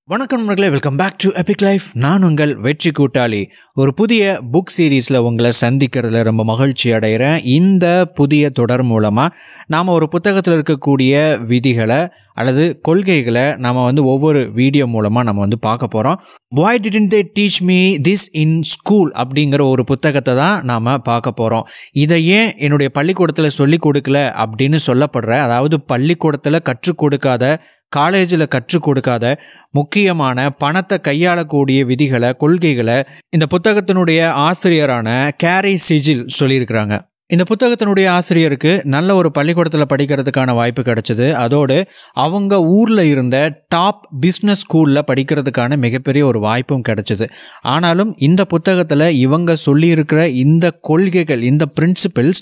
வணக்கம் நண்பர்களே, welcome back to epic life. நான் உங்கள் வெற்றி கூட்டாளி. ஒரு புதிய புக் சீரீஸில் உங்களை சந்திக்கிறதுல ரொம்ப மகிழ்ச்சி அடைகிறேன். இந்த புதிய தொடர் மூலமாக நாம் ஒரு புத்தகத்தில் இருக்கக்கூடிய விதிகளை அல்லது கொள்கைகளை நாம் ஒவ்வொரு வீடியோ மூலமாக நம்ம பார்க்க போகிறோம். Why didn't they teach me this in school அப்படிங்கிற ஒரு புத்தகத்தை தான் நாம் பார்க்க போகிறோம். இதை ஏன் என்னுடைய பள்ளிக்கூடத்தில் சொல்லிக் கொடுக்கல அப்படின்னு சொல்லப்படுற, அதாவது பள்ளிக்கூடத்தில் கற்றுக் கொடுக்காத, காலேஜில் கற்றுக் கொடுக்காத முக்கியமான பணத்தை கையாளக்கூடிய விதிகளை, கொள்கைகளை இந்த புத்தகத்தினுடைய ஆசிரியரான கேரி சிஜில் சொல்லியிருக்கிறாங்க. இந்த புத்தகத்தினுடைய ஆசிரியருக்கு நல்ல ஒரு பள்ளிக்கூடத்தில் படிக்கிறதுக்கான வாய்ப்பு கிடைச்சது. அதோடு அவங்க ஊரில் இருந்த டாப் பிஸ்னஸ் ஸ்கூலில் படிக்கிறதுக்கான மிகப்பெரிய ஒரு வாய்ப்பும் கிடைச்சது. ஆனாலும் இந்த புத்தகத்தில் இவங்க சொல்லியிருக்கிற இந்த கொள்கைகள், இந்த பிரின்சிபிள்ஸ்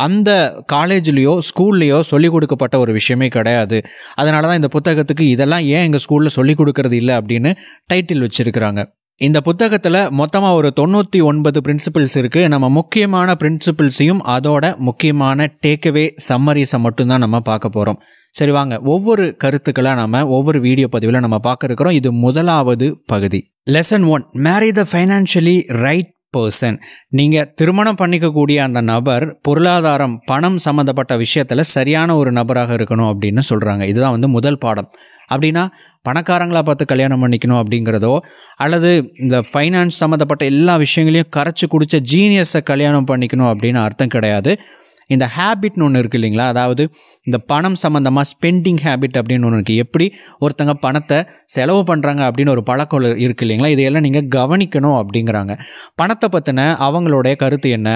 அந்த காலேஜ்லேயோ ஸ்கூல்லையோ சொல்லிக் கொடுக்கப்பட்ட ஒரு விஷயமே கிடையாது. அதனால தான் இந்த புத்தகத்துக்கு இதெல்லாம் ஏன் எங்கள் ஸ்கூலில் சொல்லிக் கொடுக்கறது இல்லை அப்படின்னு டைட்டில் வச்சுருக்கிறாங்க. இந்த புத்தகத்தில் மொத்தமாக ஒரு 99 பிரின்சிபிள்ஸ் இருக்குது. நம்ம முக்கியமான பிரின்சிபிள்ஸையும் அதோட முக்கியமான டேக்அவே சம்மரிஸை மட்டும்தான் நம்ம பார்க்க போகிறோம். சரி வாங்க, ஒவ்வொரு கருத்துக்களாக நம்ம ஒவ்வொரு வீடியோ பதிவில் நம்ம பார்க்க இருக்கிறோம். இது முதலாவது பகுதி. லெசன் 1, மேரி த ஃபைனான்ஷியலி ரைட் பர்சன். நீங்கள் திருமணம் பண்ணிக்கக்கூடிய அந்த நபர் பொருளாதாரம், பணம் சம்மந்தப்பட்ட விஷயத்தில் சரியான ஒரு நபராக இருக்கணும் அப்படின்னு சொல்கிறாங்க. இதுதான் முதல் பாடம். அப்படின்னா பணக்காரங்களாக பார்த்து கல்யாணம் பண்ணிக்கணும் அப்படிங்கிறதோ, அல்லது இந்த ஃபைனான்ஸ் சம்மந்தப்பட்ட எல்லா விஷயங்களையும் கரைச்சி குடித்த ஜீனியஸை கல்யாணம் பண்ணிக்கணும் அப்படின்னு அர்த்தம் கிடையாது. இந்த ஹேபிட்னு ஒன்று இருக்குது இல்லைங்களா, அதாவது இந்த பணம் சம்மந்தமாக ஸ்பெண்டிங் ஹேபிட் அப்படின்னு ஒன்று இருக்குது. எப்படி ஒருத்தங்க பணத்தை செலவு பண்ணுறாங்க அப்படின்னு ஒரு பழக்கம் இருக்குது இல்லைங்களா, இதையெல்லாம் நீங்கள் கவனிக்கணும் அப்படிங்கிறாங்க. பணத்தை பற்றின அவங்களுடைய கருத்து என்ன,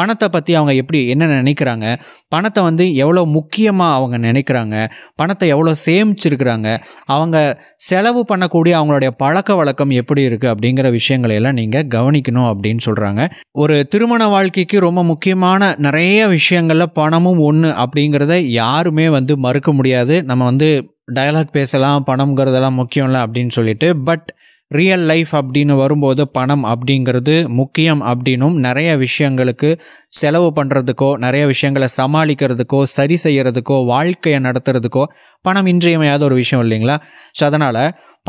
பணத்தை பற்றி அவங்க எப்படி என்ன நினைக்கிறாங்க, பணத்தை எவ்வளோ முக்கியமாக அவங்க நினைக்கிறாங்க, பணத்தை எவ்வளோ சேமிச்சிருக்கிறாங்க, அவங்க செலவு பண்ணக்கூடிய அவங்களுடைய பழக்க வழக்கம் எப்படி இருக்குது அப்படிங்கிற விஷயங்களையெல்லாம் நீங்கள் கவனிக்கணும் அப்படின்னு சொல்கிறாங்க. ஒரு திருமண வாழ்க்கைக்கு ரொம்ப முக்கியமான நிறைய விஷயங்களில் பணமும் ஒன்று அப்படிங்கிறத யாருமே மறுக்க முடியாது. நம்ம டயலாக் பேசலாம், பணம்ங்கிறதெல்லாம் முக்கியம் இல்லை அப்படின்னு சொல்லிட்டு, பட் ரியல் லைஃப் அப்படின்னு வரும்போது பணம் அப்படிங்கிறது முக்கியம் அப்படின்னும், நிறைய விஷயங்களுக்கு செலவு பண்ணுறதுக்கோ, நிறைய விஷயங்களை சமாளிக்கிறதுக்கோ, சரி செய்கிறதுக்கோ, வாழ்க்கையை நடத்துறதுக்கோ பணம் இன்றியமையாத ஒரு விஷயம் இல்லைங்களா. ஸோ அதனால்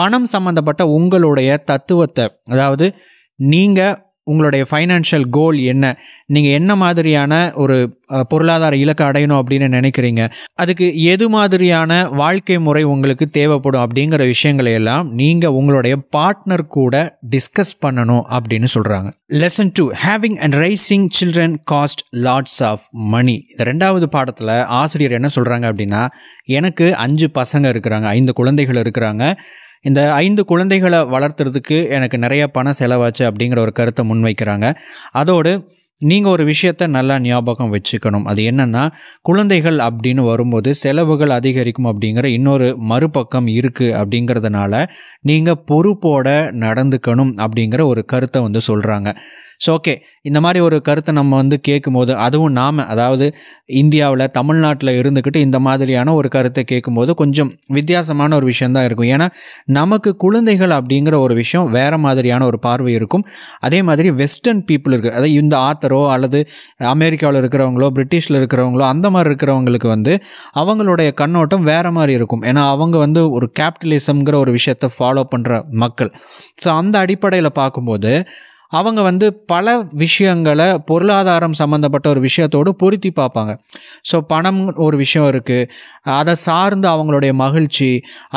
பணம் சம்மந்தப்பட்ட உங்களுடைய தத்துவத்தை, அதாவது நீங்கள் உங்களுடைய ஃபைனான்ஷியல் கோல் என்ன, நீங்கள் என்ன மாதிரியான ஒரு பொருளாதார இலக்கை அடையணும் அப்படின்னு நினைக்கிறீங்க, அதுக்கு எது மாதிரியான வாழ்க்கை முறை உங்களுக்கு தேவைப்படும் அப்படிங்கிற விஷயங்களை எல்லாம் நீங்கள் உங்களுடைய பார்ட்னர் கூட டிஸ்கஸ் பண்ணணும் அப்படின்னு சொல்கிறாங்க. Lesson 2, having and raising children cost lots of money. இந்த 2வது பாடத்தில் ஆசிரியர் என்ன சொல்கிறாங்க அப்படின்னா, எனக்கு 5 பசங்க இருக்கிறாங்க, 5 குழந்தைகள் இருக்கிறாங்க. இந்த 5 குழந்தைகளை வளர்த்துறதுக்கு எனக்கு நிறைய பணம் செலவாச்சு அப்படிங்கிற ஒரு கருத்தை முன்வைக்கிறாங்க. அதோடு நீங்கள் ஒரு விஷயத்தை நல்லா ஞாபகம் வச்சுக்கணும். அது என்னென்னா, குழந்தைகள் அப்படின்னு வரும்போது செலவுகள் அதிகரிக்கும் அப்படிங்கிற இன்னொரு மறுபக்கம் இருக்குது. அப்படிங்கிறதுனால நீங்கள் பொறுப்போட நடந்துக்கணும் அப்படிங்கிற ஒரு கருத்தை சொல்கிறாங்க. ஸோ ஓகே, இந்த மாதிரி ஒரு கருத்தை நம்ம கேட்கும்போது, அதுவும் நாம் அதாவது இந்தியாவில் தமிழ்நாட்டில் இருந்துக்கிட்டு இந்த மாதிரியான ஒரு கருத்தை கேட்கும்போது கொஞ்சம் வித்தியாசமான ஒரு விஷயந்தான் இருக்கும். ஏன்னா நமக்கு குழந்தைகள் அப்படிங்கிற ஒரு விஷயம் வேறு மாதிரியான ஒரு பார்வை இருக்கும். அதே மாதிரி வெஸ்டர்ன் பீப்புள் இருக்குது, அதாவது இந்த ஆத்தரோ அல்லது அமெரிக்காவில் இருக்கிறவங்களோ, பிரிட்டிஷில் இருக்கிறவங்களோ, அந்த மாதிரி இருக்கிறவங்களுக்கு அவங்களுடைய கண்ணோட்டம் வேறு மாதிரி இருக்கும். ஏன்னா அவங்க ஒரு கேபிட்டலிசம்ங்கிற ஒரு விஷயத்தை ஃபாலோ பண்ணுற மக்கள். ஸோ அந்த அடிப்படையில் பார்க்கும்போது அவங்க பல விஷயங்களை பொருளாதாரம் சம்மந்தப்பட்ட ஒரு விஷயத்தோடு பொருத்தி பார்ப்பாங்க. ஸோ பணம் ஒரு விஷயம் இருக்குது, அதை சார்ந்து அவங்களுடைய மகிழ்ச்சி,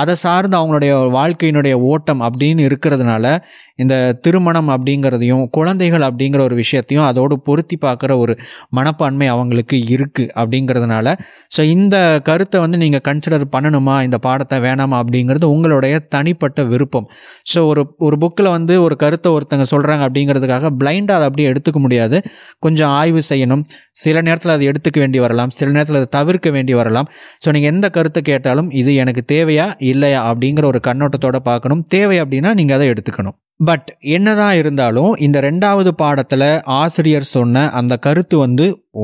அதை சார்ந்து அவங்களுடைய வாழ்க்கையினுடைய ஓட்டம் அப்படின்னு இருக்கிறதுனால இந்த திருமணம் அப்படிங்கிறதையும் குழந்தைகள் அப்படிங்கிற ஒரு விஷயத்தையும் அதோடு பொருத்தி பார்க்குற ஒரு மனப்பான்மை அவங்களுக்கு இருக்குது. அப்படிங்கிறதுனால ஸோ இந்த கருத்தை நீங்கள் கன்சிடர் பண்ணணுமா, இந்த பாடத்தை வேணாமா அப்படிங்கிறது உங்களுடைய தனிப்பட்ட விருப்பம். ஸோ ஒரு புக்கில் ஒரு கருத்தை ஒருத்தங்க சொல்கிறாங்க அப்படிங்கிறதுக்காக பிளைண்டாக அதை அப்படியே எடுத்துக்க முடியாது. கொஞ்சம் ஆய்வு செய்யணும். சில நேரத்தில் அதை எடுத்துக்க வேண்டி வரலாம், சில நேரத்தில் அதை தவிர்க்க வேண்டி வரலாம். ஸோ நீங்கள் எந்த கருத்தை கேட்டாலும் இது எனக்கு தேவையா இல்லையா அப்படிங்கிற ஒரு கண்ணோட்டத்தோடு பார்க்கணும். தேவை அப்படின்னா நீங்கள் அதை எடுத்துக்கணும். பட் என்னதான் இருந்தாலும் இந்த 2வது பாடத்தில் ஆசிரியர் சொன்ன அந்த கருத்து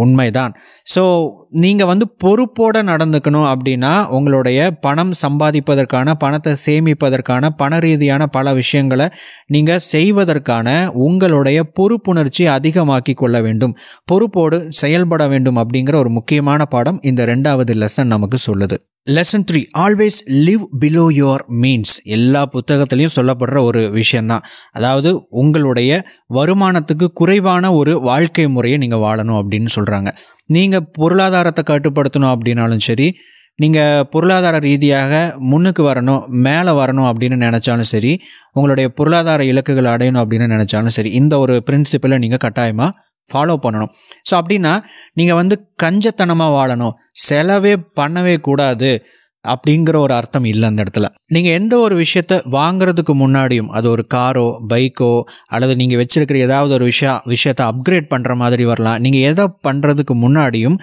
உண்மைதான். ஸோ நீங்கள் பொறுப்போடு நடந்துக்கணும் அப்படின்னா உங்களுடைய பணம் சம்பாதிப்பதற்கான, பணத்தை சேமிப்பதற்கான, பண ரீதியான பல விஷயங்களை நீங்கள் செய்வதற்கான உங்களுடைய பொறுப்புணர்ச்சி அதிகமாக்கி கொள்ள வேண்டும், பொறுப்போடு செயல்பட வேண்டும் அப்படிங்கிற ஒரு முக்கியமான பாடம் இந்த 2வது லெசன் நமக்கு சொல்லுது. Lesson 3, always live below your means. எல்லா புத்தகத்திலையும் சொல்லப்படுற ஒரு விஷயந்தான். அதாவது உங்களுடைய வருமானத்துக்கு குறைவான ஒரு வாழ்க்கை முறையை நீங்கள் வாழணும் அப்படின்னு சொல்கிறாங்க. நீங்கள் பொருளாதாரத்தை கட்டுப்படுத்தணும் அப்படின்னாலும் சரி, நீங்கள் பொருளாதார ரீதியாக முன்னுக்கு வரணும், மேலே வரணும் அப்படின்னு நினச்சாலும் சரி, உங்களுடைய பொருளாதார இலக்குகள் அடையணும் அப்படின்னு நினச்சாலும் சரி, இந்த ஒரு பிரின்சிபலை நீங்கள் கட்டாயமாக ஃபாலோ பண்ணணும். ஸோ அப்படின்னா நீங்கள் கஞ்சத்தனமாக வாழணும், செலவே பண்ணவே கூடாது அப்படிங்கிற ஒரு அர்த்தம் இல்லை அந்த இடத்துல. நீங்கள் எந்த ஒரு விஷயத்தை வாங்குறதுக்கு முன்னாடியும், அது ஒரு காரோ பைக்கோ அல்லது நீங்கள் வச்சிருக்கிற ஏதாவது ஒரு விஷயத்தை அப்கிரேட் பண்ணுற மாதிரி வரலாம். நீங்கள் எதை பண்ணுறதுக்கு முன்னாடியும்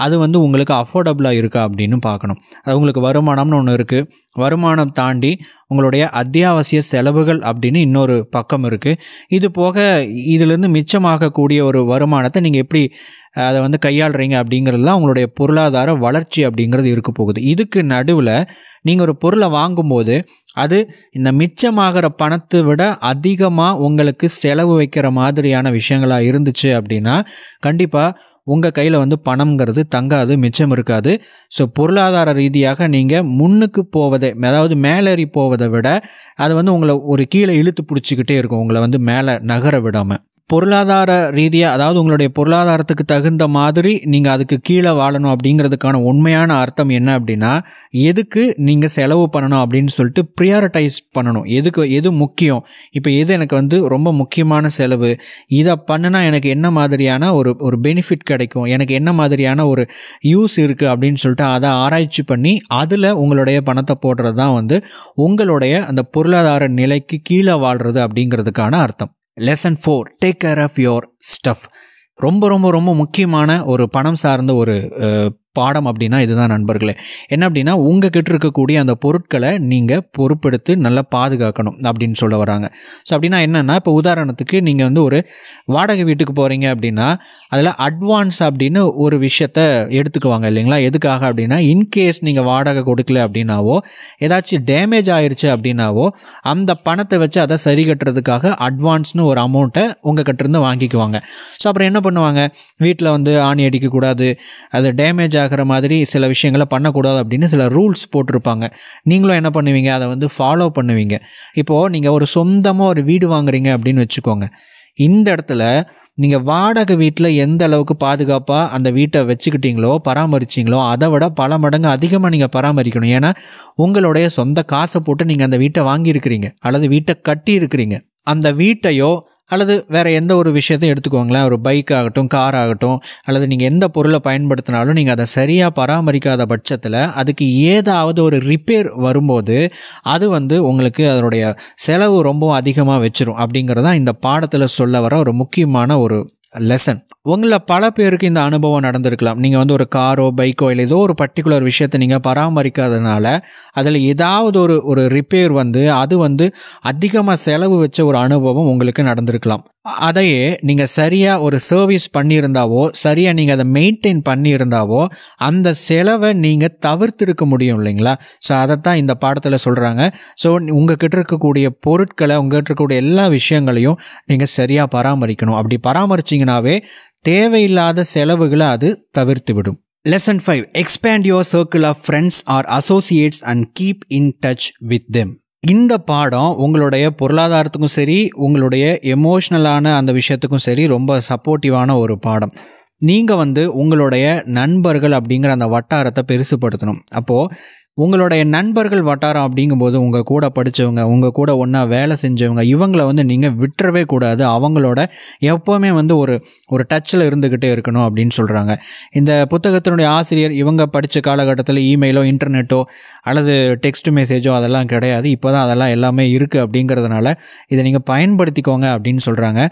அது உங்களுக்கு அஃபோர்டபுளாக இருக்கா அப்படின்னு பார்க்கணும். அது உங்களுக்கு வருமானம்னு ஒன்று இருக்குது, வருமானம் தாண்டி உங்களுடைய அத்தியாவசிய செலவுகள் அப்படின்னு இன்னொரு பக்கம் இருக்குது. இது போக இதிலேருந்து மிச்சமாகக்கூடிய ஒரு வருமானத்தை நீங்கள் எப்படி அதை கையாளுறீங்க அப்படிங்கிறதுலாம் உங்களுடைய பொருளாதார வளர்ச்சி அப்படிங்கிறது இருக்க போகுது. இதுக்கு நடுவில் நீங்கள் ஒரு பொருளை வாங்கும்போது அது இந்த மிச்சமாகிற பணத்தை விட அதிகமாக உங்களுக்கு செலவு வைக்கிற மாதிரியான விஷயங்களாக இருந்துச்சு அப்படின்னா கண்டிப்பாக உங்கள் கையில் பணம்ங்கிறது தங்காது, மிச்சம் இருக்காது. ஸோ பொருளாதார ரீதியாக நீங்கள் முன்னுக்கு போவதை, அதாவது மேலேறி போவதை விட அது உங்களை ஒரு கீழே இழுத்து பிடிச்சிக்கிட்டே இருக்கும், உங்களை மேலே நகர விடாமல். பொருளாதார ரீதியாக, அதாவது உங்களுடைய பொருளாதாரத்துக்கு தகுந்த மாதிரி நீங்கள் அதுக்கு கீழே வாழணும் அப்படிங்கிறதுக்கான உண்மையான அர்த்தம் என்ன அப்படின்னா, எதுக்கு நீங்கள் செலவு பண்ணணும் அப்படின்னு சொல்லிட்டு ப்ரியாரிட்டைஸ் பண்ணணும். எது முக்கியம், இப்போ எது எனக்கு ரொம்ப முக்கியமான செலவு, இதை பண்ணினா எனக்கு என்ன மாதிரியான ஒரு பெனிஃபிட் கிடைக்கும், எனக்கு என்ன மாதிரியான ஒரு யூஸ் இருக்குது அப்படின்னு சொல்லிட்டு அதை ஆராய்ச்சி பண்ணி அதில் உங்களுடைய பணத்தை போடுறது தான் உங்களுடைய அந்த பொருளாதார நிலைக்கு கீழே வாழ்கிறது அப்படிங்கிறதுக்கான அர்த்தம். Lesson 4, take care of your stuff. ரொம்ப ரொம்ப ரொம்ப முக்கியமான ஒரு பணம் சார்ந்த ஒரு பாடம் அப்படின்னா இதுதான் நண்பர்களே. என்ன அப்படின்னா, உங்கள் கிட்ட இருக்கக்கூடிய அந்த பொருட்களை நீங்கள் பொறுப்பெடுத்து நல்லா பாதுகாக்கணும் அப்படின்னு சொல்ல வராங்க. ஸோ அப்படின்னா என்னென்னா, இப்போ உதாரணத்துக்கு நீங்கள் ஒரு வாடகை வீட்டுக்கு போகிறீங்க அப்படின்னா அதில் அட்வான்ஸ் அப்படின்னு ஒரு விஷயத்த எடுத்துக்குவாங்க இல்லைங்களா? எதுக்காக அப்படின்னா, இன்கேஸ் நீங்கள் வாடகை கொடுக்கல அப்படின்னாவோ, ஏதாச்சும் டேமேஜ் ஆயிடுச்சு அப்படின்னாவோ அந்த பணத்தை வச்சு அதை சரி கட்டுறதுக்காக அட்வான்ஸ்னு ஒரு அமௌண்ட்டை உங்கள் கிட்டேருந்து வாங்கிக்குவாங்க. ஸோ அப்புறம் என்ன பண்ணுவாங்க, வீட்டில் ஆணி அடிக்கக்கூடாது, அது டேமேஜ் ஆகிற மாதிரி சில விஷயங்களை பண்ணக்கூடாது அப்படின்னு சில ரூல்ஸ் போட்டிருப்பாங்க. நீங்களும் என்ன பண்ணுவீங்க, அதை ஃபாலோ பண்ணுவீங்க. இப்போது நீங்கள் ஒரு சொந்தமாக ஒரு வீடு வாங்குறீங்க அப்படின்னு வச்சுக்கோங்க. இந்த இடத்துல நீங்கள் வாடகை வீட்டில் எந்த அளவுக்கு பாதுகாப்பாக அந்த வீட்டை வச்சுக்கிட்டீங்களோ, பராமரிச்சிங்களோ, அதை விட பல மடங்கு அதிகமாக நீங்கள் பராமரிக்கணும். ஏன்னா உங்களுடைய சொந்த காசை போட்டு நீங்கள் அந்த வீட்டை வாங்கியிருக்கிறீங்க அல்லது வீட்டை கட்டி இருக்கிறீங்க. அந்த வீட்டையோ அல்லது வேறு எந்த ஒரு விஷயத்தையும் எடுத்துக்கோங்களேன், ஒரு பைக் ஆகட்டும், கார் ஆகட்டும், அல்லது நீங்கள் எந்த பொருளை பயன்படுத்தினாலும் நீங்கள் அதை சரியாக பராமரிக்காத பட்சத்தில் அதுக்கு ஏதாவது ஒரு ரிப்பேர் வரும்போது அது உங்களுக்கு அதனுடைய செலவு ரொம்ப அதிகமாக வச்சிரும். அப்படிங்கிறதான் இந்த பாடத்தில் சொல்ல வர ஒரு முக்கியமான ஒரு லெசன். உங்களில் பல பேருக்கு இந்த அனுபவம் நடந்திருக்கலாம். நீங்கள் ஒரு காரோ பைக்கோ இல்லை ஏதோ ஒரு பர்டிகுலர் விஷயத்தை நீங்கள் பராமரிக்காதனால அதில் ஏதாவது ஒரு ரிப்பேர் அது அதிகமாக செலவு வச்ச ஒரு அனுபவம் உங்களுக்கு நடந்திருக்கலாம். அதையே நீங்கள் சரியாக ஒரு சர்வீஸ் பண்ணியிருந்தாவோ, சரியாக நீங்கள் அதை மெயின்டைன் பண்ணியிருந்தாவோ அந்த செலவை நீங்கள் தவிர்த்திருக்க முடியும் இல்லைங்களா? ஸோ அதைத்தான் இந்த பாடத்தில் சொல்கிறாங்க. ஸோ உங்கள் கிட்ட இருக்கக்கூடிய பொருட்களை, உங்கள் கிட்ட இருக்கக்கூடிய எல்லா விஷயங்களையும் நீங்கள் சரியாக பராமரிக்கணும். அப்படி பராமரிச்சிங்கனாவே தேவையில்லாத செலவுகளை அது தவிர்த்து விடும். Lesson 5, expand your circle of friends or associates and keep in touch with them. இந்த பாடம் உங்களுடைய பொருளாதாரத்துக்கும் சரி, உங்களுடைய எமோஷ்னலான அந்த விஷயத்துக்கும் சரி ரொம்ப சப்போர்ட்டிவான ஒரு பாடம். நீங்கள் உங்களுடைய நண்பர்கள் அப்படிங்கிற அந்த வட்டாரத்தை பெருசுப்படுத்தணும். அப்போது உங்களுடைய நண்பர்கள் வட்டாரம் அப்படிங்கும்போது உங்கள் கூட படித்தவங்க, உங்கள் கூட ஒன்றா வேலை செஞ்சவங்க, இவங்களை நீங்கள் விட்டுறவே கூடாது. அவங்களோட எப்போவுமே ஒரு டச்சில் இருந்துக்கிட்டே இருக்கணும் அப்படின்னு சொல்கிறாங்க. இந்த புத்தகத்தினுடைய ஆசிரியர் இவங்க படித்த காலகட்டத்தில் இமெயிலோ இன்டர்நெட்டோ அல்லது டெக்ஸ்ட் மெசேஜோ அதெல்லாம் கிடையாது. இப்போ தான் அதெல்லாம் எல்லாமே இருக்குது. அப்படிங்கிறதுனால இதை நீங்கள் பயன்படுத்திக்கோங்க அப்படின்னு சொல்கிறாங்க.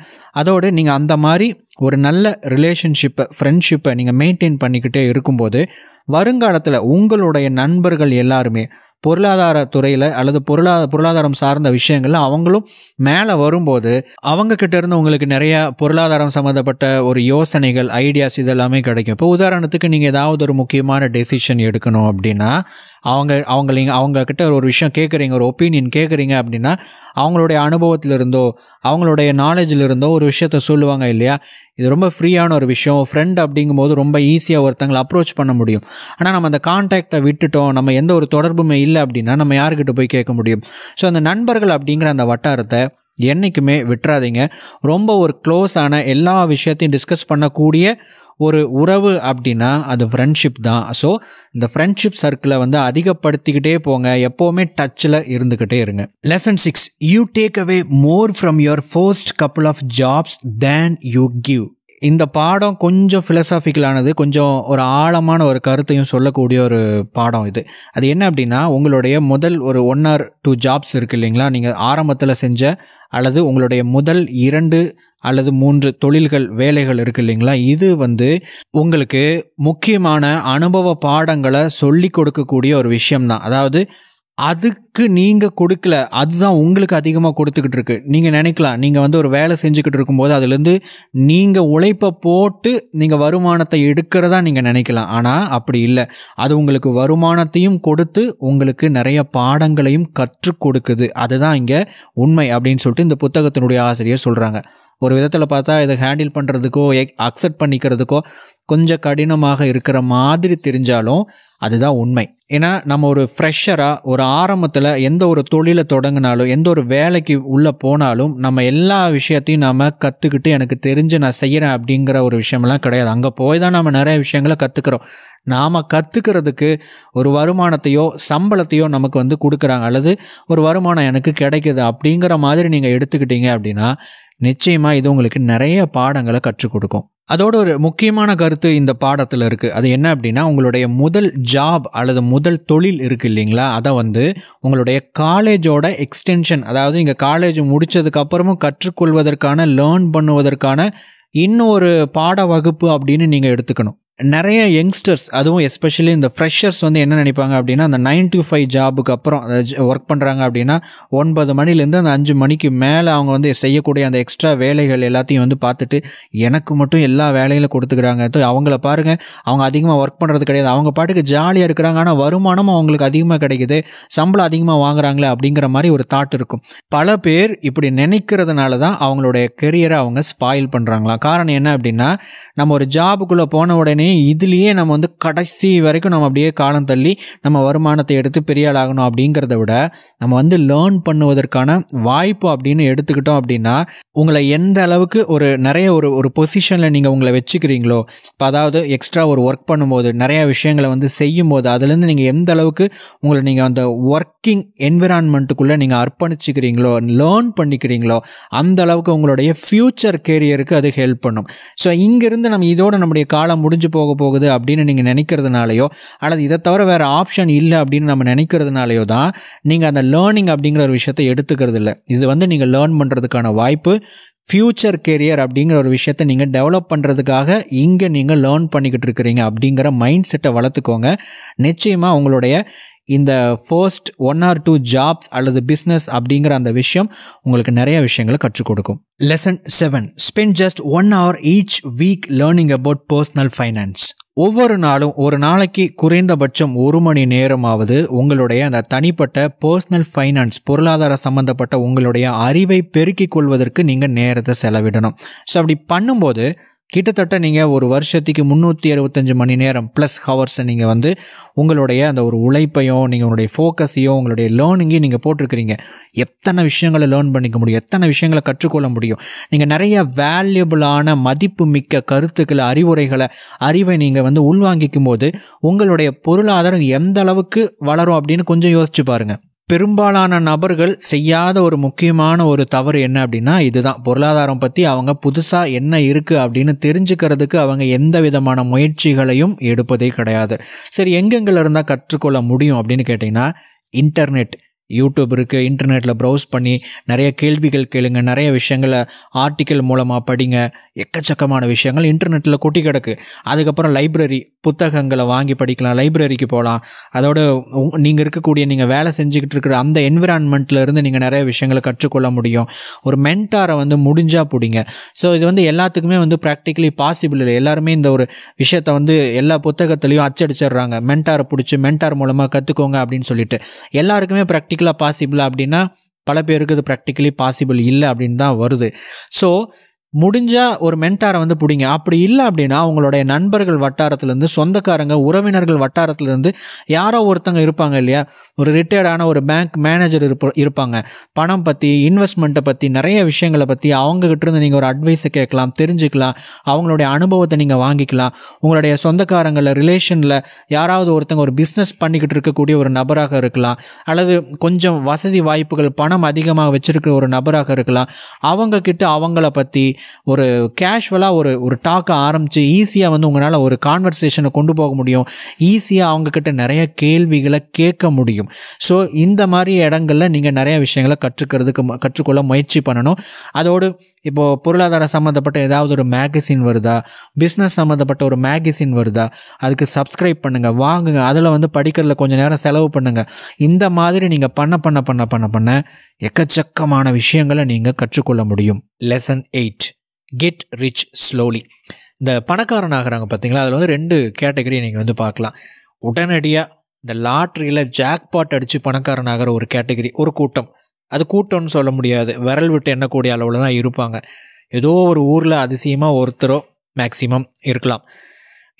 அதோடு நீங்கள் அந்த மாதிரி ஒரு நல்ல ரிலேஷன்ஷிப்பை, ஃப்ரெண்ட்ஷிப்பை நீங்கள் மெயின்டைன் பண்ணிக்கிட்டே இருக்கும்போது வருங்காலத்தில் உங்களுடைய நண்பர்கள் எல்லாருமே பொருளாதார துறையில் அல்லது பொருளாதாரம் சார்ந்த விஷயங்கள்ல அவங்களும் மேலே வரும்போது அவங்கக்கிட்ட இருந்து உங்களுக்கு நிறையா பொருளாதாரம் சம்மந்தப்பட்ட ஒரு யோசனைகள், ஐடியாஸ் இதெல்லாமே கிடைக்கும். இப்போ உதாரணத்துக்கு நீங்கள் ஏதாவது ஒரு முக்கியமான டெசிஷன் எடுக்கணும் அப்படின்னா அவங்கக்கிட்ட ஒரு விஷயம் கேட்குறீங்க, ஒரு ஒப்பீனியன் கேட்குறீங்க அப்படின்னா அவங்களுடைய அனுபவத்தில் இருந்தோ அவங்களுடைய நாலேஜில் இருந்தோ ஒரு விஷயத்த சொல்லுவாங்க இல்லையா? இது ரொம்ப ஃப்ரீயான ஒரு விஷயம். ஃப்ரெண்ட் அப்படிங்கும்போது ரொம்ப ஈஸியாக ஒருத்தங்களை அப்ரோச் பண்ண முடியும். ஆனால் நம்ம அந்த கான்டாக்டை விட்டுட்டோம், நம்ம எந்த ஒரு தொடர்புமே இல்லை அப்படின்னா நம்ம யார்கிட்ட போய் கேட்க முடியும்? ஸோ அந்த நண்பர்கள் அப்படிங்கிற அந்த வட்டாரத்தை என்றைக்குமே விட்டுறாதீங்க. ரொம்ப ஒரு க்ளோஸான எல்லா விஷயத்தையும் டிஸ்கஸ் பண்ணக்கூடிய ஒரு உறவு அப்படின்னா அது ஃப்ரெண்ட்ஷிப் தான். ஸோ இந்த ஃப்ரெண்ட்ஷிப் சர்க்கிளை வந்து அதிகப்படுத்திக்கிட்டே போங்க. எப்போவுமே டச்சில் இருந்துக்கிட்டே இருங்க. Lesson 6, you take away more from your first couple of jobs than you give. இந்த பாடம் கொஞ்சம் ஃபிலசாஃபிக்கலானது, கொஞ்சம் ஒரு ஆழமான ஒரு கருத்தையும் சொல்லக்கூடிய ஒரு பாடம் இது. அது என்ன அப்படின்னா, உங்களுடைய முதல் ஒரு 1 or 2 ஜாப்ஸ் இருக்குது இல்லைங்களா, நீங்கள் ஆரம்பத்தில் செஞ்ச அல்லது உங்களுடைய முதல் 2 அல்லது 3 தொழில்கள், வேலைகள் இருக்குது இல்லைங்களா, இது வந்து உங்களுக்கு முக்கியமான அனுபவ பாடங்களை சொல்லி கொடுக்கக்கூடிய ஒரு விஷயம்தான். அதாவது அதுக்கு நீங்கள் கொடுக்கல, அதுதான் உங்களுக்கு அதிகமாக கொடுத்துக்கிட்டு இருக்கு. நீங்கள் நினைக்கலாம், நீங்கள் வந்து ஒரு வேலை செஞ்சுக்கிட்டு இருக்கும்போது அதுலேருந்து நீங்கள் உழைப்பை போட்டு நீங்கள் வருமானத்தை எடுக்கிறதா நீங்கள் நினைக்கலாம். ஆனால் அப்படி இல்லை. அது உங்களுக்கு வருமானத்தையும் கொடுத்து உங்களுக்கு நிறைய பாடங்களையும் கற்றுக் கொடுக்குது. அதுதான் இங்கே உண்மை அப்படின்னு சொல்லிட்டு இந்த புத்தகத்தினுடைய ஆசிரியர் சொல்கிறாங்க. ஒரு விதத்தில் பார்த்தா இதை ஹேண்டில் பண்ணுறதுக்கோ அக்செப்ட் பண்ணிக்கிறதுக்கோ கொஞ்சம் கடினமாக இருக்கிற மாதிரி தெரிஞ்சாலும் அதுதான் உண்மை. ஏன்னா நம்ம ஒரு ஃப்ரெஷராக ஒரு ஆரம்பத்தில் எந்த ஒரு தொழிலை தொடங்கினாலும் எந்த ஒரு வேலைக்கு உள்ளே போனாலும் நம்ம எல்லா விஷயத்தையும் நாம் கற்றுக்கிட்டு எனக்கு தெரிஞ்சு நான் செய்கிறேன் அப்படிங்கிற ஒரு விஷயமெல்லாம் கிடையாது. அங்கே போய் தான் நம்ம நிறைய விஷயங்களை கற்றுக்கிறோம். நாம் கற்றுக்கிறதுக்கு ஒரு வருமானத்தையோ சம்பளத்தையோ நமக்கு வந்து கொடுக்குறாங்க, அல்லது ஒரு வருமானம் எனக்கு கிடைக்குது அப்படிங்கிற மாதிரி நீங்கள் எடுத்துக்கிட்டீங்க அப்படின்னா நிச்சயமாக இது உங்களுக்கு நிறைய பாடங்களை கற்றுக் கொடுக்கும். அதோட ஒரு முக்கியமான கருத்து இந்த பாடத்தில் இருக்குது. அது என்ன அப்படின்னா, உங்களுடைய முதல் ஜாப் அல்லது முதல் தொழில் இருக்குது இல்லைங்களா, அதை வந்து உங்களுடைய காலேஜோட எக்ஸ்டென்ஷன், அதாவது இங்கே காலேஜ் முடித்ததுக்கப்புறமும் கற்றுக்கொள்வதற்கான லேர்ன் பண்ணுவதற்கான இன்னொரு பாட வகுப்பு அப்படின்னு நீங்கள் எடுத்துக்கணும். நிறைய யங்ஸ்டர்ஸ், அதுவும் எஸ்பெஷலி இந்த ஃப்ரெஷர்ஸ் வந்து என்ன நினைப்பாங்க அப்படின்னா, அந்த 9 to 5 ஜாபுக்கு அப்புறம் ஒர்க் பண்ணுறாங்க அப்படின்னா 9 மணிலேருந்து அந்த 5 மணிக்கு மேலே அவங்க வந்து செய்யக்கூடிய அந்த எக்ஸ்ட்ரா வேலைகள் எல்லாத்தையும் வந்து பார்த்துட்டு எனக்கு மட்டும் எல்லா வேலையிலும் கொடுத்துக்கிறாங்க, அவங்கள பாருங்கள் அவங்க அதிகமாக ஒர்க் பண்ணுறது கிடையாது, அவங்க பாட்டுக்கு ஜாலியாக இருக்கிறாங்க, ஆனால் வருமானம் அவங்களுக்கு அதிகமாக கிடைக்குது, சம்பளம் அதிகமாக வாங்குறாங்களே அப்படிங்கிற மாதிரி ஒரு தாட் இருக்கும். பல பேர் இப்படி நினைக்கிறதுனால தான் அவங்களுடைய கெரியரை அவங்க ஸ்பாயில் பண்ணுறாங்களாம். காரணம் என்ன அப்படின்னா, நம்ம ஒரு ஜாபுக்குள்ளே போன உடனே இதுலேயே நம்ம வந்து கடைசி வரைக்கும் நம்ம அப்படியே காலம் தள்ளி நம்ம வருமானத்தை எடுத்து பெரிய ஆள் ஆகணும் அப்படிங்கிறத விட நம்ம வந்து லேர்ன் பண்ணுவதற்கான வாய்ப்பு அப்படின்னு எடுத்துக்கிட்டோம் அப்படின்னா உங்களை எந்த அளவுக்கு ஒரு நிறைய ஒரு பொசிஷனில் நீங்கள் உங்களை வச்சுக்கிறீங்களோ, இப்போ அதாவது எக்ஸ்ட்ரா ஒரு ஒர்க் பண்ணும்போது நிறைய விஷயங்களை வந்து செய்யும் போது அதுலேருந்து நீங்கள் எந்த அளவுக்கு உங்களை நீங்கள் அந்த ஒர்க்கிங் என்விரான்மெண்ட்டுக்குள்ளே நீங்கள் அர்ப்பணிச்சுக்கிறீங்களோ, லேர்ன் பண்ணிக்கிறீங்களோ, அந்த அளவுக்கு உங்களுடைய ஃப்யூச்சர் கேரியருக்கு அது ஹெல்ப் பண்ணும். ஸோ இங்கேருந்து நம்ம இதோட நம்முடைய காலம் முடிஞ்சு போக போகுது அப்படின்னு நீங்கள் நினைக்கிறதுனாலையோ அல்லது இதை தவிர வேறு ஆப்ஷன் இல்லை அப்படின்னு நம்ம நினைக்கிறதுனாலையோ தான் நீங்கள் அந்த லேர்னிங் அப்படிங்கிற ஒரு விஷயத்தை எடுத்துக்கிறது இல்லை. இது வந்து நீங்கள் லேர்ன் பண்ணுறதுக்கான வாய்ப்பு, ஃப்யூச்சர் கேரியர் அப்படிங்கிற ஒரு விஷயத்தை நீங்கள் டெவலப் பண்ணுறதுக்காக இங்கே நீங்கள் லேர்ன் பண்ணிக்கிட்டு இருக்கிறீங்க அப்படிங்கிற மைண்ட் செட்டை வளர்த்துக்கோங்க. நிச்சயமாக உங்களுடைய இந்த ஃபர்ஸ்ட் 1 or 2 ஜாப்ஸ் அல்லது பிஸ்னஸ் அப்படிங்கிற அந்த விஷயம் உங்களுக்கு நிறைய விஷயங்களை கற்றுக் கொடுக்கும். Lesson 7, spend just 1 hour each week learning about personal finance. ஒவ்வொரு நாளும் ஒரு நாளைக்கு குறைந்தபட்சம் 1 மணி நேரமாவது உங்களுடைய அந்த தனிப்பட்ட பர்சனல் ஃபைனான்ஸ், பொருளாதார சம்பந்தப்பட்ட உங்களுடைய அறிவை பெருக்கிக் கொள்வதற்கு நீங்கள் நேரத்தை செலவிடணும். ஸோ அப்படி பண்ணும்போது கிட்டத்தட்ட நீங்கள் ஒரு வருஷத்துக்கு 365 மணி நேரம் ப்ளஸ் ஹவர்ஸை நீங்கள் வந்து உங்களுடைய அந்த ஒரு உழைப்பையும் நீங்கள் உங்களுடைய ஃபோக்கஸையும் உங்களுடைய லேர்னிங்கையும் நீங்கள் போட்டிருக்கிறீங்க. எத்தனை விஷயங்களை லேர்ன் பண்ணிக்க முடியும், எத்தனை விஷயங்களை கற்றுக்கொள்ள முடியும். நீங்கள் நிறைய வேல்யூபிளான மதிப்பு மிக்க கருத்துக்களை, அறிவை நீங்கள் வந்து உள்வாங்கிக்கும் போது உங்களுடைய பொருளாதாரம் எந்த அளவுக்கு வளரும் அப்படின்னு கொஞ்சம் யோசிச்சு பாருங்கள். பெரும்பாலான நபர்கள் செய்யாத ஒரு முக்கியமான ஒரு தவறு என்ன அப்படின்னா இதுதான். பொருளாதாரம் பற்றி அவங்க புதுசாக என்ன இருக்குது அப்படின்னு தெரிஞ்சுக்கிறதுக்கு அவங்க எந்த விதமான முயற்சிகளையும் எடுப்பதே கிடையாது. சரி, எங்கெங்கில் இருந்தால் கற்றுக்கொள்ள முடியும் அப்படின்னு கேட்டிங்கன்னா, இன்டர்நெட், யூடியூப் இருக்குது. இன்டர்நெட்டில் ப்ரௌஸ் பண்ணி நிறைய கேள்விகள் கேளுங்க, நிறைய விஷயங்களை ஆர்டிக்கல் மூலமாக படிங்க. எக்கச்சக்கமான விஷயங்கள் இன்டர்நெட்டில் கொட்டி கிடக்கு. அதுக்கப்புறம் லைப்ரரி, புத்தகங்களை வாங்கி படிக்கலாம், லைப்ரரிக்கு போகலாம். அதோட நீங்கள் இருக்கக்கூடிய நீங்கள் வேலை செஞ்சுக்கிட்டு இருக்கிற அந்த என்விரான்மெண்ட்டில் இருந்து நீங்கள் நிறைய விஷயங்களை கற்றுக்கொள்ள முடியும். ஒரு மென்டாரை வந்து முடிஞ்சால் பிடிங்க. ஸோ இது வந்து எல்லாத்துக்குமே வந்து ப்ராக்டிக்கலி பாசிபிள் இல்லை. எல்லாருமே இந்த ஒரு விஷயத்தை வந்து எல்லா புத்தகத்துலேயும் அச்சடிச்சிடுறாங்க, மென்டாரை பிடிச்சி மென்டார் மூலமாக கற்றுக்கோங்க அப்படின்னு சொல்லிட்டு. எல்லாருக்குமே ப்ராக்டிக்கலாக பாசிபிள் அப்படின்னா பல பேருக்கு இது ப்ராக்டிக்கலி பாசிபிள் இல்லை அப்படின்னு தான் வருது. ஸோ முடிஞ்சால் ஒரு மென்டாரை வந்து பிடிங்க. அப்படி இல்லை அப்படின்னா உங்களுடைய நண்பர்கள் வட்டாரத்துலேருந்து, சொந்தக்காரங்க, உறவினர்கள் வட்டாரத்துலேருந்து யாரோ ஒருத்தங்க இருப்பாங்க இல்லையா, ஒரு ரிட்டையர்டான ஒரு பேங்க் மேனேஜர் இருப்பாங்க. பணம் பற்றி, இன்வெஸ்ட்மெண்ட்டை பற்றி, நிறைய விஷயங்களை பற்றி அவங்ககிட்ட இருந்து நீங்கள் ஒரு அட்வைஸை கேட்கலாம், தெரிஞ்சுக்கலாம். அவங்களுடைய அனுபவத்தை நீங்கள் வாங்கிக்கலாம். உங்களுடைய சொந்தக்காரங்களில், ரிலேஷனில் யாராவது ஒருத்தங்க ஒரு பிஸ்னஸ் பண்ணிக்கிட்டு இருக்கக்கூடிய ஒரு நபராக இருக்கலாம், அல்லது கொஞ்சம் வசதி வாய்ப்புகள், பணம் அதிகமாக வச்சுருக்கிற ஒரு நபராக இருக்கலாம். அவங்கக்கிட்ட அவங்கள பற்றி ஒரு கேஷுவலாக ஒரு டாக்கை ஆரம்பித்து ஈஸியாக வந்து உங்களால் ஒரு கான்வர்சேஷனை கொண்டு போக முடியும். ஈஸியாக அவங்கக்கிட்ட நிறைய கேள்விகளை கேட்க முடியும். ஸோ இந்த மாதிரி இடங்களில் நீங்கள் நிறைய விஷயங்களை கற்றுக்கொள்ள முயற்சி பண்ணணும். அதோடு இப்போது பொருளாதார சம்மந்தப்பட்ட ஏதாவது ஒரு மேகசின் வருதா, பிஸ்னஸ் சம்மந்தப்பட்ட ஒரு மேகசின் வருதா, அதுக்கு சப்ஸ்கிரைப் பண்ணுங்கள், வாங்குங்க. அதில் வந்து படிக்கிறதுல கொஞ்சம் நேரம் செலவு பண்ணுங்கள். இந்த மாதிரி நீங்கள் பண்ண எக்கச்சக்கமான விஷயங்களை நீங்கள் கற்றுக்கொள்ள முடியும். Lesson 8, get rich slowly. இந்த பணக்காரன் ஆகிறாங்க பார்த்தீங்களா, அதில் வந்து 2 கேட்டகரி நீங்கள் வந்து பார்க்கலாம். உடனடியாக இந்த லாட்ரியில் ஜாக்பாட் அடித்து பணக்காரன் ஆகிற ஒரு கேட்டகரி, ஒரு கூட்டம். அது கூட்டம்னு சொல்ல முடியாது, விரல் விட்டு எண்ணக்கூடிய அளவில் தான் இருப்பாங்க. ஏதோ ஒரு ஊரில் அதிசயமாக ஒருத்தரோ மேக்சிமம் இருக்கலாம்.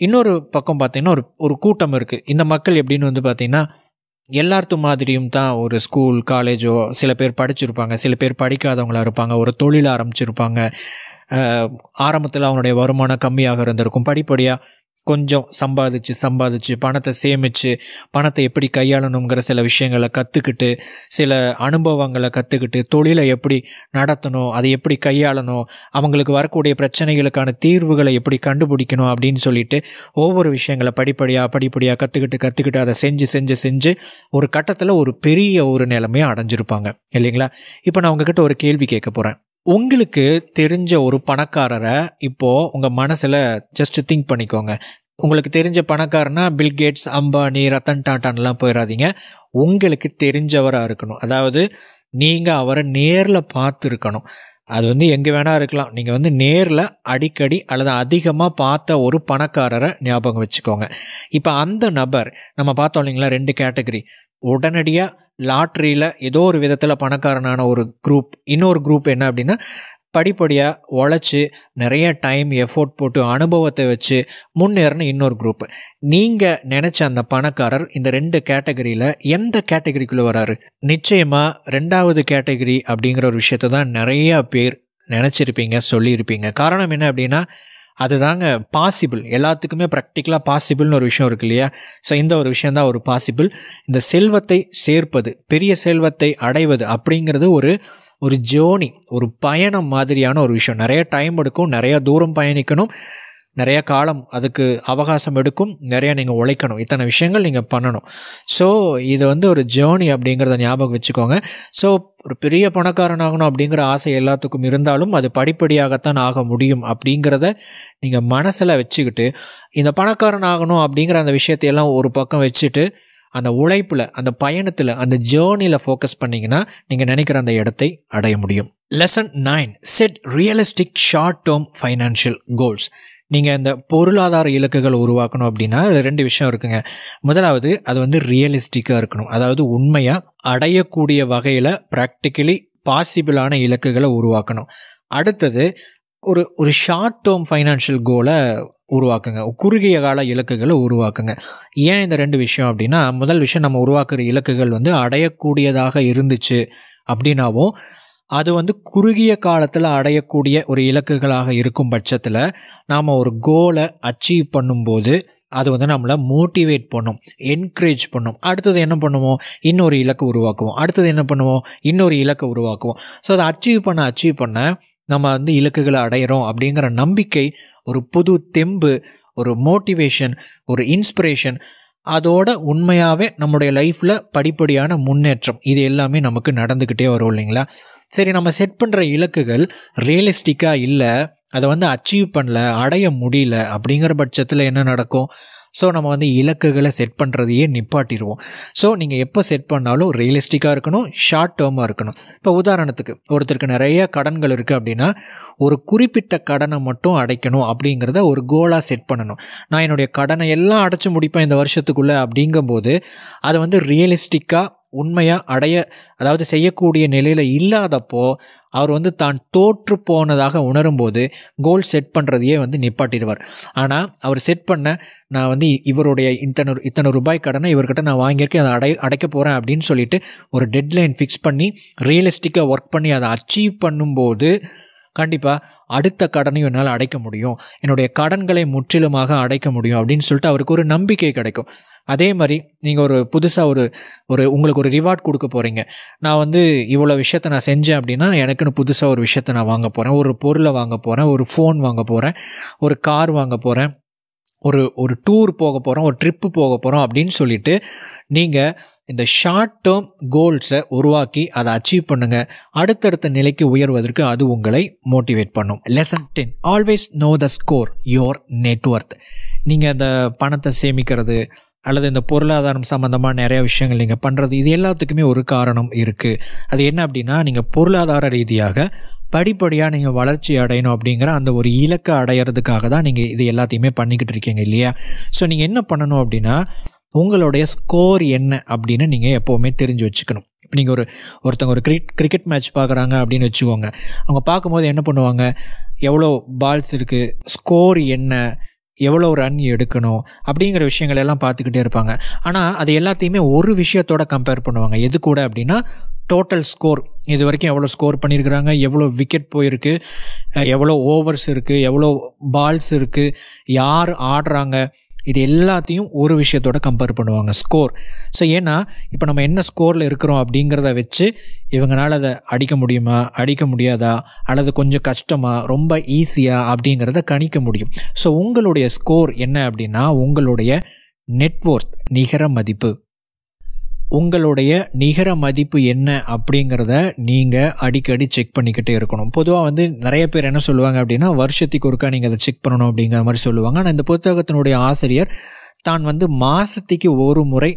இன்னொரு பக்கம் பார்த்திங்கன்னா ஒரு கூட்டம் இருக்குது. இந்த மக்கள் எப்படின்னு வந்து பார்த்திங்கன்னா, எல்லாத்து மாதிரியும் தான் ஒரு ஸ்கூல், காலேஜோ, சில பேர் படிச்சிருப்பாங்க, சில பேர் படிக்காதவங்களாக இருப்பாங்க, ஒரு தொழில் ஆரம்பிச்சிருப்பாங்க. ஆரம்பத்தில் அவனுடைய வருமானம் கம்மியாக இருந்திருக்கும். படிப்படியாக கொஞ்சம் சம்பாதிச்சு பணத்தை சேமித்து பணத்தை எப்படி கையாளணுங்கிற சில விஷயங்களை கற்றுக்கிட்டு, சில அனுபவங்களை கற்றுக்கிட்டு, தொழிலை எப்படி நடத்தணும், அதை எப்படி கையாளணும், அவங்களுக்கு வரக்கூடிய பிரச்சனைகளுக்கான தீர்வுகளை எப்படி கண்டுபிடிக்கணும் அப்படின்னு சொல்லிட்டு ஒவ்வொரு விஷயங்களை படிப்படியாக கற்றுக்கிட்டு அதை செஞ்சு ஒரு கட்டத்தில் ஒரு பெரிய ஒரு நிலைமையை அடைஞ்சிருப்பாங்க இல்லைங்களா. இப்போ நான் உங்ககிட்ட ஒரு கேள்வி கேட்க போகிறேன். உங்களுக்கு தெரிஞ்ச ஒரு பணக்காரரை இப்போது உங்கள் மனசில் ஜஸ்ட் திங்க் பண்ணிக்கோங்க. உங்களுக்கு தெரிஞ்ச பணக்காரனா பில்கேட்ஸ், அம்பானி, ரத்தன் டாட்டான்லாம் போயிடாதீங்க. உங்களுக்கு தெரிஞ்சவராக இருக்கணும். அதாவது நீங்கள் அவரை நேரில் பார்த்துருக்கணும். அது வந்து எங்கே வேணால் இருக்கலாம். நீங்கள் வந்து நேரில் அடிக்கடி அல்லது அதிகமாக பார்த்த ஒரு பணக்காரரை ஞாபகம் வச்சுக்கோங்க. இப்போ அந்த நபர், நம்ம பார்த்தோம் இல்லைங்களா 2 கேட்டகரி. உடனடியாக லாட்ரியில் ஏதோ ஒரு விதத்தில் பணக்காரனான ஒரு குரூப். இன்னொரு குரூப் என்ன அப்படின்னா, படிப்படியாக உழைச்சி நிறைய டைம் எஃபோர்ட் போட்டு அனுபவத்தை வச்சு முன்னேறின இன்னொரு குரூப்பு. நீங்கள் நினச்ச அந்த பணக்காரர் இந்த 2 கேட்டகரியில் எந்த கேட்டகரிக்குள்ளே வராரு? நிச்சயமாக 2வது கேட்டகரி அப்படிங்கிற ஒரு விஷயத்தை தான் நிறையா பேர் நினச்சிருப்பீங்க, சொல்லியிருப்பீங்க. காரணம் என்ன அப்படின்னா, அதுதாங்க பாசிபிள். எல்லாத்துக்குமே ப்ராக்டிக்கலாக பாசிபிள்னு ஒரு விஷயம் இருக்கு இல்லையா. ஸோ இந்த ஒரு விஷயந்தான் ஒரு பாசிபிள். இந்த செல்வத்தை சேர்ப்பது, பெரிய செல்வத்தை அடைவது அப்படிங்கிறது ஒரு ஜேர்னி, ஒரு பயணம் மாதிரியான ஒரு விஷயம். நிறைய டைம் எடுக்கும், நிறைய தூரம் பயணிக்கணும், நிறைய காலம் அதுக்கு அவகாசம் எடுக்கும், நிறையா நீங்கள் உழைக்கணும், இத்தனை விஷயங்கள் நீங்கள் பண்ணணும். ஸோ இது வந்து ஒரு ஜேர்னி அப்படிங்கிறத ஞாபகம் வச்சுக்கோங்க. ஸோ ஒரு பெரிய பணக்காரன் ஆகணும் அப்படிங்கிற ஆசை எல்லாத்துக்கும் இருந்தாலும் அது படிப்படியாகத்தான் ஆக முடியும் அப்படிங்கிறத நீங்கள் மனசில் வச்சுக்கிட்டு, இந்த பணக்காரன் ஆகணும் அப்படிங்கிற அந்த விஷயத்தையெல்லாம் ஒரு பக்கம் வச்சுட்டு, அந்த உழைப்பில், அந்த பயணத்தில், அந்த ஜேர்னியில் ஃபோக்கஸ் பண்ணிங்கன்னா நீங்கள் நினைக்கிற அந்த இடத்தை அடைய முடியும். Lesson 9, set realistic short term financial goals. நீங்கள் இந்த பொருளாதார இலக்குகள் உருவாக்கணும் அப்படின்னா அதில் 2 விஷயம் இருக்குங்க. முதலாவது, அது வந்து ரியலிஸ்டிக்காக இருக்கணும். அதாவது உண்மையாக அடையக்கூடிய வகையில் ப்ராக்டிக்கலி பாசிபிளான இலக்குகளை உருவாக்கணும். அடுத்தது, ஒரு ஷார்ட் டேர்ம் ஃபைனான்ஷியல் கோலை உருவாக்குங்க, குறுகிய கால இலக்குகளை உருவாக்குங்க. ஏன் இந்த 2 விஷயம் அப்படின்னா, முதல் விஷயம், நம்ம உருவாக்குற இலக்குகள் வந்து அடையக்கூடியதாக இருந்துச்சு அப்படின்னாவும், அது வந்து குறுகிய காலத்தில் அடையக்கூடிய ஒரு இலக்குகளாக இருக்கும் பட்சத்தில் நாம் ஒரு கோலை அச்சீவ் பண்ணும்போது அது வந்து நம்மளை மோட்டிவேட் பண்ணும், என்கரேஜ் பண்ணும். அடுத்தது என்ன பண்ணுவோம்? இன்னொரு இலக்கு உருவாக்குவோம். அடுத்தது என்ன பண்ணுவோம்? இன்னொரு இலக்கு உருவாக்குவோம். ஸோ அதை அச்சீவ் பண்ண நம்ம வந்து இலக்குகளை அடையிறோம் அப்படிங்கிற நம்பிக்கை, ஒரு புது தெம்பு, ஒரு மோட்டிவேஷன், ஒரு இன்ஸ்பிரேஷன், அதோட உண்மையாகவே நம்முடைய லைஃப்பில் படிப்படியான முன்னேற்றம், இது எல்லாமே நமக்கு நடந்துக்கிட்டே வரும் இல்லைங்களா. சரி, நம்ம செட் பண்ணுற இலக்குகள் ரியலிஸ்டிக்காக இல்லை, அதை வந்து அச்சீவ் பண்ணல, அடைய முடியல அப்படிங்கிற பட்சத்தில் என்ன நடக்கும்? ஸோ நம்ம வந்து இலக்குகளை செட் பண்ணுறதையே நிப்பாட்டிடுவோம். ஸோ நீங்கள் எப்போ செட் பண்ணாலும் ரியலிஸ்டிக்காக இருக்கணும், ஷார்ட் டேர்மாக இருக்கணும். இப்போ உதாரணத்துக்கு, ஒருத்தருக்கு நிறைய கடன்கள் இருக்குது அப்படின்னா, ஒரு குறிப்பிட்ட கடனை மட்டும் அடைக்கணும் அப்படிங்கிறத ஒரு கோலாக செட் பண்ணணும். நான் என்னுடைய கடனை எல்லாம் அடைச்சி முடிப்பேன் இந்த வருஷத்துக்குள்ளே அப்படிங்கும்போது அதை வந்து ரியலிஸ்டிக்காக உண்மையாக அதாவது செய்யக்கூடிய நிலையில் இல்லாதப்போ அவர் வந்து தான் தோற்று போனதாக உணரும்போது கோல் செட் பண்ணுறதையே வந்து நிப்பாட்டிடுவார். ஆனால் அவர் செட் பண்ண நான் வந்து இவருடைய இத்தனை ரூபாய் கடனை இவர்கிட்ட நான் வாங்கியிருக்கேன், அதை அடைக்க போகிறேன் அப்படின்னு சொல்லிட்டு ஒரு டெட்லைன் ஃபிக்ஸ் பண்ணி ரியலிஸ்டிக்காக ஒர்க் பண்ணி அதை அச்சீவ் பண்ணும்போது கண்டிப்பாக அடுத்த கடனையும் என்னால் அடைக்க முடியும், என்னுடைய கடன்களை முற்றிலுமாக அடைக்க முடியும் அப்படின்னு சொல்லிட்டு அவருக்கு ஒரு நம்பிக்கை கிடைக்கும். அதே மாதிரி நீங்கள் ஒரு புதுசாக உங்களுக்கு ஒரு ரிவார்ட் கொடுக்க போகிறீங்க. நான் வந்து இவ்வளோ விஷயத்தை நான் செஞ்சேன் அப்படின்னா எனக்குன்னு புதுசாக ஒரு விஷயத்தை நான் வாங்க போகிறேன், ஒரு பொருளை வாங்க போகிறேன், ஒரு ஃபோன் வாங்க போகிறேன், ஒரு கார் வாங்க போகிறேன், ஒரு டூர் போக போகிறோம், ஒரு ட்ரிப்பு போக போகிறோம் அப்படின்னு சொல்லிட்டு நீங்கள் இந்த ஷார்ட் டேர்ம் கோல்ஸை உருவாக்கி அதை அச்சீவ் பண்ணுங்கள். அடுத்தடுத்த நிலைக்கு உயர்வதற்கு அது உங்களை மோட்டிவேட் பண்ணும். Lesson 10, always no the score your net worth. நீங்கள் அந்த பணத்தை சேமிக்கிறது அல்லது இந்த பொருளாதாரம் சம்மந்தமாக நிறைய விஷயங்கள் நீங்கள் பண்ணுறது, இது எல்லாத்துக்குமே ஒரு காரணம் இருக்குது. அது என்ன அப்படின்னா, நீங்கள் பொருளாதார ரீதியாக படிப்படியாக நீங்கள் வளர்ச்சி அடையணும் அப்படிங்கிற அந்த ஒரு இலக்கை அடையிறதுக்காக தான் நீங்கள் இது எல்லாத்தையுமே பண்ணிக்கிட்டு இருக்கீங்க இல்லையா? ஸோ நீங்கள் என்ன பண்ணணும் அப்படின்னா, உங்களுடைய ஸ்கோர் என்ன அப்படின்னு நீங்கள் எப்போவுமே தெரிஞ்சு வச்சுக்கணும். இப்போ நீங்கள் ஒருத்தவங்க ஒரு கிரிக்கெட் மேட்ச் பார்க்குறாங்க அப்படின்னு வச்சுக்கோங்க. அவங்க பார்க்கும்போது என்ன பண்ணுவாங்க, எவ்வளோ பால்ஸ் இருக்குது, ஸ்கோர் என்ன, எவ்வளோ ரன் எடுக்கணும் அப்படிங்கிற விஷயங்கள் எல்லாம் பார்த்துக்கிட்டே இருப்பாங்க. ஆனால் அது எல்லாத்தையுமே ஒரு விஷயத்தோட கம்பேர் பண்ணுவாங்க. எது கூட அப்படின்னா, டோட்டல் ஸ்கோர், இது வரைக்கும் எவ்வளோ ஸ்கோர் பண்ணியிருக்கிறாங்க, எவ்வளோ விக்கெட் போயிருக்கு, எவ்வளோ ஓவர்ஸ் இருக்குது, எவ்வளோ பால்ஸ் இருக்குது, யார் ஆடுறாங்க, இது எல்லாத்தையும் ஒரு விஷயத்தோட கம்பேர் பண்ணுவாங்க, ஸ்கோர். ஸோ ஏன்னா இப்போ நம்ம என்ன ஸ்கோரில் இருக்கிறோம் அப்படிங்கிறத வச்சு இவங்களால் அதை அடிக்க முடியுமா, அடிக்க முடியாதா, அல்லது கொஞ்சம் கஷ்டமாக, ரொம்ப ஈஸியாக அப்படிங்கிறத கணிக்க முடியும். ஸோ உங்களுடைய ஸ்கோர் என்ன அப்படின்னா, உங்களுடைய நெட்வொர்த், நிகர மதிப்பு. உங்களுடைய நிகர மதிப்பு என்ன அப்படிங்கிறத நீங்கள் அடிக்கடி செக் பண்ணிக்கிட்டே இருக்கணும். பொதுவாக வந்து நிறைய பேர் என்ன சொல்லுவாங்க அப்படின்னா, வருஷத்துக்கு ஒருக்கா நீங்கள் அதை செக் பண்ணணும் அப்படிங்கிற மாதிரி சொல்லுவாங்க. ஆனால் இந்த புத்தகத்தினுடைய ஆசிரியர் தான் வந்து மாதத்துக்கு ஒரு முறை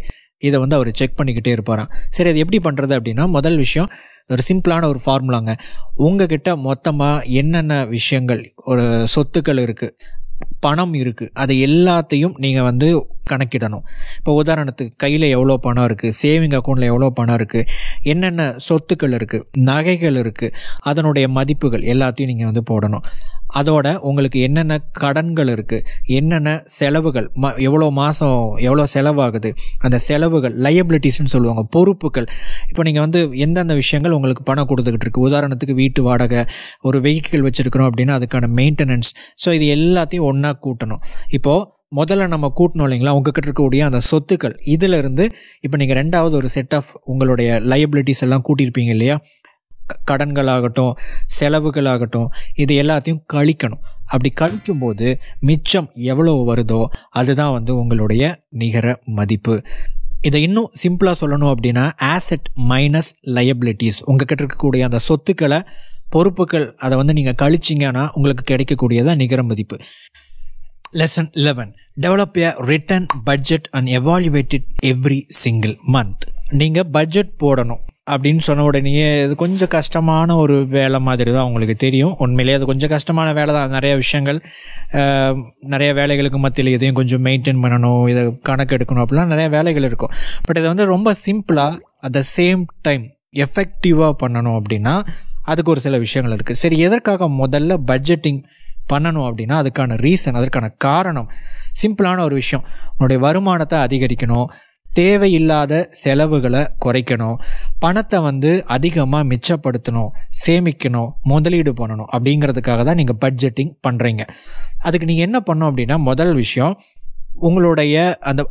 இதை வந்து அவர் செக் பண்ணிக்கிட்டே இருப்பாராம். சரி, அது எப்படி பண்ணுறது அப்படின்னா, முதல் விஷயம் ஒரு சிம்பிளான ஒரு ஃபார்முலாங்க. உங்ககிட்ட மொத்தமாக என்னென்ன விஷயங்கள், ஒரு சொத்துக்கள் இருக்குது, பணம் இருக்குது, அது எல்லாத்தையும் நீங்கள் வந்து கணக்கிடணும். இப்போ உதாரணத்துக்கு கையில் எவ்வளோ பணம் இருக்குது, சேவிங் அக்கௌண்ட்டில் எவ்வளோ பணம் இருக்குது, என்னென்ன சொத்துக்கள் இருக்குது, நகைகள் இருக்குது, அதனுடைய மதிப்புகள் எல்லாத்தையும் நீங்கள் வந்து போடணும். அதோட உங்களுக்கு என்னென்ன கடன்கள் இருக்குது, என்னென்ன செலவுகள், எவ்வளோ மாதம் எவ்வளோ செலவாகுது, அந்த செலவுகள், லையபிலிட்டிஸ்ன்னு சொல்லுவாங்க, பொறுப்புகள். இப்போ நீங்கள் வந்து எந்தெந்த விஷயங்கள் உங்களுக்கு பணம் கொடுத்துக்கிட்டு இருக்குது, உதாரணத்துக்கு வீட்டு வாடகை, ஒரு வெஹிக்கிள் வச்சுருக்கிறோம் அப்படின்னா அதுக்கான மெயின்டெனன்ஸ். ஸோ இது எல்லாத்தையும் ஒன்றா கூட்டணும். இப்போது முதல்ல நம்ம கூட்டணும் இல்லைங்களா, உங்ககிட்ட இருக்கக்கூடிய அந்த சொத்துக்கள், இதிலிருந்து இப்போ நீங்கள் ரெண்டாவது ஒரு செட் ஆஃப் உங்களுடைய லையபிலிட்டிஸ் எல்லாம் கூட்டியிருப்பீங்க இல்லையா, கடன்களாகட்டும், செலவுகளாகட்டும், இது எல்லாத்தையும் கழிக்கணும். அப்படி கழிக்கும்போது மிச்சம் எவ்வளோ வருதோ அதுதான் வந்து உங்களுடைய நிகர மதிப்பு. இதை இன்னும் சிம்பிளாக சொல்லணும் அப்படின்னா, ஆசெட் மைனஸ் லையபிலிட்டிஸ். உங்ககிட்ட இருக்கக்கூடிய அந்த சொத்துக்களை, பொறுப்புகள், அதை வந்து நீங்கள் கழிச்சிங்கன்னா உங்களுக்கு கிடைக்கக்கூடியதான் நிகர மதிப்பு. Lesson 11, develop a return budget and evaluate it every single month. நீங்கள் பட்ஜெட் போடணும் அப்படின்னு சொன்ன உடனேயே இது கொஞ்சம் கஷ்டமான ஒரு வேலை மாதிரி தான் உங்களுக்கு தெரியும். உண்மையிலேயே அது கொஞ்சம் கஷ்டமான வேலை தான். நிறைய விஷயங்கள், நிறைய வேலைகளுக்கு மத்தியில் இதையும் கொஞ்சம் மெயின்டைன் பண்ணணும், இதை கணக்கு எடுக்கணும், அப்படிலாம் நிறைய வேலைகள் இருக்கும். பட் இதை வந்து ரொம்ப சிம்பிளாக அட் த சேம் டைம் எஃபெக்டிவாக பண்ணணும் அப்படின்னா அதுக்கு ஒரு சில விஷயங்கள் இருக்குது. சரி, எதற்காக முதல்ல பட்ஜெட்டிங் பண்ணணும் அப்படின்னா அதுக்கான ரீசன், அதற்கான காரணம் சிம்பிளான ஒரு விஷயம். உன்னுடைய வருமானத்தை அதிகரிக்கணும், தேவையில்லாத செலவுகளை குறைக்கணும், பணத்தை வந்து அதிகமாக மிச்சப்படுத்தணும், சேமிக்கணும், முதலீடு பண்ணணும். அப்படிங்கிறதுக்காக தான் நீங்கள் பட்ஜெட்டிங் பண்ணுறீங்க. அதுக்கு நீங்கள் என்ன பண்ணணும் அப்படின்னா, முதல் விஷயம் உங்களுடைய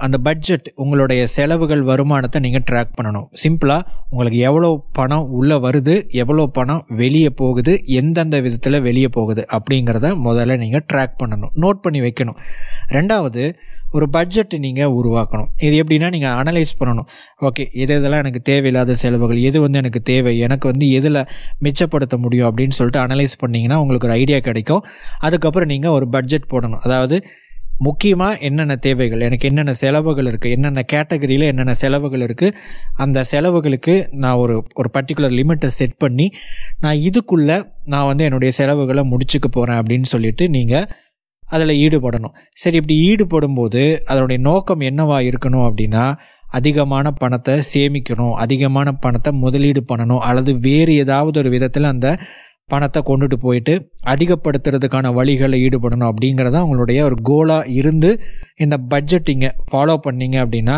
அந்த பட்ஜெட், உங்களுடைய செலவுகள், வருமானத்தை நீங்கள் ட்ராக் பண்ணணும். சிம்பிளாக உங்களுக்கு எவ்வளோ பணம் உள்ளே வருது, எவ்வளோ பணம் வெளியே போகுது, எந்தெந்த விதத்தில் வெளியே போகுது அப்படிங்கிறத முதல்ல நீங்கள் ட்ராக் பண்ணணும், நோட் பண்ணி வைக்கணும். ரெண்டாவது, ஒரு பட்ஜெட் நீங்கள் உருவாக்கணும். இது எப்படின்னா, நீங்கள் அனலைஸ் பண்ணணும். ஓகே, இதெல்லாம் எனக்கு தேவையில்லாத செலவுகள், எது வந்து எனக்கு தேவை, எனக்கு வந்து எதில் மிச்சப்படுத்த முடியும் அப்படின்னு சொல்லிட்டு அனலைஸ் பண்ணிங்கன்னா உங்களுக்கு ஒரு ஐடியா கிடைக்கும். அதுக்கப்புறம் நீங்கள் ஒரு பட்ஜெட் போடணும். அதாவது முக்கியமாக என்னென்ன தேவைகள், எனக்கு என்னென்ன செலவுகள் இருக்குது, என்னென்ன கேட்டகரியில் என்னென்ன செலவுகள் இருக்குது, அந்த செலவுகளுக்கு நான் ஒரு பர்டிகுலர் லிமிட்டை செட் பண்ணி நான் இதுக்குள்ளே நான் வந்து என்னுடைய செலவுகளை முடிச்சுக்க போகிறேன் அப்படின்னு சொல்லிட்டு நீங்கள் அதில் ஈடுபடணும். சரி, இப்படி ஈடுபடும் போது அதனுடைய நோக்கம் என்னவா இருக்கணும் அப்படின்னா, அதிகமான பணத்தை சேமிக்கணும், அதிகமான பணத்தை முதலீடு பண்ணணும், அல்லது வேறு ஏதாவது ஒரு விதத்தில் அந்த பணத்தை கொண்டுட்டு போயிட்டு அதிகப்படுத்துறதுக்கான வழிகளில் ஈடுபடணும் அப்படிங்கிறத அவங்களுடைய ஒரு கோலாக இருந்து இந்த பட்ஜெட்டிங்கை ஃபாலோ பண்ணிங்க அப்படின்னா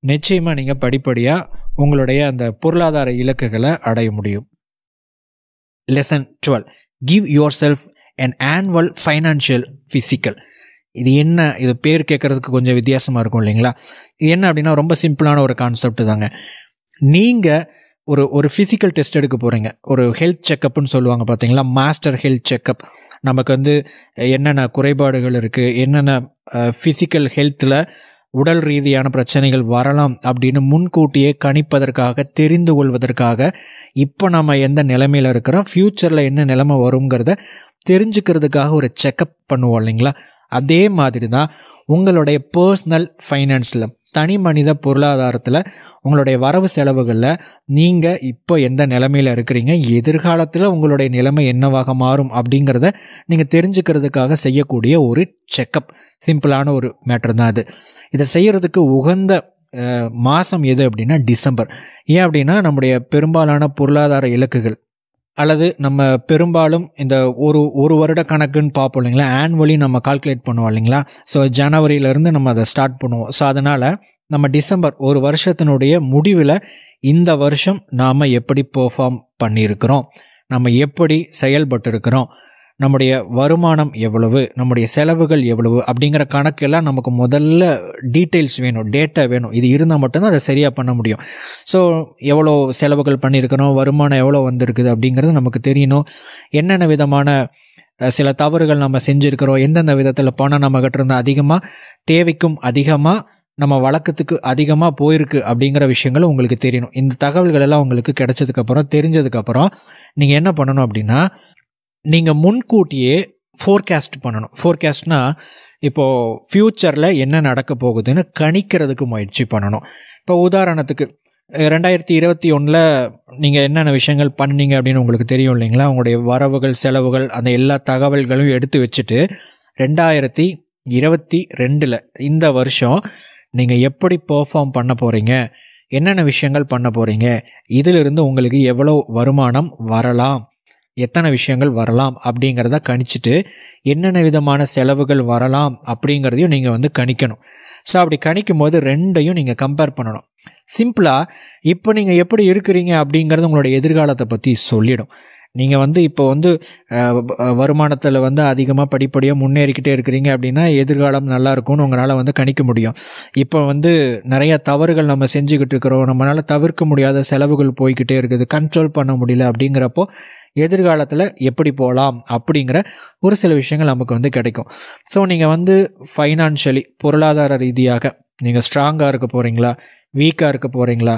நிச்சயமாக நீங்கள் படிப்படியாக உங்களுடைய அந்த பொருளாதார இலக்குகளை அடைய முடியும். Lesson 12, give your self an annual financial physical. இது என்ன, இது பேர் கேட்குறதுக்கு கொஞ்சம் வித்தியாசமாக இருக்கும் இல்லைங்களா? இது என்ன அப்படின்னா ரொம்ப சிம்பிளான ஒரு கான்செப்ட் தாங்க. நீங்கள் ஒரு ஃபிசிக்கல் டெஸ்ட் எடுக்க போகிறீங்க, ஒரு ஹெல்த் செக்கப்னு சொல்லுவாங்க பார்த்தீங்களா, மாஸ்டர் ஹெல்த் செக்கப். நமக்கு வந்து என்னென்ன குறைபாடுகள் இருக்குது, என்னென்ன ஃபிசிக்கல் ஹெல்த்தில் உடல் ரீதியான பிரச்சனைகள் வரலாம் அப்படின்னு முன்கூட்டியே கணிப்பதற்காக, தெரிந்து கொள்வதற்காக, இப்போ நம்ம எந்த நிலைமையில் இருக்கிறோம், ஃப்யூச்சரில் என்ன நிலைமை வருங்கிறத தெரிஞ்சுக்கிறதுக்காக ஒரு செக்கப் பண்ணுவோம் இல்லைங்களா? அதே மாதிரி தான் உங்களுடைய பர்சனல் ஃபைனான்ஸில், தனி மனித பொருளாதாரத்தில் உங்களுடைய வரவு செலவுகளில் நீங்கள் இப்போ எந்த நிலைமையில் இருக்கிறீங்க, எதிர்காலத்தில் உங்களுடைய நிலைமை என்னவாக மாறும் அப்படிங்கிறத நீங்கள் தெரிஞ்சுக்கிறதுக்காக செய்யக்கூடிய ஒரு செக்கப். சிம்பிளான ஒரு மேட்டர் தான் அது. இதை செய்கிறதுக்கு உகந்த மாதம் எது அப்படின்னா டிசம்பர். ஏன் அப்படின்னா நம்முடைய பெரும்பாலான பொருளாதார இலக்குகள் அல்லது நம்ம பெரும்பாலும் இந்த ஒரு வருட கணக்குன்னு பார்ப்போம் இல்லைங்களா, ஆனுவலி நம்ம கால்குலேட் பண்ணுவோம் இல்லைங்களா. ஸோ ஜனவரியிலேருந்து நம்ம அதை ஸ்டார்ட் பண்ணுவோம். ஸோ அதனால் நம்ம டிசம்பர் ஒரு வருஷத்தினுடைய முடிவில் இந்த வருஷம் நாம் எப்படி பெர்ஃபார்ம் பண்ணியிருக்கிறோம், நம்ம எப்படி செயல்பட்டு இருக்கிறோம், நம்முடைய வருமானம் எவ்வளவு, நம்முடைய செலவுகள் எவ்வளவு அப்படிங்கிற கணக்கெல்லாம் நமக்கு முதல்ல டீட்டெயில்ஸ் வேணும், டேட்டா வேணும். இது இருந்தால் மட்டும்தான் அதை சரியாக பண்ண முடியும். ஸோ எவ்வளோ செலவுகள் பண்ணியிருக்கிறோம், வருமானம் எவ்வளோ வந்திருக்குது அப்படிங்கிறது நமக்கு தெரியணும். என்னென்ன விதமான சில தவறுகள் நம்ம செஞ்சுருக்கிறோம், எந்தெந்த விதத்தில் பணம் நம்ம கிட்ட அதிகமாக, தேவைக்கும் அதிகமாக, நம்ம வழக்கத்துக்கு அதிகமாக போயிருக்கு அப்படிங்கிற விஷயங்கள் உங்களுக்கு தெரியணும். இந்த தகவல்கள் எல்லாம் உங்களுக்கு கிடைச்சதுக்கப்புறம், தெரிஞ்சதுக்கப்புறம் நீங்கள் என்ன பண்ணணும் அப்படின்னா, நீங்கள் முன்கூட்டியே ஃபோர்காஸ்ட் பண்ணணும். ஃபோர்காஸ்ட்னா இப்போது ஃப்யூச்சரில் என்ன நடக்க போகுதுன்னு கணிக்கிறதுக்கு முயற்சி பண்ணணும். இப்போ உதாரணத்துக்கு 2021 நீங்கள் என்னென்ன விஷயங்கள் பண்ணீங்க அப்படின்னு உங்களுக்கு தெரியும் இல்லைங்களா. உங்களுடைய வரவுகள், செலவுகள், அந்த எல்லா தகவல்களும் எடுத்து வச்சுட்டு 2022 இந்த வருஷம் நீங்கள் எப்படி பெர்ஃபார்ம் பண்ண போகிறீங்க, என்னென்ன விஷயங்கள் பண்ண போகிறீங்க, இதிலிருந்து உங்களுக்கு எவ்வளோ வருமானம் வரலாம், எத்தனை விஷயங்கள் வரலாம் அப்படிங்கிறத கணிச்சிட்டு என்னென்ன விதமான செலவுகள் வரலாம் அப்படிங்கிறதையும் நீங்கள் வந்து கணிக்கணும். ஸோ அப்படி கணிக்கும் போது ரெண்டையும் நீங்கள் கம்பேர் பண்ணணும். சிம்பிளாக இப்போ நீங்கள் எப்படி இருக்கிறீங்க அப்படிங்கிறது உங்களுடைய எதிர்காலத்தை பற்றி சொல்லிடும். நீங்கள் வந்து இப்போ வந்து வருமானத்தில் வந்து அதிகமாக படிப்படியாக முன்னேறிக்கிட்டே இருக்கிறீங்க அப்படின்னா எதிர்காலம் நல்லா இருக்கும்னு உங்களால் வந்து கணிக்க முடியும். இப்போ வந்து நிறைய தவறுகள் நம்ம செஞ்சுக்கிட்டு இருக்கிறோம், நம்மளால் தவிர்க்க முடியாத செலவுகள் போய்கிட்டே இருக்குது, கண்ட்ரோல் பண்ண முடியல அப்படிங்கிறப்போ எதிர்காலத்தில் எப்படி போகலாம் அப்படிங்கிற ஒரு சில விஷயங்கள் நமக்கு வந்து கிடைக்கும். ஸோ நீங்கள் வந்து ஃபைனான்ஷியலி, பொருளாதார ரீதியாக நீங்கள் ஸ்ட்ராங்காக இருக்க போகிறீங்களா, வீக்காக இருக்க போகிறீங்களா,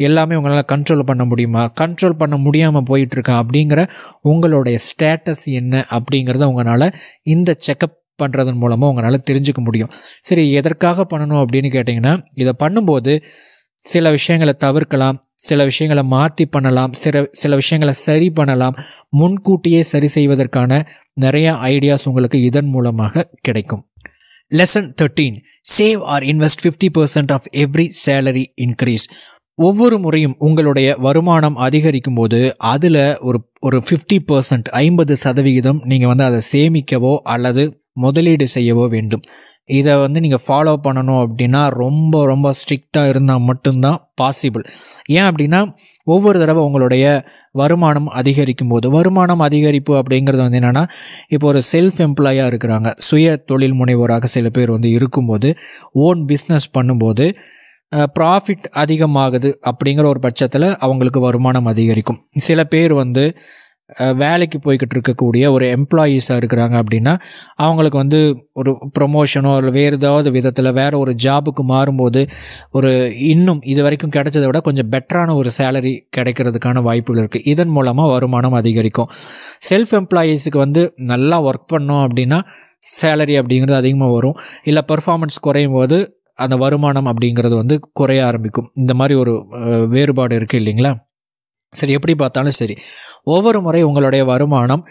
எல்லாமே உங்களால் கண்ட்ரோல் பண்ண முடியுமா, கண்ட்ரோல் பண்ண முடியாமல் போயிட்டுருக்கேன் அப்படிங்கிற உங்களுடைய ஸ்டேட்டஸ் என்ன அப்படிங்கிறத உங்களால் இந்த செக்கப் பண்ணுறதன் மூலமாக உங்களால் தெரிஞ்சுக்க முடியும். சரி, எதற்காக பண்ணணும் அப்படின்னு கேட்டிங்கன்னா, இதை பண்ணும்போது சில விஷயங்களை தவிர்க்கலாம், சில விஷயங்களை மாற்றி பண்ணலாம், சில விஷயங்களை சரி பண்ணலாம். முன்கூட்டியே சரி செய்வதற்கான நிறைய ஐடியாஸ் உங்களுக்கு இதன் மூலமாக கிடைக்கும். Lesson 13, save or invest 50% of every salary increase. ஒவ்வொரு முறையும் உங்களுடைய வருமானம் அதிகரிக்கும் போது அதில் ஒரு 50%, 50% நீங்கள் வந்து அதை சேமிக்கவோ அல்லது முதலீடு செய்யவோ வேண்டும். இதை வந்து நீங்கள் ஃபாலோ பண்ணணும் அப்படின்னா ரொம்ப ரொம்ப ஸ்ட்ரிக்டாக இருந்தால் மட்டும்தான் பாசிபிள். ஏன் அப்படின்னா ஒவ்வொரு தடவை உங்களுடைய வருமானம் அதிகரிக்கும் போது, வருமானம் அதிகரிப்பு அப்படிங்கிறது வந்து என்னென்னா, இப்போ ஒரு செல்ஃப் எம்ப்ளாயாக இருக்கிறாங்க, சுய தொழில் முனைவோராக சில பேர் வந்து இருக்கும்போது, ஓன் பிஸ்னஸ் பண்ணும்போது ப்ராஃபிட் அதிகமாகுது அப்படிங்கிற ஒரு பட்சத்தில் அவங்களுக்கு வருமானம் அதிகரிக்கும். சில பேர் வந்து வேலைக்கு போய்கிட்டு இருக்கக்கூடிய ஒரு எம்ப்ளாயீஸாக இருக்கிறாங்க அப்படின்னா அவங்களுக்கு வந்து ஒரு ப்ரொமோஷனோ இல்லை வேறு ஏதாவது விதத்தில் வேறு ஒரு ஜாபுக்கு மாறும்போது ஒரு இன்னும் இது வரைக்கும் கிடைச்சதை விட கொஞ்சம் பெட்டரான ஒரு சேலரி கிடைக்கிறதுக்கான வாய்ப்புகள் இருக்குது. இதன் மூலமாக வருமானம் அதிகரிக்கும். செல்ஃப் எம்ப்ளாயீஸுக்கு வந்து நல்லா ஒர்க் பண்ணோம் அப்படின்னா சேலரி அப்படிங்கிறது அதிகமாக வரும். இல்லை பர்ஃபார்மன்ஸ் குறையும் போது அந்த வருமானம் அப்படிங்கிறது வந்து குறைய ஆரம்பிக்கும். இந்த மாதிரி ஒரு வேறுபாடு இருக்குது இல்லைங்களா. சரி, எப்படி பார்த்தாலும் சரி, ஒவ்வொரு முறை உங்களுடைய வருமானம்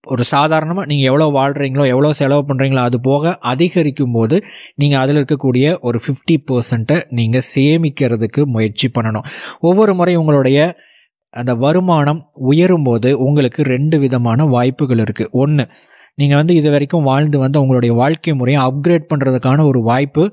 ஒரு சாதாரணமாக நீங்கள் எவ்வளோ வாழ்கிறீங்களோ எவ்வளோ செலவு பண்ணுறீங்களோ அது போக அதிகரிக்கும் போது நீங்கள் அதில் இருக்கக்கூடிய ஒரு 50% நீங்கள் சேமிக்கிறதுக்கு முயற்சி பண்ணணும். ஒவ்வொரு முறை உங்களுடைய அந்த வருமானம் உயரும்போது உங்களுக்கு 2 விதமான வாய்ப்புகள் இருக்குது. ஒன்று, நீங்கள் இது வரைக்கும் வாழ்ந்து வந்து உங்களுடைய வாழ்க்கை முறையை அப்கிரேட் பண்ணுறதுக்கான ஒரு வாய்ப்பு,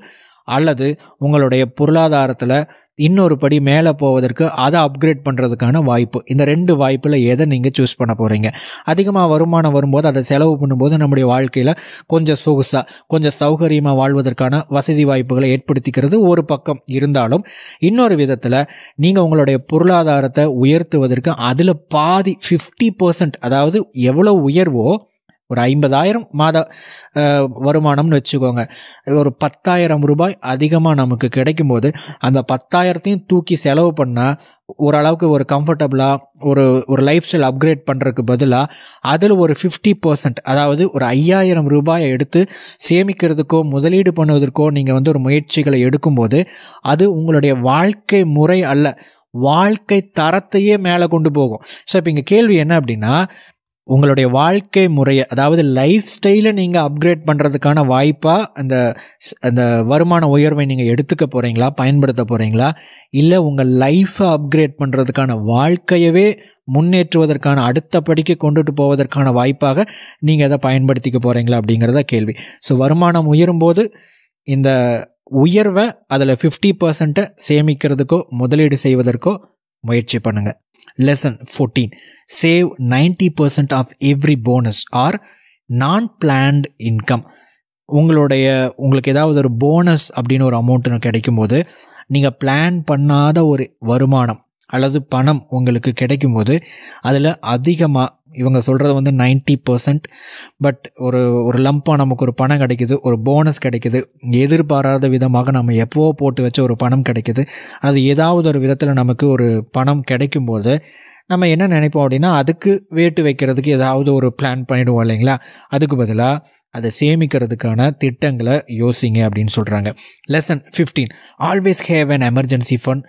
அல்லது உங்களுடைய பொருளாதாரத்தில் இன்னொரு படி மேலே போவதற்கு அதை அப்கிரேட் பண்ணுறதுக்கான வாய்ப்பு. இந்த 2 வாய்ப்பில் எதை நீங்கள் சூஸ் பண்ண போகிறீங்க? அதிகமாக வருமானம் வரும்போது அதை செலவு பண்ணும்போது நம்முடைய வாழ்க்கையில் கொஞ்சம் சொகுசாக கொஞ்சம் சௌகரியமாக வாழ்வதற்கான வசதி வாய்ப்புகளை ஏற்படுத்திக்கிறது ஒரு பக்கம் இருந்தாலும், இன்னொரு விதத்தில் நீங்கள் உங்களுடைய பொருளாதாரத்தை உயர்த்துவதற்கு அதில் பாதி 50%, அதாவது எவ்வளோ உயர்வோ, ஒரு 50,000 மாத வருமானம்னு வச்சுக்கோங்க, ஒரு 10,000 ரூபாய் அதிகமாக நமக்கு கிடைக்கும் போது அந்த 10,000த்தையும் தூக்கி செலவு பண்ணால் ஓரளவுக்கு ஒரு கம்ஃபர்டபுளாக ஒரு லைஃப் ஸ்டைல் அப்கிரேட் பண்ணுறதுக்கு பதிலாக அதில் ஒரு 50%, அதாவது ஒரு 5,000 ரூபாயை எடுத்து சேமிக்கிறதுக்கோ முதலீடு பண்ணுவதற்கோ நீங்கள் ஒரு முயற்சிகளை எடுக்கும்போது அது உங்களுடைய வாழ்க்கை முறை அல்ல, வாழ்க்கை தரத்தையே மேலே கொண்டு போகும். ஸோ இப்போ இங்கே கேள்வி என்ன அப்படின்னா, உங்களுடைய வாழ்க்கை முறையை, அதாவது லைஃப் ஸ்டைலை நீங்கள் அப்கிரேட் பண்ணுறதுக்கான வாய்ப்பாக அந்த வருமான உயர்வை நீங்கள் எடுத்துக்க போகிறீங்களா, பயன்படுத்த போகிறீங்களா, இல்லை உங்கள் லைஃப்பை அப்கிரேட் பண்ணுறதுக்கான வாழ்க்கையவே முன்னேற்றுவதற்கான அடுத்த படிக்கு கொண்டுட்டு போவதற்கான வாய்ப்பாக நீங்கள் அதை பயன்படுத்திக்க போகிறீங்களா அப்படிங்கிறத கேள்வி. ஸோ வருமானம் உயரும்போது இந்த உயர்வை அதில் 50% சேமிக்கிறதுக்கோ முதலீடு செய்வதற்கோ முயற்சி பண்ணுங்க. Lesson 14. Save 90% of every bonus or non-planned income. உங்களுக்கு ஏதாவது ஒரு போனஸ் அப்படின்னு ஒரு அமௌண்ட் கிடைக்கும்போது, நீங்கள் பிளான் பண்ணாத ஒரு வருமானம் அல்லது பணம் உங்களுக்கு கிடைக்கும்போது அதில் அதிகமாக இவங்க சொல்கிறது 90%, பட் ஒரு லம்பாக நமக்கு ஒரு பணம் கிடைக்குது, ஒரு போனஸ் கிடைக்குது, எதிர்பாராத விதமாக நம்ம எப்போவோ போட்டு வச்ச ஒரு பணம் கிடைக்குது, அது ஏதாவது ஒரு விதத்தில் நமக்கு ஒரு பணம் கிடைக்கும்போது நம்ம என்ன நினைப்போம் அப்படின்னா, அதுக்கு வேட்டு வைக்கிறதுக்கு ஏதாவது ஒரு பிளான் பண்ணிவிடுவோம் இல்லைங்களா, அதுக்கு பதிலாக அதை சேமிக்கிறதுக்கான திட்டங்களை யோசிங்க அப்படின்னு சொல்கிறாங்க. Lesson 15. Always have an emergency fund.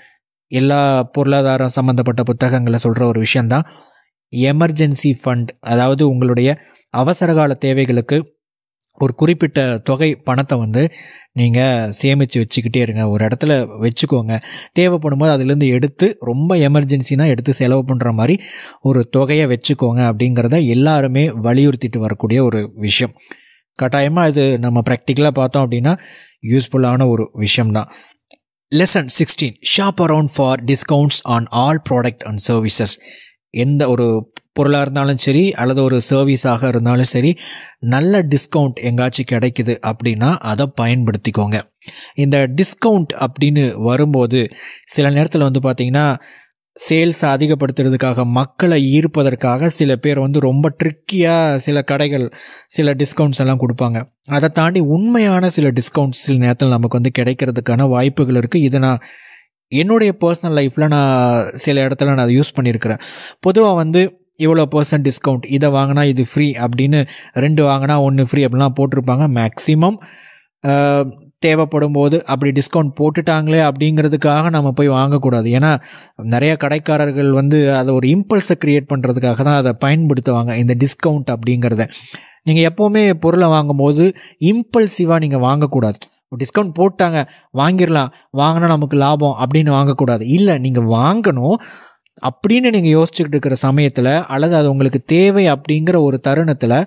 எல்லா பொருளாதாரம் சம்மந்தப்பட்ட புத்தகங்களை சொல்கிற ஒரு விஷயந்தான் எமர்ஜென்சி ஃபண்ட். அதாவது உங்களுடைய அவசரகால தேவைகளுக்கு ஒரு குறிப்பிட்ட தொகை பணத்தை நீங்கள் சேமித்து வச்சுக்கிட்டே இருங்க, ஒரு இடத்துல வச்சுக்கோங்க. தேவைப்படும் போது அதுலேருந்து எடுத்து, ரொம்ப எமர்ஜென்சினா எடுத்து செலவு பண்ணுற மாதிரி ஒரு தொகையை வச்சுக்கோங்க அப்படிங்கிறத எல்லாருமே வலியுறுத்திட்டு வரக்கூடிய ஒரு விஷயம். கட்டாயமாக இது நம்ம ப்ராக்டிக்கலாக பார்த்தோம் அப்படின்னா யூஸ்ஃபுல்லான ஒரு விஷயம்தான். Lesson 16. Shop around for discounts on all product and services. எந்த ஒரு பொருளாக இருந்தாலும் சரி அல்லது ஒரு சர்வீஸாக இருந்தாலும் சரி, நல்ல டிஸ்கவுண்ட் எங்காச்சும் கிடைக்குது அப்படின்னா அதை பயன்படுத்திக்கோங்க. இந்த டிஸ்கவுண்ட் அப்படின்னு வரும்போது சில நேரத்தில் பார்த்திங்கன்னா சேல்ஸை அதிகப்படுத்துறதுக்காக, மக்களை ஈர்ப்பதற்காக சில பேர் ரொம்ப ட்ரிக்கியாக சில கடைகள் சில டிஸ்கவுண்ட்ஸ் எல்லாம் கொடுப்பாங்க. அதை தாண்டி உண்மையான சில டிஸ்கவுண்ட்ஸ் சில நேரத்தில் நமக்கு கிடைக்கிறதுக்கான வாய்ப்புகள் இருக்குது. இதை நான் என்னுடைய பர்சனல் லைஃப்பில் நான் சில இடத்துல நான் அதை யூஸ் பண்ணியிருக்கிறேன். பொதுவாக இவ்வளோ % டிஸ்கவுண்ட், இதை வாங்கினா இது ஃப்ரீ அப்படின்னு, 2 வாங்கினா 1 ஃப்ரீ அப்படிலாம் போட்டிருப்பாங்க. மேக்ஸிமம் தேவைப்படும் போது அப்படி டிஸ்கவுண்ட் போட்டுட்டாங்களே அப்படிங்கிறதுக்காக நம்ம போய் வாங்கக்கூடாது. ஏன்னா நிறைய கடைக்காரர்கள் அதை ஒரு இம்பல்ஸை க்ரியேட் பண்ணுறதுக்காக தான் அதை பயன்படுத்துவாங்க, இந்த டிஸ்கவுண்ட் அப்படிங்கிறத. நீங்கள் எப்போவுமே பொருளை வாங்கும்போது இம்பல்சிவாக நீங்கள் வாங்கக்கூடாது. டிஸ்கவுண்ட் போட்டாங்க வாங்கிடலாம், வாங்கினா நமக்கு லாபம் அப்படின்னு வாங்கக்கூடாது. இல்லை, நீங்கள் வாங்கணும் அப்படின்னு நீங்கள் யோசிச்சுக்கிட்டு இருக்கிற சமயத்தில், அல்லது அது உங்களுக்கு தேவை அப்படிங்கிற ஒரு தருணத்தில்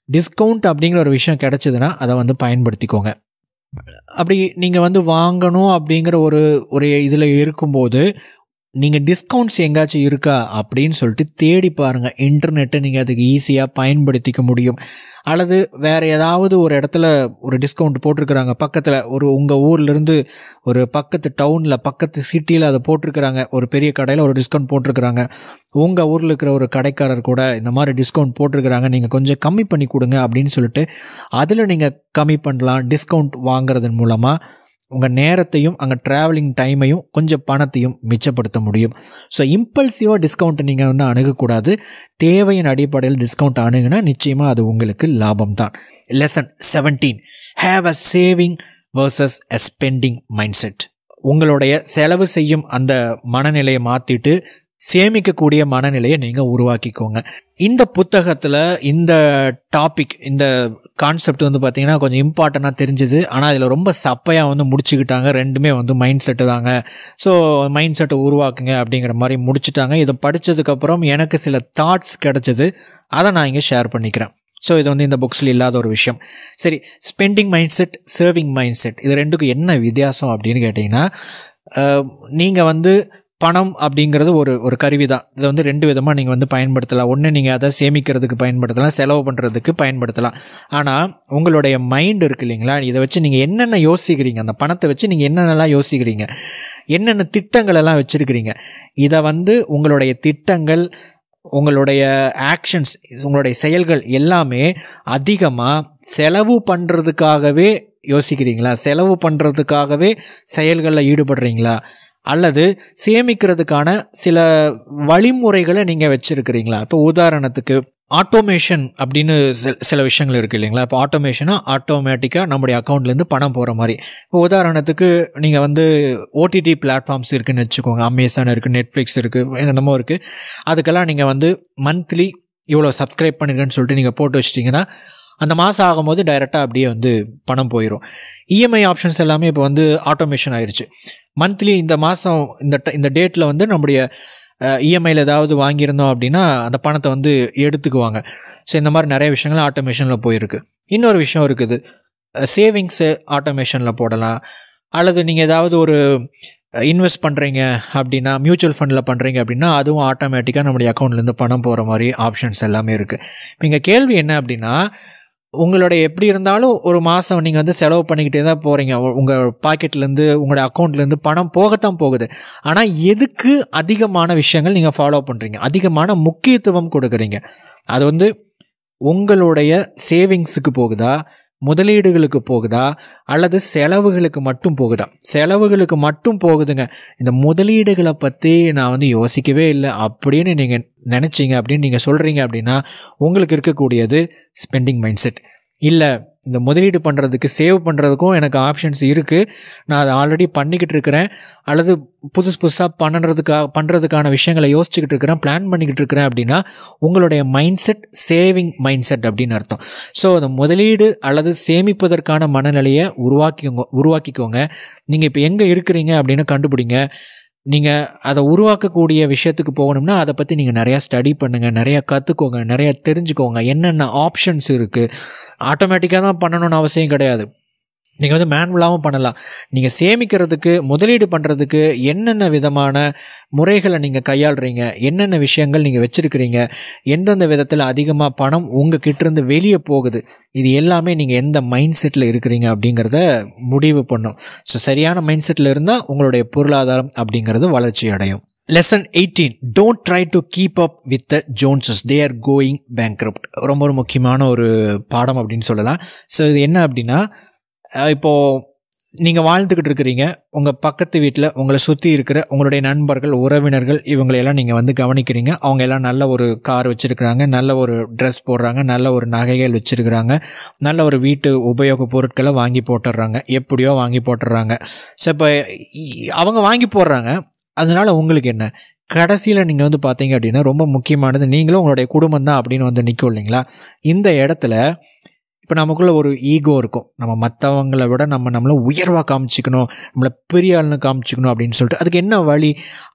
டிஸ்கவுண்ட் அப்படிங்கிற ஒரு விஷயம் கிடச்சிதுன்னா அதை பயன்படுத்திக்கோங்க. அப்படி நீங்கள் வாங்கணும் அப்படிங்கிற ஒரு இதில் இருக்கும்போது நீங்கள் டிஸ்கவுண்ட்ஸ் எங்காச்சும் இருக்கா அப்படின்னு சொல்லிட்டு தேடி பாருங்கள். இன்டர்நெட்டை நீங்கள் அதுக்கு ஈஸியாக பயன்படுத்திக்க முடியும். அல்லது வேறு ஏதாவது ஒரு இடத்துல ஒரு டிஸ்கவுண்ட் போட்டிருக்கிறாங்க, பக்கத்தில் உங்கள் ஊர்லேருந்து ஒரு பக்கத்து டவுனில் பக்கத்து சிட்டியில் அதை போட்டிருக்கிறாங்க, ஒரு பெரிய கடையில் ஒரு டிஸ்கவுண்ட் போட்டிருக்கிறாங்க. உங்கள் ஊரில் இருக்கிற ஒரு கடைக்காரர் கூட இந்த மாதிரி டிஸ்கவுண்ட் போட்டிருக்கிறாங்க, நீங்கள் கொஞ்சம் கம்மி பண்ணி கொடுங்க அப்படின்னு சொல்லிட்டு அதில் நீங்கள் கம்மி பண்ணலாம். டிஸ்கவுண்ட் வாங்குறதன் மூலமாக உங்கள் நேரத்தையும் அங்கே ட்ராவலிங் டைமையும் கொஞ்சம் பணத்தையும் மிச்சப்படுத்த முடியும். ஸோ இம்பல்சிவாக டிஸ்கவுண்ட்டை நீங்கள் அணுகக்கூடாது. தேவையின் அடிப்படையில் டிஸ்கவுண்ட் அணுகுனா நிச்சயமாக அது உங்களுக்கு லாபம் தான். Lesson 17. Have a saving versus a spending mindset. உங்களுடைய செலவு செய்யும் அந்த மனநிலையை மாற்றிட்டு சேமிக்கக்கூடிய மனநிலையை நீங்கள் உருவாக்கிக்கோங்க. இந்த புத்தகத்தில் இந்த டாபிக், இந்த கான்செப்ட் வந்து பார்த்திங்கன்னா கொஞ்சம் இம்பார்ட்டண்ட்டாக தெரிஞ்சுது. ஆனால் இதில் ரொம்ப சப்பையாக வந்து முடிச்சுக்கிட்டாங்க. ரெண்டுமே வந்து மைண்ட் செட்டு தாங்க. ஸோ மைண்ட் செட்டை உருவாக்குங்க அப்படிங்கிற மாதிரி முடிச்சுட்டாங்க. இதை படித்ததுக்கப்புறம் எனக்கு சில தாட்ஸ் கிடச்சிது. அதை நான் இங்கே ஷேர் பண்ணிக்கிறேன். ஸோ இது வந்து இந்த புக்ஸில் இல்லாத ஒரு விஷயம். சரி, spending mind set, saving mind set, இது ரெண்டுக்கும் என்ன வித்தியாசம் அப்படின்னு கேட்டிங்கன்னா, நீங்கள் வந்து பணம் அப்படிங்கிறது ஒரு கருவி தான். இதை வந்து ரெண்டு விதமாக நீங்கள் வந்து பயன்படுத்தலாம். ஒன்று, நீங்கள் அதை சேமிக்கிறதுக்கு பயன்படுத்தலாம், செலவு பண்ணுறதுக்கு பயன்படுத்தலாம். ஆனால் உங்களுடைய மைண்ட் இருக்குது இல்லைங்களா, இதை வச்சு நீங்கள் என்னென்ன யோசிக்கிறீங்க, அந்த பணத்தை வச்சு நீங்கள் என்னென்னலாம் யோசிக்கிறீங்க, என்னென்ன திட்டங்களெல்லாம் வச்சுருக்கிறீங்க, இதை வந்து உங்களுடைய திட்டங்கள், உங்களுடைய ஆக்ஷன்ஸ், உங்களுடைய செயல்கள் எல்லாமே அதிகமாக செலவு பண்ணுறதுக்காகவே யோசிக்கிறீங்களா, செலவு பண்ணுறதுக்காகவே செயல்களில் ஈடுபடுறீங்களா, அல்லது சேமிக்கிறதுக்கான சில வழிமுறைகளை நீங்கள் வச்சுருக்கிறீங்களா? இப்போ உதாரணத்துக்கு ஆட்டோமேஷன் அப்படின்னு சில விஷயங்கள் இருக்குது இல்லைங்களா. இப்போ ஆட்டோமேஷனாக ஆட்டோமேட்டிக்காக நம்முடைய அக்கௌண்ட்லேருந்து பணம் போகிற மாதிரி. இப்போ உதாரணத்துக்கு நீங்கள் வந்து ஓடிடி பிளாட்ஃபார்ம்ஸ் இருக்குதுன்னு வச்சுக்கோங்க. அமேசான் இருக்குது, நெட்ஃப்ளிக்ஸ் இருக்குது, என்னென்னமோ இருக்குது. அதுக்கெல்லாம் நீங்கள் வந்து மந்த்லி இவ்வளோ சப்ஸ்கிரைப் பண்ணிருக்கேன்னு சொல்லிட்டு நீங்கள் போட்டு வச்சிட்டிங்கன்னா அந்த மாதம் ஆகும்போது டைரெக்டாக அப்படியே வந்து பணம் போயிடும். இஎம்ஐ ஆப்ஷன்ஸ் எல்லாமே இப்போ வந்து ஆட்டோமேஷன் ஆயிடுச்சு. மந்த்லி இந்த மாதம் இந்த டேட்டில் வந்து நம்முடைய இஎம்ஐயில் ஏதாவது வாங்கியிருந்தோம் அப்படின்னா அந்த பணத்தை வந்து எடுத்துக்குவாங்க. ஸோ இந்த மாதிரி நிறைய விஷயங்கள் ஆட்டோமேஷனில் போயிருக்கு. இன்னொரு விஷயம் இருக்குது, சேவிங்ஸு ஆட்டோமேஷனில் போடலாம். அல்லது நீங்கள் ஏதாவது ஒரு இன்வெஸ்ட் பண்ணுறீங்க அப்படின்னா, மியூச்சுவல் ஃபண்டில் பண்ணுறீங்க அப்படின்னா அதுவும் ஆட்டோமேட்டிக்காக நம்முடைய அக்கௌண்ட்லேருந்து பணம் போகிற மாதிரி ஆப்ஷன்ஸ் எல்லாமே இருக்குது. இப்போ இங்கே கேள்வி என்ன அப்படின்னா, உங்களுடைய எப்படி இருந்தாலும் ஒரு மாதம் நீங்கள் வந்து செலவு பண்ணிக்கிட்டே தான் போகிறீங்க. உங்கள் பாக்கெட்லேருந்து, உங்களுடைய அக்கௌண்ட்லேருந்து பணம் போகத்தான் போகுது. ஆனால் எதுக்கு அதிகமான விஷயங்கள் நீங்கள் ஃபாலோ பண்ணுறீங்க, அதிகமான முக்கியத்துவம் கொடுக்குறீங்க? அது வந்து உங்களுடைய சேவிங்ஸுக்கு போகுதா, முதலீடுகளுக்கு போகுதா, அல்லது செலவுகளுக்கு மட்டும் போகுதா? செலவுகளுக்கு மட்டும் போகுதுங்க. இந்த முதலீடுகளை பற்றி நான் வந்து யோசிக்கவே இல்லை அப்படின்னு நீங்கள் நினச்சிங்க அப்படின்னு நீங்கள் சொல்கிறீங்க அப்படின்னா உங்களுக்கு இருக்கக்கூடியது ஸ்பெண்டிங் மைண்ட் செட். இல்லை, இந்த முதலீடு பண்ணுறதுக்கு, சேவ் பண்ணுறதுக்கும் எனக்கு ஆப்ஷன்ஸ் இருக்குது, நான் அதை ஆல்ரெடி பண்ணிக்கிட்டு இருக்கிறேன், அல்லது புதுசாக பண்ணுறதுக்கான விஷயங்களை யோசிச்சுக்கிட்டு இருக்கிறேன், பிளான் பண்ணிக்கிட்டு இருக்கிறேன் அப்படின்னா உங்களுடைய mind set saving mind set அப்படின்னு அர்த்தம். ஸோ அந்த முதலீடு அல்லது சேமிப்பதற்கான மனநிலையை உருவாக்கிக்கோங்க. நீங்கள் இப்போ எங்கே இருக்கிறீங்க அப்படின்னு கண்டுபிடிங்க. நீங்கள் அதை உருவாக்கக்கூடிய விஷயத்துக்கு போகணும்னா அதை பற்றி நீங்கள் நிறையா ஸ்டடி பண்ணுங்கள், நிறையா கற்றுக்கோங்க, நிறையா தெரிஞ்சுக்கோங்க. என்னென்ன ஆப்ஷன்ஸ் இருக்குது. ஆட்டோமேட்டிக்காக தான் பண்ணணும்னு அவசியம் கிடையாது. நீங்கள் வந்து மேனுவலாகவும் பண்ணலாம். நீங்கள் சேமிக்கிறதுக்கு, முதலீடு பண்ணுறதுக்கு என்னென்ன விதமான முறைகளை நீங்கள் கையாளுறீங்க, என்னென்ன விஷயங்கள் நீங்கள் வச்சுருக்கிறீங்க, எந்தெந்த விதத்தில் அதிகமாக பணம் உங்கள் கிட்டேருந்து வெளியே போகுது, இது எல்லாமே நீங்கள் எந்த மைண்ட் செட்டில் இருக்கிறீங்க அப்படிங்கிறத முடிவு பண்ணும். ஸோ சரியான மைண்ட் செட்டில் இருந்தால் உங்களுடைய பொருளாதாரம் அப்படிங்கிறது வளர்ச்சி அடையும். Lesson 18, don't try to keep up with the Joneses, they are going bankrupt. ரொம்ப ஒரு முக்கியமான ஒரு பாடம் அப்படின்னு சொல்லலாம். ஸோ இது என்ன அப்படின்னா, இப்போது நீங்கள் வாழ்ந்துக்கிட்டு இருக்கிறீங்க, உங்கள் பக்கத்து வீட்டில் உங்களை சுற்றி இருக்கிற உங்களுடைய நண்பர்கள், உறவினர்கள், இவங்களையெல்லாம் நீங்கள் வந்து கவனிக்கிறீங்க. அவங்க எல்லாம் நல்ல ஒரு கார் வச்சுருக்கிறாங்க, நல்ல ஒரு ட்ரெஸ் போடுறாங்க, நல்ல ஒரு நகைகள் வச்சுருக்கிறாங்க, நல்ல ஒரு வீட்டு உபயோக பொருட்களை வாங்கி போட்டுடுறாங்க, எப்படியோ வாங்கி போட்டுடுறாங்க. ஸோ இப்போ அவங்க வாங்கி போடுறாங்க, அதனால் உங்களுக்கு என்ன? கடைசியில் நீங்கள் வந்து பார்த்தீங்க அப்படின்னா ரொம்ப முக்கியமானது நீங்களும் உங்களுடைய குடும்பம் தான் அப்படின்னு வந்து நிற்கும் இல்லைங்களா. இந்த இடத்துல இப்போ நமக்குள்ளே ஒரு ஈகோ இருக்கும். நம்ம மற்றவங்களை விட நம்மளை உயர்வாக காமிச்சிக்கணும், நம்மளை பெரிய ஆளுன்னு காமிச்சிக்கணும் அப்படின்னு சொல்லிட்டு அதுக்கு என்ன வழி?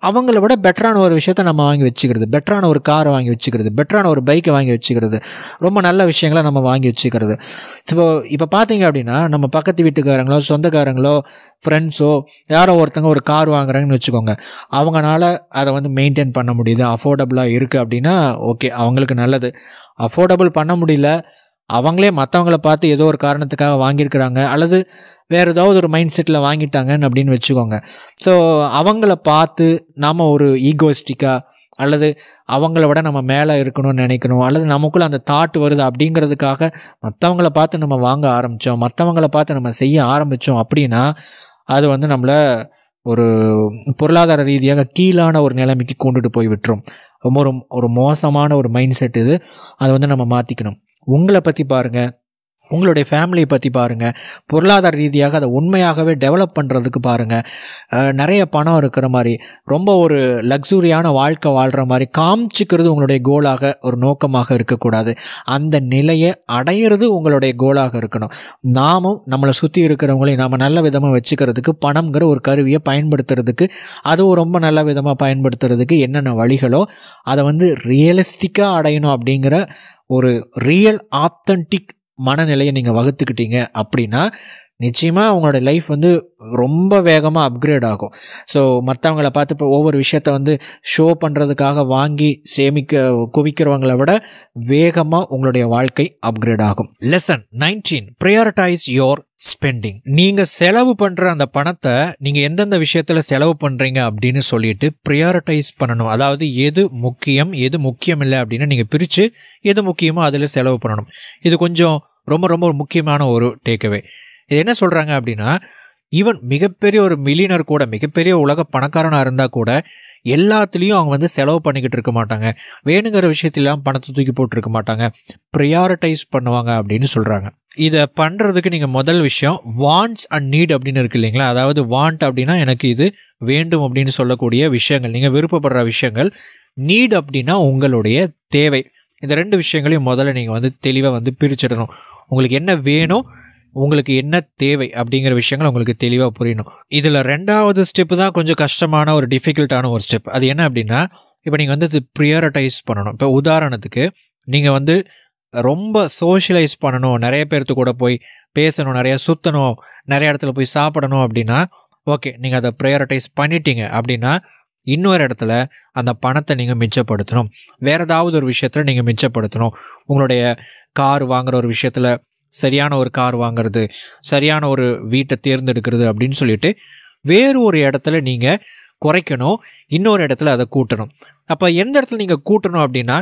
அவங்கள விட பெட்டரான ஒரு விஷயத்த நம்ம வாங்கி வச்சுக்கிறது, பெட்டரான ஒரு காரை வாங்கி வச்சுக்கிறது, பெட்டரான ஒரு பைக்கை வாங்கி வச்சுக்கிறது, ரொம்ப நல்ல விஷயங்களை நம்ம வாங்கி வச்சுக்கிறது. இப்போ பார்த்தீங்க அப்படின்னா நம்ம பக்கத்து வீட்டுக்காரங்களோ, சொந்தக்காரங்களோ, ஃப்ரெண்ட்ஸோ யாரோ ஒருத்தங்க ஒரு கார் வாங்குறாங்கன்னு வச்சுக்கோங்க. அவங்களால அதை வந்து மெயின்டைன் பண்ண முடியுது, அஃபோர்டபுளாக இருக்குது அப்படின்னா ஓகே, அவங்களுக்கு நல்லது. அஃபோர்டபுள் பண்ண முடியல, அவங்களே மற்றவங்கள பார்த்து ஏதோ ஒரு காரணத்துக்காக வாங்கியிருக்கிறாங்க, அல்லது வேறு ஏதாவது ஒரு மைண்ட் செட்டில் வாங்கிட்டாங்கன்னு அப்படின்னு வச்சுக்கோங்க. ஸோ அவங்கள பார்த்து நாம் ஒரு ஈகோஸ்டிக்காக, அல்லது அவங்கள விட நம்ம மேலே இருக்கணும்னு நினைக்கணும், அல்லது நமக்குள்ளே அந்த தாட் வருது அப்படிங்கிறதுக்காக மற்றவங்கள பார்த்து நம்ம வாங்க ஆரம்பித்தோம், மற்றவங்கள பார்த்து நம்ம செய்ய ஆரம்பித்தோம் அப்படின்னா அது வந்து நம்மளை ஒரு பொருளாதார ரீதியாக கீழான ஒரு நிலைமைக்கு கொண்டுட்டு போய் விட்டுரும். ரொம்ப ஒரு மோசமான ஒரு மைண்ட் செட் இது. அதை வந்து நம்ம மாற்றிக்கணும். உங்களை பற்றி பாருங்கள், உங்களுடைய ஃபேமிலியை பற்றி பாருங்கள். பொருளாதார ரீதியாக அதை உண்மையாகவே டெவலப் பண்ணுறதுக்கு பாருங்கள். நிறைய பணம் இருக்கிற மாதிரி, ரொம்ப ஒரு லக்ஸூரியான வாழ்க்கை வாழ்கிற மாதிரி காமிச்சிக்கிறது உங்களுடைய கோலாக, ஒரு நோக்கமாக இருக்கக்கூடாது. அந்த நிலையை அடையிறது உங்களுடைய கோலாக இருக்கணும். நாமும் நம்மளை சுற்றி இருக்கிறவங்களையும் நாம் நல்ல விதமாக வச்சுக்கிறதுக்கு பணம்ங்கிற ஒரு கருவியை பயன்படுத்துறதுக்கு, அதுவும் ரொம்ப நல்ல விதமாக பயன்படுத்துறதுக்கு என்னென்ன வழிகளோ அதை ரியலிஸ்டிக்காக அடையணும் அப்படிங்கிற ஒரு ரியல் ஆத்தன்டிக் மனநிலையை நீங்கள் வகுத்துக்கிட்டீங்க அப்படின்னா நிச்சயமாக உங்களோட லைஃப் ரொம்ப வேகமாக அப்கிரேட் ஆகும். ஸோ மற்றவங்கள பார்த்து இப்போ ஒவ்வொரு விஷயத்த ஷோ பண்ணுறதுக்காக வாங்கி குவிக்கிறவங்களை விட வேகமாக உங்களுடைய வாழ்க்கை அப்கிரேட் ஆகும். Lesson 19, prioritise your spending. நீங்கள் செலவு பண்ணுற அந்த பணத்தை நீங்கள் எந்தெந்த விஷயத்தில் செலவு பண்ணுறீங்க அப்படின்னு சொல்லிட்டு ப்ரையாரிட்டைஸ் பண்ணணும். அதாவது எது முக்கியம் எது முக்கியம் இல்லை அப்படின்னு நீங்கள் பிரித்து எது முக்கியமோ அதில் செலவு பண்ணணும். இது கொஞ்சம் ரொம்ப ரொம்ப முக்கியமான ஒரு டேக்அவே. இது என்ன சொல்கிறாங்க அப்படின்னா, ஈவன் மிகப்பெரிய ஒரு மில்லியனர் கூட, மிகப்பெரிய உலக பணக்காரனாக இருந்தால் கூட எல்லாத்துலேயும் அவங்க செலவு பண்ணிக்கிட்டு இருக்க மாட்டாங்க. வேணுங்கிற விஷயத்திலாம் பணத்தை தூக்கி போட்டிருக்க மாட்டாங்க. ப்ரையாரிட்டைஸ் பண்ணுவாங்க அப்படின்னு சொல்கிறாங்க. இதை பண்ணுறதுக்கு நீங்கள் முதல் விஷயம் வாண்ட்ஸ் அண்ட் நீட் அப்படின்னு இருக்கு இல்லைங்களா. அதாவது வாண்ட் அப்படின்னா எனக்கு இது வேண்டும் அப்படின்னு சொல்லக்கூடிய விஷயங்கள், நீங்கள் விருப்பப்படுற விஷயங்கள். நீட் அப்படின்னா உங்களுடைய தேவை. இந்த ரெண்டு விஷயங்களையும் முதல்ல நீங்கள் தெளிவாக பிரிச்சிடணும். உங்களுக்கு என்ன வேணும், உங்களுக்கு என்ன தேவை அப்படிங்கிற விஷயங்கள் உங்களுக்கு தெளிவாக புரியணும். இதில் ரெண்டாவது ஸ்டெப்பு தான் கொஞ்சம் கஷ்டமான ஒரு டிஃபிகல்ட்டான ஒரு ஸ்டெப். அது என்ன அப்படின்னா, இப்போ நீங்கள் ப்ரையாரிட்டைஸ் பண்ணணும். இப்போ உதாரணத்துக்கு நீங்கள் ரொம்ப சோஷியலைஸ் பண்ணணும், நிறைய பேர்த்து கூட போய் பேசணும், நிறைய சுற்றணும், நிறைய இடத்துல போய் சாப்பிடணும் அப்படின்னா ஓகே, நீங்கள் அதை ப்ரையாரிட்டைஸ் பண்ணிட்டீங்க அப்படின்னா இன்னொரு இடத்துல அந்த பணத்தை நீங்கள் மிச்சப்படுத்தணும். வேறு ஏதாவது ஒரு விஷயத்தில் நீங்கள் மிச்சப்படுத்தணும். உங்களுடைய கார் வாங்குகிற ஒரு விஷயத்தில் சரியான ஒரு கார் வாங்கிறது, சரியான ஒரு வீட்டை தேர்ந்தெடுக்கிறது அப்படின்னு சொல்லிட்டு வேறு ஒரு இடத்துல நீங்கள் குறைக்கணும், இன்னொரு இடத்துல அதை கூட்டணும். அப்போ எந்த இடத்துல நீங்கள் கூட்டணும் அப்படின்னா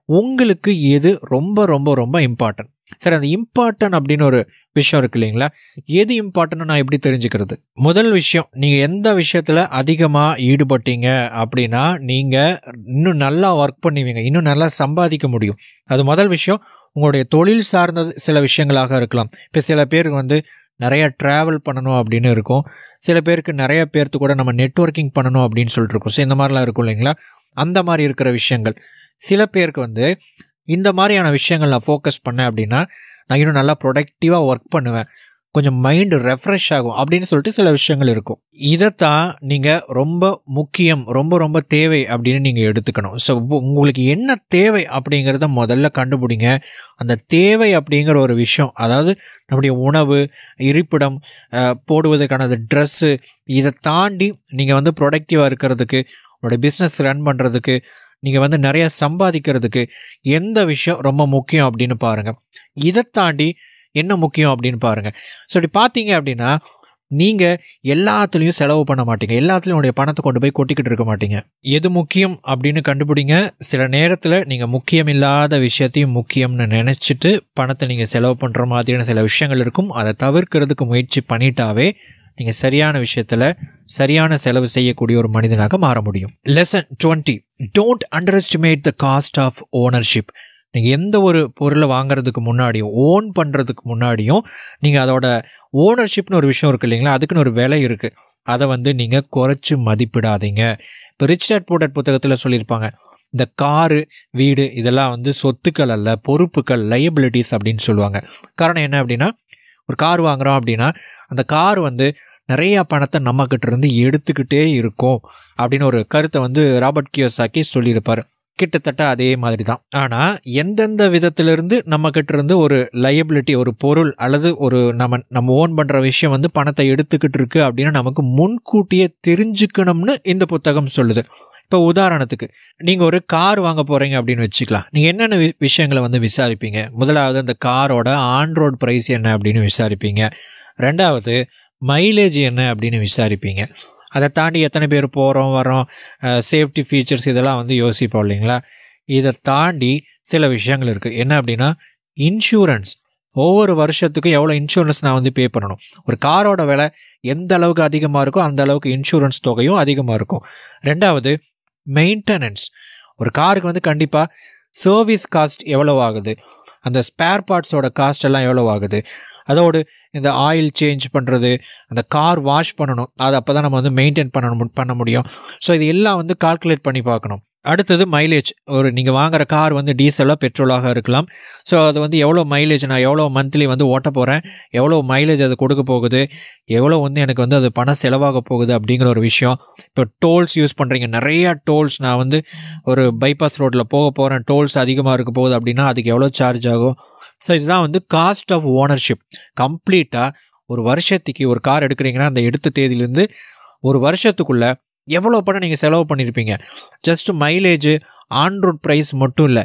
உங்களுக்கு எது ரொம்ப ரொம்ப ரொம்ப இம்பார்ட்டன்ட். சரி, அந்த இம்பார்ட்டன்ட் அப்படின்னு ஒரு விஷயம் இருக்கு இல்லைங்களா, எது இம்பார்ட்டன்ட் நான் எப்படி தெரிஞ்சுக்கிறது? முதல் விஷயம், நீங்கள் எந்த விஷயத்தில் அதிகமாக ஈடுபட்டீங்க அப்படின்னா நீங்கள் இன்னும் நல்லா ஒர்க் பண்ணுவீங்க, இன்னும் நல்லா சம்பாதிக்க முடியும். அது முதல் விஷயம். உங்களுடைய தொழில் சார்ந்த சில விஷயங்களாக இருக்கலாம். இப்போ சில பேருக்கு நிறைய ட்ராவல் பண்ணணும் அப்படின்னு இருக்கும். சில பேருக்கு நிறைய பேர்த்து கூட நம்ம நெட்வொர்க்கிங் பண்ணணும் அப்படின்னு சொல்லிட்டு இருக்கோம். ஸோ இந்த மாதிரிலாம் இருக்கும் இல்லைங்களா, அந்த மாதிரி இருக்கிற விஷயங்கள். சில பேருக்கு இந்த மாதிரியான விஷயங்கள் நான் ஃபோக்கஸ் பண்ணேன் அப்படின்னா நான் இன்னும் நல்லா ப்ரொடக்டிவாக ஒர்க் பண்ணுவேன், கொஞ்சம் மைண்டு ரெஃப்ரெஷ் ஆகும் அப்படின்னு சொல்லிட்டு சில விஷயங்கள் இருக்கும். இதைத்தான் நீங்கள் ரொம்ப முக்கியம், ரொம்ப ரொம்ப தேவை அப்படின்னு நீங்கள் எடுத்துக்கணும். ஸோ உங்களுக்கு என்ன தேவை அப்படிங்கிறத முதல்ல கண்டுபிடிங்க. அந்த தேவை அப்படிங்கிற ஒரு விஷயம், அதாவது நம்முடைய உணவு, இருப்பிடம், போடுவதற்கான அந்த ட்ரெஸ்ஸு, இதை தாண்டி நீங்கள் ப்ரொடக்டிவாக இருக்கிறதுக்கு, உங்களுடைய பிஸ்னஸ் ரன் பண்ணுறதுக்கு, நீங்கள் நிறைய சம்பாதிக்கிறதுக்கு எந்த விஷயம் ரொம்ப முக்கியம் அப்படின்னு பாருங்கள். இதை தாண்டி என்ன முக்கியம் அப்படின்னு பாருங்கள். ஸோ இப்படி பார்த்தீங்க அப்படின்னா நீங்கள் எல்லாத்துலேயும் செலவு பண்ண மாட்டீங்க, எல்லாத்துலேயும் உங்களுடைய பணத்தை கொண்டு போய் கொட்டிக்கிட்டு இருக்க மாட்டீங்க. எது முக்கியம் அப்படின்னு கண்டுபிடிங்க. சில நேரத்தில் நீங்கள் முக்கியம் இல்லாத விஷயத்தையும் முக்கியம்னு நினச்சிட்டு பணத்தை நீங்கள் செலவு பண்ணுற மாதிரியான சில விஷயங்கள் இருக்கும். அதை தவிர்க்கிறதுக்கு முயற்சி பண்ணிட்டாவே நீங்கள் சரியான விஷயத்தில் சரியான செலவு செய்யக்கூடிய ஒரு மனிதனாக மாற முடியும். Lesson 20, don't underestimate the cost of ownership. நீங்கள் எந்த ஒரு பொருளை வாங்குறதுக்கு முன்னாடியும், ஓன் பண்ணுறதுக்கு முன்னாடியும் நீங்கள் அதோட ஓனர்ஷிப்னு ஒரு விஷயம் இருக்குது இல்லைங்களா, அதுக்குன்னு ஒரு விலை இருக்குது. அதை நீங்கள் குறைச்சி மதிப்பிடாதீங்க. இப்போ ரிச் டாட் புவர் டாட் புத்தகத்தில் சொல்லியிருப்பாங்க, இந்த காரு, வீடு இதெல்லாம் சொத்துக்கள் அல்ல, பொறுப்புகள், லையபிலிட்டிஸ் அப்படின்னு சொல்லுவாங்க. காரணம் என்ன அப்படின்னா, ஒரு கார் வாங்குகிறோம் அப்படின்னா அந்த கார் நிறையா பணத்தை நம்மக்கிட்ட இருந்து எடுத்துக்கிட்டே இருக்கும் அப்படின்னு ஒரு கருத்தை ராபர்ட் கியோசாக்கி சொல்லியிருப்பார். கிட்டத்தட்ட அதே மாதிரி தான். ஆனால் எந்தெந்த விதத்திலிருந்து நம்மக்கிட்ட இருந்து ஒரு லையபிலிட்டி, ஒரு பொருள் அல்லது ஒரு நம்ம ஓன் பண்ணுற விஷயம் பணத்தை எடுத்துக்கிட்டு இருக்கு அப்படின்னு நமக்கு முன்கூட்டியே தெரிஞ்சுக்கணும்னு இந்த புத்தகம் சொல்லுது. இப்போ உதாரணத்துக்கு நீங்கள் ஒரு கார் வாங்க போகிறீங்க அப்படின்னு வச்சுக்கலாம். நீங்கள் என்னென்ன விஷயங்களை விசாரிப்பீங்க? முதலாவது அந்த காரோட ஆன் ரோட் ப்ரைஸ் என்ன அப்படின்னு விசாரிப்பீங்க. ரெண்டாவது மைலேஜ் என்ன அப்படின்னு விசாரிப்பீங்க. அதை தாண்டி எத்தனை பேர் போகிறோம் வரோம், சேஃப்டி ஃபீச்சர்ஸ் இதெல்லாம் யோசிப்போம் இல்லைங்களா. இதை தாண்டி சில விஷயங்கள் இருக்குது. என்ன அப்படின்னா இன்சூரன்ஸ். ஒவ்வொரு வருஷத்துக்கும் எவ்வளோ இன்சூரன்ஸ் நான் பே பண்ணணும். ஒரு காரோட விலை எந்த அளவுக்கு அதிகமாக இருக்கோ அந்த அளவுக்கு இன்சூரன்ஸ் தொகையும் அதிகமாக இருக்கும். ரெண்டாவது மெயின்டெனன்ஸ். ஒரு காருக்கு கண்டிப்பாக சர்வீஸ் காஸ்ட் எவ்வளோ ஆகுது, அந்த ஸ்பேர் பார்ட்ஸோட காஸ்ட் எல்லாம் எவ்வளோ ஆகுது, அதோடு இந்த ஆயில் சேஞ்ச் பண்ணுறது, அந்த கார் வாஷ் பண்ணணும், அது அப்போ தான் நம்ம வந்து மெயின்டைன் பண்ண முடியும். ஸோ இது எல்லாம் வந்து கால்குலேட் பண்ணி பார்க்கணும். அடுத்தது மைலேஜ். நீங்கள் வாங்குகிற கார் வந்து டீசலாக பெட்ரோலாக இருக்கலாம். ஸோ அது வந்து எவ்வளோ மைலேஜ், நான் எவ்வளோ மந்த்லி வந்து ஓட்ட போகிறேன், எவ்வளோ மைலேஜ் அது கொடுக்க போகுது, எவ்வளோ வந்து எனக்கு வந்து அது பணம் செலவாக போகுது அப்படிங்கிற ஒரு விஷயம். இப்போ டோல்ஸ் யூஸ் பண்ணுறீங்க, நிறையா டோல்ஸ், நான் வந்து ஒரு பைபாஸ் ரோட்டில் போக போகிறேன், டோல்ஸ் அதிகமாக இருக்க போகுது அப்படின்னா அதுக்கு எவ்வளோ சார்ஜ் ஆகும். ஸோ இதுதான் வந்து காஸ்ட் ஆஃப் ஓனர்ஷிப். கம்ப்ளீட்டாக ஒரு வருஷத்துக்கு ஒரு கார் எடுக்கிறீங்கன்னா அந்த எடுத்த தேதியிலேருந்து ஒரு வருஷத்துக்குள்ளே எவ்வளோ பணம் நீங்கள் செலவு பண்ணியிருப்பீங்க. ஜஸ்ட்டு மைலேஜு, ஆன்ரோட் ப்ரைஸ் மட்டும் இல்லை,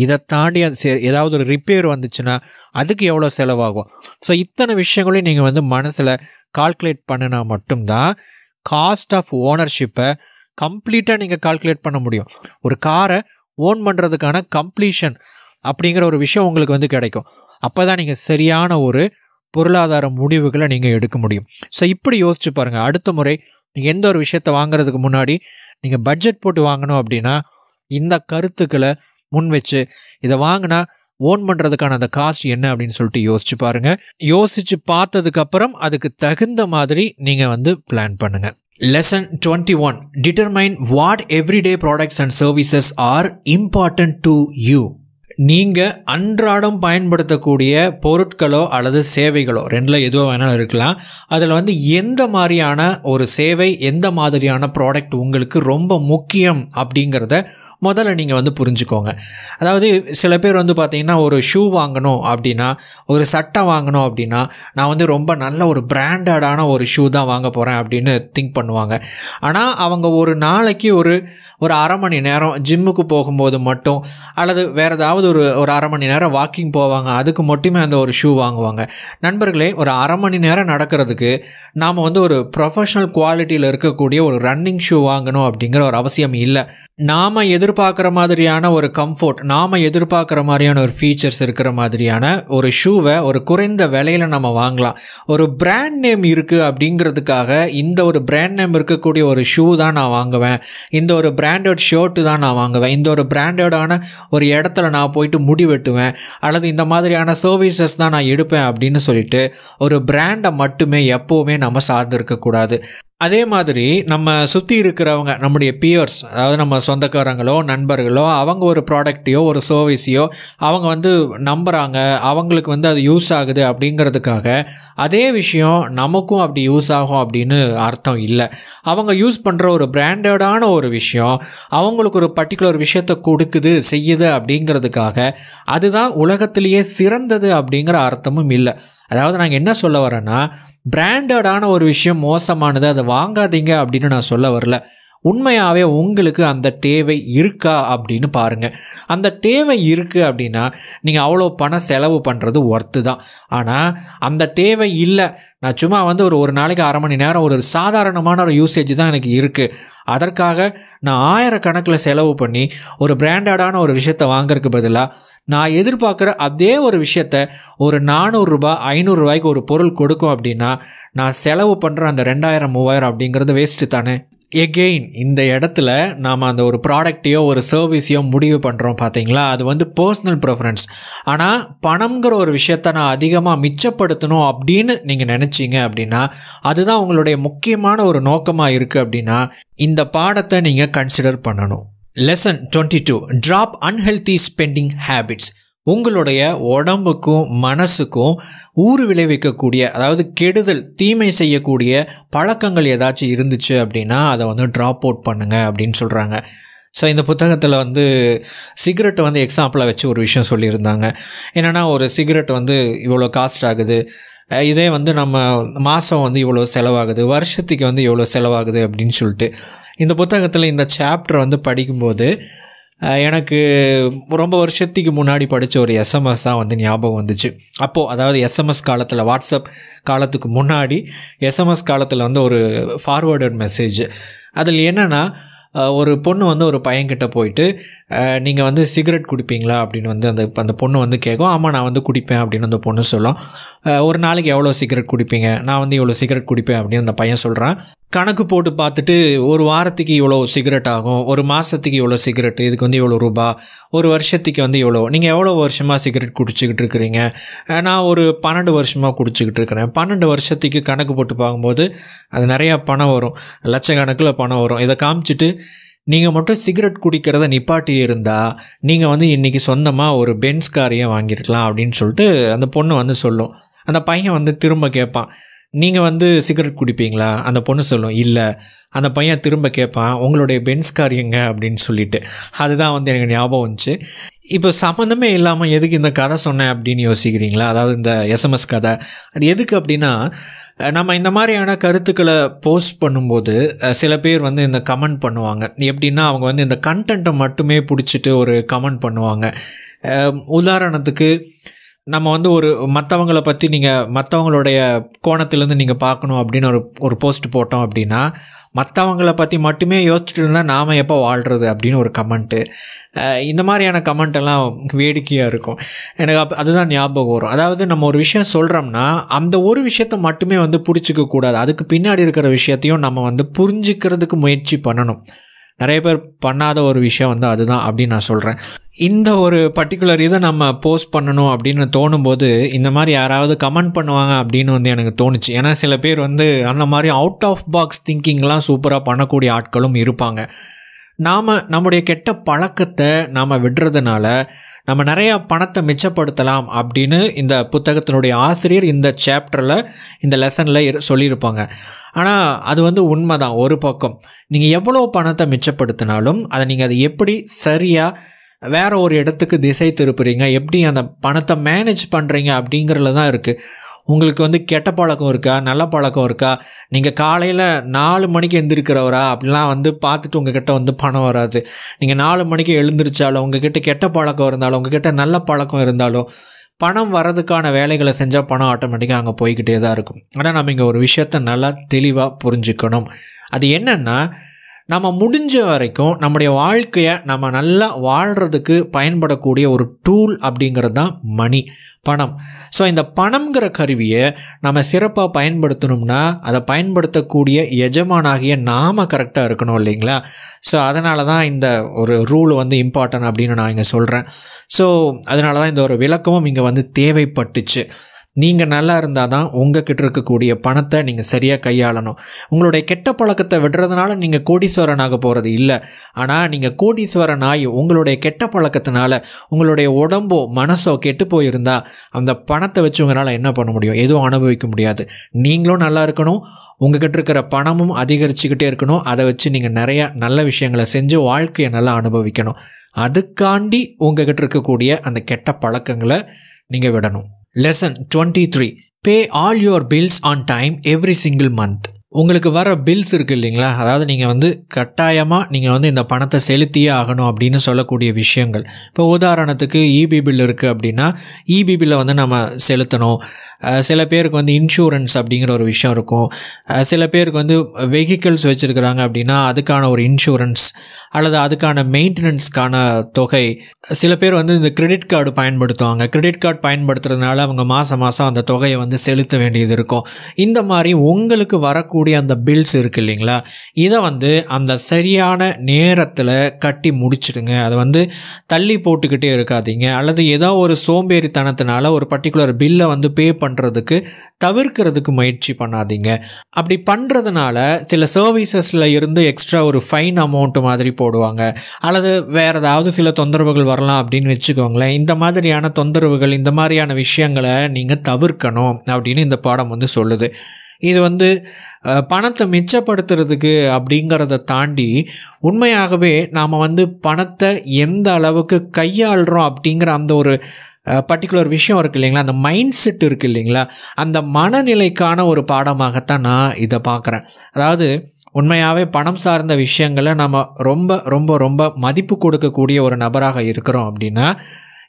இதை தாண்டி அது ஏதாவது ஒரு ரிப்பேர் வந்துச்சுன்னா அதுக்கு எவ்வளோ செலவாகும். ஸோ இத்தனை விஷயங்களையும் நீங்கள் வந்து மனசில் கால்குலேட் பண்ணினா மட்டும்தான் காஸ்ட் ஆஃப் ஓனர்ஷிப்பை கம்ப்ளீட்டாக நீங்கள் கால்குலேட் பண்ண முடியும். ஒரு காரை ஓன் பண்ணுறதுக்கான கம்ப்ளீஷன் அப்படிங்கிற ஒரு விஷயம் உங்களுக்கு வந்து கிடைக்கும். அப்போ தான் நீங்கள் சரியான ஒரு பொருளாதார முடிவுகளை நீங்கள் எடுக்க முடியும். ஸோ இப்படி யோசிச்சு பாருங்கள். அடுத்த முறை நீங்கள் எந்த ஒரு விஷயத்தை வாங்குறதுக்கு முன்னாடி நீங்கள் பட்ஜெட் போட்டு வாங்கணும் அப்படின்னா இந்த கருத்துக்களை முன் வச்சு இதை வாங்கினா ஓன் பண்ணுறதுக்கான அந்த காஸ்ட் என்ன அப்படின்னு சொல்லிட்டு யோசிச்சு பாருங்கள். யோசித்து பார்த்ததுக்கப்புறம் அதுக்கு தகுந்த மாதிரி நீங்கள் வந்து பிளான் பண்ணுங்கள். Lesson 21. Determine what everyday products and services are important to you. நீங்கள் அன்றாடம் பயன்படுத்தக்கூடிய பொருட்களோ அல்லது சேவைகளோ ரெண்டில் எதுவோ வேணாலும் இருக்கலாம். அதில் வந்து எந்த மாதிரியான ஒரு சேவை, எந்த மாதிரியான ப்ராடக்ட் உங்களுக்கு ரொம்ப முக்கியம் அப்படிங்கிறத முதல்ல நீங்கள் வந்து புரிஞ்சுக்கோங்க. அதாவது சில பேர் வந்து பார்த்திங்கன்னா ஒரு ஷூ வாங்கணும் அப்படின்னா, ஒரு சட்டை வாங்கணும் அப்படின்னா, நான் வந்து ரொம்ப நல்ல ஒரு பிராண்டடான ஒரு ஷூ தான் வாங்க போகிறேன் அப்படின்னு திங்க் பண்ணுவாங்க. ஆனால் அவங்க ஒரு நாளைக்கு ஒரு அரை மணி நேரம் ஜிம்முக்கு போகும்போது மட்டும் அல்லது வேறு ஏதாவது ஒரு அரை மணி நேரம் வாக்கிங் போவாங்க, அதுக்கு மட்டுமே அந்த ஒரு ஷூ வாங்குவாங்க. நண்பர்களே, ஒரு அரை மணி நேரம் நடக்கிறதுக்கு நாம் வந்து ஒரு ப்ரொஃபஷ்னல் குவாலிட்டியில் இருக்கக்கூடிய ஒரு ரன்னிங் ஷூ வாங்கணும் அப்படிங்கிற ஒரு அவசியம் இல்லை. நாம் எதிர்பார்க்குற மாதிரியான ஒரு கம்ஃபோர்ட், நாம் எதிர்பார்க்குற மாதிரியான ஒரு ஃபீச்சர்ஸ் இருக்கிற மாதிரியான ஒரு ஷூவை ஒரு குறைந்த விலையில் நம்ம வாங்கலாம். ஒரு பிராண்ட் நேம் இருக்குது அப்படிங்கிறதுக்காக இந்த ஒரு பிராண்ட் நேம் இருக்கக்கூடிய ஒரு ஷூ தான் நான் வாங்குவேன், இந்த ஒரு பிராண்டட் ஷர்ட்டு தான் நான் வாங்குவேன், இந்த ஒரு பிராண்டடான ஒரு இடத்துல நான் போயிட்டு முடி வெட்டுவேன், அல்லது இந்த மாதிரியான சர்வீசஸ் தான் நான் எடுப்பேன் அப்படின்னு சொல்லிட்டு ஒரு பிராண்டை மட்டுமே எப்போவுமே நம்ம சார்ந்து இருக்கக்கூடாது. அதே மாதிரி நம்ம சுற்றி இருக்கிறவங்க, நம்முடைய பியர்ஸ், அதாவது நம்ம சொந்தக்காரங்களோ நண்பர்களோ, அவங்க ஒரு ப்ராடக்டையோ ஒரு சர்வீஸையோ அவங்க வந்து நம்புகிறாங்க, அவங்களுக்கு வந்து அது யூஸ் ஆகுது அப்படிங்கிறதுக்காக அதே விஷயம் நமக்கும் அப்படி யூஸ் ஆகும் அப்படின்னு அர்த்தம் இல்லை. அவங்க யூஸ் பண்ணுற ஒரு பிராண்டடான ஒரு விஷயம் அவங்களுக்கு ஒரு பர்டிகுலர் விஷயத்தை கொடுக்குது, செய்யுது அப்படிங்கிறதுக்காக அதுதான் உலகத்திலேயே சிறந்தது அப்படிங்கிற அர்த்தமும் இல்லை. அதாவது நாங்கள் என்ன சொல்ல வரேன்னா, பிராண்டடான ஒரு விஷயம் மோசமானது, அதை வாங்காதீங்க அப்படின்னு நான் சொல்ல வரல. உண்மையாகவே உங்களுக்கு அந்த தேவை இருக்கா அப்படின்னு பாருங்கள். அந்த தேவை இருக்குது அப்படின்னா நீங்கள் அவ்வளோ பணம் செலவு பண்ணுறது ஒர்த்து தான். ஆனால் அந்த தேவை இல்லை, நான் சும்மா வந்து ஒரு நாளைக்கு அரை மணி நேரம் ஒரு சாதாரணமான ஒரு யூசேஜ் தான் எனக்கு இருக்குது, அதற்காக நான் ஆயிரக்கணக்கில் செலவு பண்ணி ஒரு பிராண்டடான ஒரு விஷயத்தை வாங்குறதுக்கு பதிலாக நான் எதிர்பார்க்குற அதே ஒரு விஷயத்தை ஒரு 400 ரூபாய் 500 ரூபாய்க்கு ஒரு பொருள் கொடுக்கும் அப்படின்னா நான் செலவு பண்ணுற அந்த 2000 3000 அப்படிங்கிறது வேஸ்ட்டு தானே. எகெயின் இந்த இடத்துல நாம் அந்த ஒரு ப்ராடக்டையோ ஒரு சர்வீஸையோ முடிவு பண்ணுறோம் பார்த்தீங்களா, அது வந்து பர்சனல் ப்ரிஃபரன்ஸ். ஆனால் பணம்ங்கிற ஒரு விஷயத்தை நான் அதிகமாக மிச்சப்படுத்தணும் அப்படின்னு நீங்கள் நினச்சிங்க அப்படின்னா, அதுதான் உங்களுடைய முக்கியமான ஒரு நோக்கமாக இருக்குது அப்படின்னா இந்த பாடத்தை நீங்கள் கன்சிடர் பண்ணணும். Lesson 22. Drop unhealthy spending habits. உங்களுடைய உடம்புக்கும் மனசுக்கும் ஊறு விளைவிக்கக்கூடிய, அதாவது கெடுதல் தீமை செய்யக்கூடிய பழக்கங்கள் ஏதாச்சும் இருந்துச்சு அப்படின்னா அதை வந்து ட்ராப் அவுட் பண்ணுங்கள் அப்படின்னு சொல்கிறாங்க. ஸோ இந்த புத்தகத்தில் வந்து சிகரெட்டை வந்து எக்ஸாம்பிளாக வச்சு ஒரு விஷயம் சொல்லியிருந்தாங்க. என்னென்னா, ஒரு சிகரெட் வந்து இவ்வளோ காஸ்ட் ஆகுது, இதே வந்து நம்ம மாதம் வந்து இவ்வளோ செலவாகுது, வருஷத்துக்கு வந்து இவ்வளோ செலவாகுது அப்படின்னு சொல்லிட்டு இந்த புத்தகத்தில் இந்த சாப்டர் வந்து படிக்கும்போது எனக்கு ரொம்ப வருஷத்துக்கு முன்னாடி படித்த ஒரு எஸ்எம்எஸ் தான் வந்து ஞாபகம் வந்துச்சு. அப்போது அதாவது எஸ்எம்எஸ் காலத்தில், வாட்ஸ்அப் காலத்துக்கு முன்னாடி எஸ்எம்எஸ் காலத்தில் வந்து ஒரு ஃபார்வேர்டட் மெசேஜ். அதில் என்னென்னா, ஒரு பொண்ணு வந்து ஒரு பையன்கிட்ட போயிட்டு நீங்கள் வந்து சிகரெட் குடிப்பீங்களா அப்படின்னு வந்து அந்த பொண்ணு வந்து கேட்கும். ஆமாம், நான் வந்து குடிப்பேன் அப்படின்னு அந்த பொண்ணு சொல்லும். ஒரு நாளைக்கு எவ்வளோ சிகரெட் குடிப்பீங்க? நான் வந்து இவ்வளோ சிகரெட் குடிப்பேன் அப்படின்னு அந்த பையன் சொல்கிறான். கணக்கு போட்டு பார்த்துட்டு ஒரு வாரத்துக்கு இவ்வளோ சிகரெட் ஆகும், ஒரு மாதத்துக்கு இவ்வளோ சிகரெட், இதுக்கு வந்து இவ்வளோ ரூபா, ஒரு வருஷத்துக்கு வந்து இவ்வளோ. நீங்கள் எவ்வளோ வருஷமாக சிகரெட் குடிச்சிக்கிட்டு இருக்கிறீங்க? நான் ஒரு 12 வருஷமாக குடிச்சிக்கிட்டு இருக்கிறேன். 12 வருஷத்துக்கு கணக்கு போட்டு பார்க்கும்போது அது நிறையா பணம் வரும், லட்சக்கணக்கில் பணம் வரும். இதை காமிச்சிட்டு நீங்கள் மட்டும் சிகரெட் குடிக்கிறத நிப்பாட்டி இருந்தால் நீங்கள் வந்து இன்றைக்கி சொந்தமாக ஒரு பென்ஸ் காரையே வாங்கியிருக்கலாம் அப்படின்னு சொல்லிட்டு அந்த பொண்ணு வந்து சொல்லும். அந்த பையன் வந்து திரும்ப கேட்பான், நீங்கள் வந்து சிகரெட் குடிப்பீங்களா? அந்த பொண்ணு சொல்லும், இல்லை. அந்த பையன் திரும்ப கேட்பான், உங்களுடைய பென்ஸ் கார் எங்க அப்படின்னு சொல்லிட்டு. அதுதான் வந்து எனக்கு ஞாபகம் வந்துச்சு. இப்போ சம்மந்தமே இல்லாமல் எதுக்கு இந்த கதை சொன்னேன் அப்படின்னு யோசிக்கிறீங்களா? அதாவது இந்த எஸ்எம்எஸ் கதை அது எதுக்கு அப்படின்னா, நம்ம இந்த மாதிரியான கருத்துக்களை போஸ்ட் பண்ணும்போது சில பேர் வந்து இந்த கமெண்ட் பண்ணுவாங்க. எப்படின்னா, அவங்க வந்து இந்த கண்டென்ட்டை மட்டுமே பிடிச்சிட்டு ஒரு கமெண்ட் பண்ணுவாங்க. உதாரணத்துக்கு, நம்ம வந்து மற்றவங்களை பற்றி மற்றவங்களுடைய கோணத்திலேருந்து நீங்கள் பார்க்கணும் அப்படின்னு ஒரு போஸ்ட் போட்டோம் அப்படின்னா, மற்றவங்களை பற்றி மட்டுமே யோசிச்சுட்டு இருந்தால் நாம் எப்போ வாழ்கிறது அப்படின்னு ஒரு கமெண்ட்டு. இந்த மாதிரியான கமெண்ட்டெல்லாம் வேடிக்கையாக இருக்கும். எனக்கு அதுதான் ஞாபகம் வரும். அதாவது நம்ம ஒரு விஷயம் சொல்கிறோம்னா அந்த ஒரு விஷயத்தை மட்டுமே வந்து பிடிச்சிக்க கூடாது, அதுக்கு பின்னாடி இருக்கிற விஷயத்தையும் நம்ம வந்து புரிஞ்சிக்கிறதுக்கு முயற்சி பண்ணணும். நிறைய பேர் பண்ணாத ஒரு விஷயம் வந்து அதுதான் அப்படின்னு நான் சொல்கிறேன். இந்த ஒரு பர்டிகுலர் இதை நம்ம போஸ்ட் பண்ணணும் அப்படின்னு தோணும்போது இந்த மாதிரி யாராவது கமெண்ட் பண்ணுவாங்க அப்படின்னு வந்து எனக்கு தோணுச்சு. ஏன்னா சில பேர் வந்து அந்த மாதிரி அவுட் ஆஃப் பாக்ஸ் திங்கிங்லாம் சூப்பராக பண்ணக்கூடிய ஆட்களும் இருப்பாங்க. நம்முடைய கெட்ட பழக்கத்தை நாம் விடுறதுனால நம்ம நிறையா பணத்தை மிச்சப்படுத்தலாம் அப்படின்னு இந்த புத்தகத்தினுடைய ஆசிரியர் இந்த சாப்டரில், இந்த லெசனில் சொல்லியிருப்பாங்க. ஆனால் அது வந்து உண்மை தான். ஒரு பக்கம் நீங்கள் எவ்வளோ பணத்தை மிச்சப்படுத்தினாலும் அதை எப்படி சரியாக வேறு ஒரு இடத்துக்கு திசை திருப்புறீங்க, எப்படி அந்த பணத்தை மேனேஜ் பண்ணுறீங்க அப்படிங்கிறதுல தான் இருக்குது. உங்களுக்கு வந்து கெட்ட பழக்கம் இருக்கா, நல்ல பழக்கம் இருக்கா, நீங்கள் காலையில் 4 மணிக்கு எழுந்திருக்கிறவரா அப்படிலாம் வந்து பார்த்துட்டு உங்ககிட்ட வந்து பணம் வராது. நீங்கள் 4 மணிக்கு எழுந்திரிச்சாலும், உங்ககிட்ட கெட்ட பழக்கம் இருந்தாலும், உங்ககிட்ட நல்ல பழக்கம் இருந்தாலும், பணம் வரதுக்கான வேலைகளை செஞ்சால் பணம் ஆட்டோமேட்டிக்காக அங்கே போய்கிட்டே தான் இருக்கும். ஆனால் நம்ம இங்கே ஒரு விஷயத்தை நல்லா தெளிவாக புரிஞ்சுக்கணும். அது என்னென்னா, நம்ம முடிஞ்ச வரைக்கும் நம்முடைய வாழ்க்கையை நம்ம நல்லா வாழ்கிறதுக்கு பயன்படக்கூடிய ஒரு டூல் அப்படிங்கிறது தான் மணி, பணம். ஸோ இந்த பணம்ங்கிற கருவியை நம்ம சிறப்பாக பயன்படுத்தணும்னா அதை பயன்படுத்தக்கூடிய எஜமானாகிய நாம் கரெக்டாக இருக்கணும் இல்லைங்களா? ஸோ அதனால தான் இந்த ஒரு ரூல் வந்து இம்பார்ட்டன்ட் அப்படின்னு நான் இங்கே சொல்கிறேன். ஸோ அதனால தான் இந்த ஒரு விளக்கமும் இங்கே வந்து தேவைப்பட்டுச்சு. நீங்கள் நல்லா இருந்தால் தான் உங்கள்கிட்ட இருக்கக்கூடிய பணத்தை நீங்கள் சரியாக கையாளணும். உங்களுடைய கெட்ட பழக்கத்தை விடுறதுனால நீங்கள் கோடீஸ்வரன் ஆக போகிறது இல்லை. ஆனால் நீங்கள் கோடீஸ்வரன் ஆகி உங்களுடைய கெட்ட பழக்கத்தினால உங்களுடைய உடம்போ மனசோ கெட்டு போயிருந்தால் அந்த பணத்தை வச்சு உங்களால் என்ன பண்ண முடியும்? எதுவும் அனுபவிக்க முடியாது. நீங்களும் நல்லா இருக்கணும், உங்கள்கிட்ட இருக்கிற பணமும் அதிகரிச்சுக்கிட்டே இருக்கணும். அதை வச்சு நீங்கள் நிறையா நல்ல விஷயங்களை செஞ்சு வாழ்க்கையை நல்லா அனுபவிக்கணும். அதுக்காண்டி உங்கள்கிட்ட இருக்கக்கூடிய அந்த கெட்ட பழக்கங்களை நீங்கள் விடணும். Lesson 23. Pay all your bills on time every single month. உங்களுக்கு வர பில்ஸ் இருக்குது இல்லைங்களா, அதாவது நீங்கள் வந்து கட்டாயமாக நீங்கள் வந்து இந்த பணத்தை செலுத்தியே ஆகணும் அப்படின்னு சொல்லக்கூடிய விஷயங்கள். இப்போ உதாரணத்துக்கு இபி பில் இருக்குது அப்படின்னா இபி பில்லை வந்து நம்ம செலுத்தணும். சில பேருக்கு வந்து இன்சூரன்ஸ் அப்படிங்கிற ஒரு விஷயம் இருக்கும். சில பேருக்கு வந்து வெஹிக்கிள்ஸ் வச்சுருக்கிறாங்க அப்படின்னா அதுக்கான ஒரு இன்சூரன்ஸ் அல்லது அதுக்கான மெயின்டெனன்ஸ்க்கான தொகை. சில பேர் வந்து இந்த கிரெடிட் கார்டு பயன்படுத்துவாங்க. கிரெடிட் கார்டு பயன்படுத்துறதுனால அவங்க மாதம் மாதம் அந்த தொகையை வந்து செலுத்த வேண்டியது இருக்கும். இந்த மாதிரி உங்களுக்கு வரக்கூடிய அந்த பில்ஸ் இருக்குது இல்லைங்களா, இதை வந்து அந்த சரியான நேரத்தில் கட்டி முடிச்சிடுங்க. அதை வந்து தள்ளி போட்டுக்கிட்டே இருக்காதீங்க. அல்லது ஏதோ ஒரு சோம்பேறித்தனத்தினால ஒரு பர்டிகுலர் பில்லை வந்து பே பண்ணுறதுக்கு தவிர்க்கிறதுக்கு முயற்சி பண்ணாதீங்க. அப்படி பண்ணுறதுனால சில சர்வீசஸில் இருந்து எக்ஸ்ட்ரா ஒரு ஃபைன் அமௌண்ட் மாதிரி போடுவாங்க, அல்லது வேறு ஏதாவது சில தொந்தரவுகள் வரலாம் அப்படின்னு வச்சுக்கோங்களேன். இந்த மாதிரியான தொந்தரவுகள், இந்த மாதிரியான விஷயங்களை நீங்கள் தவிர்க்கணும் அப்படின்னு இந்த பாடம் வந்து சொல்லுது. இது வந்து பணத்தை மிச்சப்படுத்துறதுக்கு அப்படிங்கிறத தாண்டி உண்மையாகவே நாம் வந்து பணத்தை எந்த அளவுக்கு கையாளுறோம் அப்படிங்கிற அந்த ஒரு பர்டிகுலர் விஷயம் இருக்குது இல்லைங்களா, அந்த மைண்ட் செட் இருக்குது இல்லைங்களா, அந்த மனநிலைக்கான ஒரு பாடமாகத்தான் நான் இதை பார்க்குறேன். அதாவது உண்மையாகவே பணம் சார்ந்த விஷயங்களை நம்ம ரொம்ப ரொம்ப ரொம்ப மதிப்பு கொடுக்கக்கூடிய ஒரு நபராக இருக்கிறோம் அப்படின்னா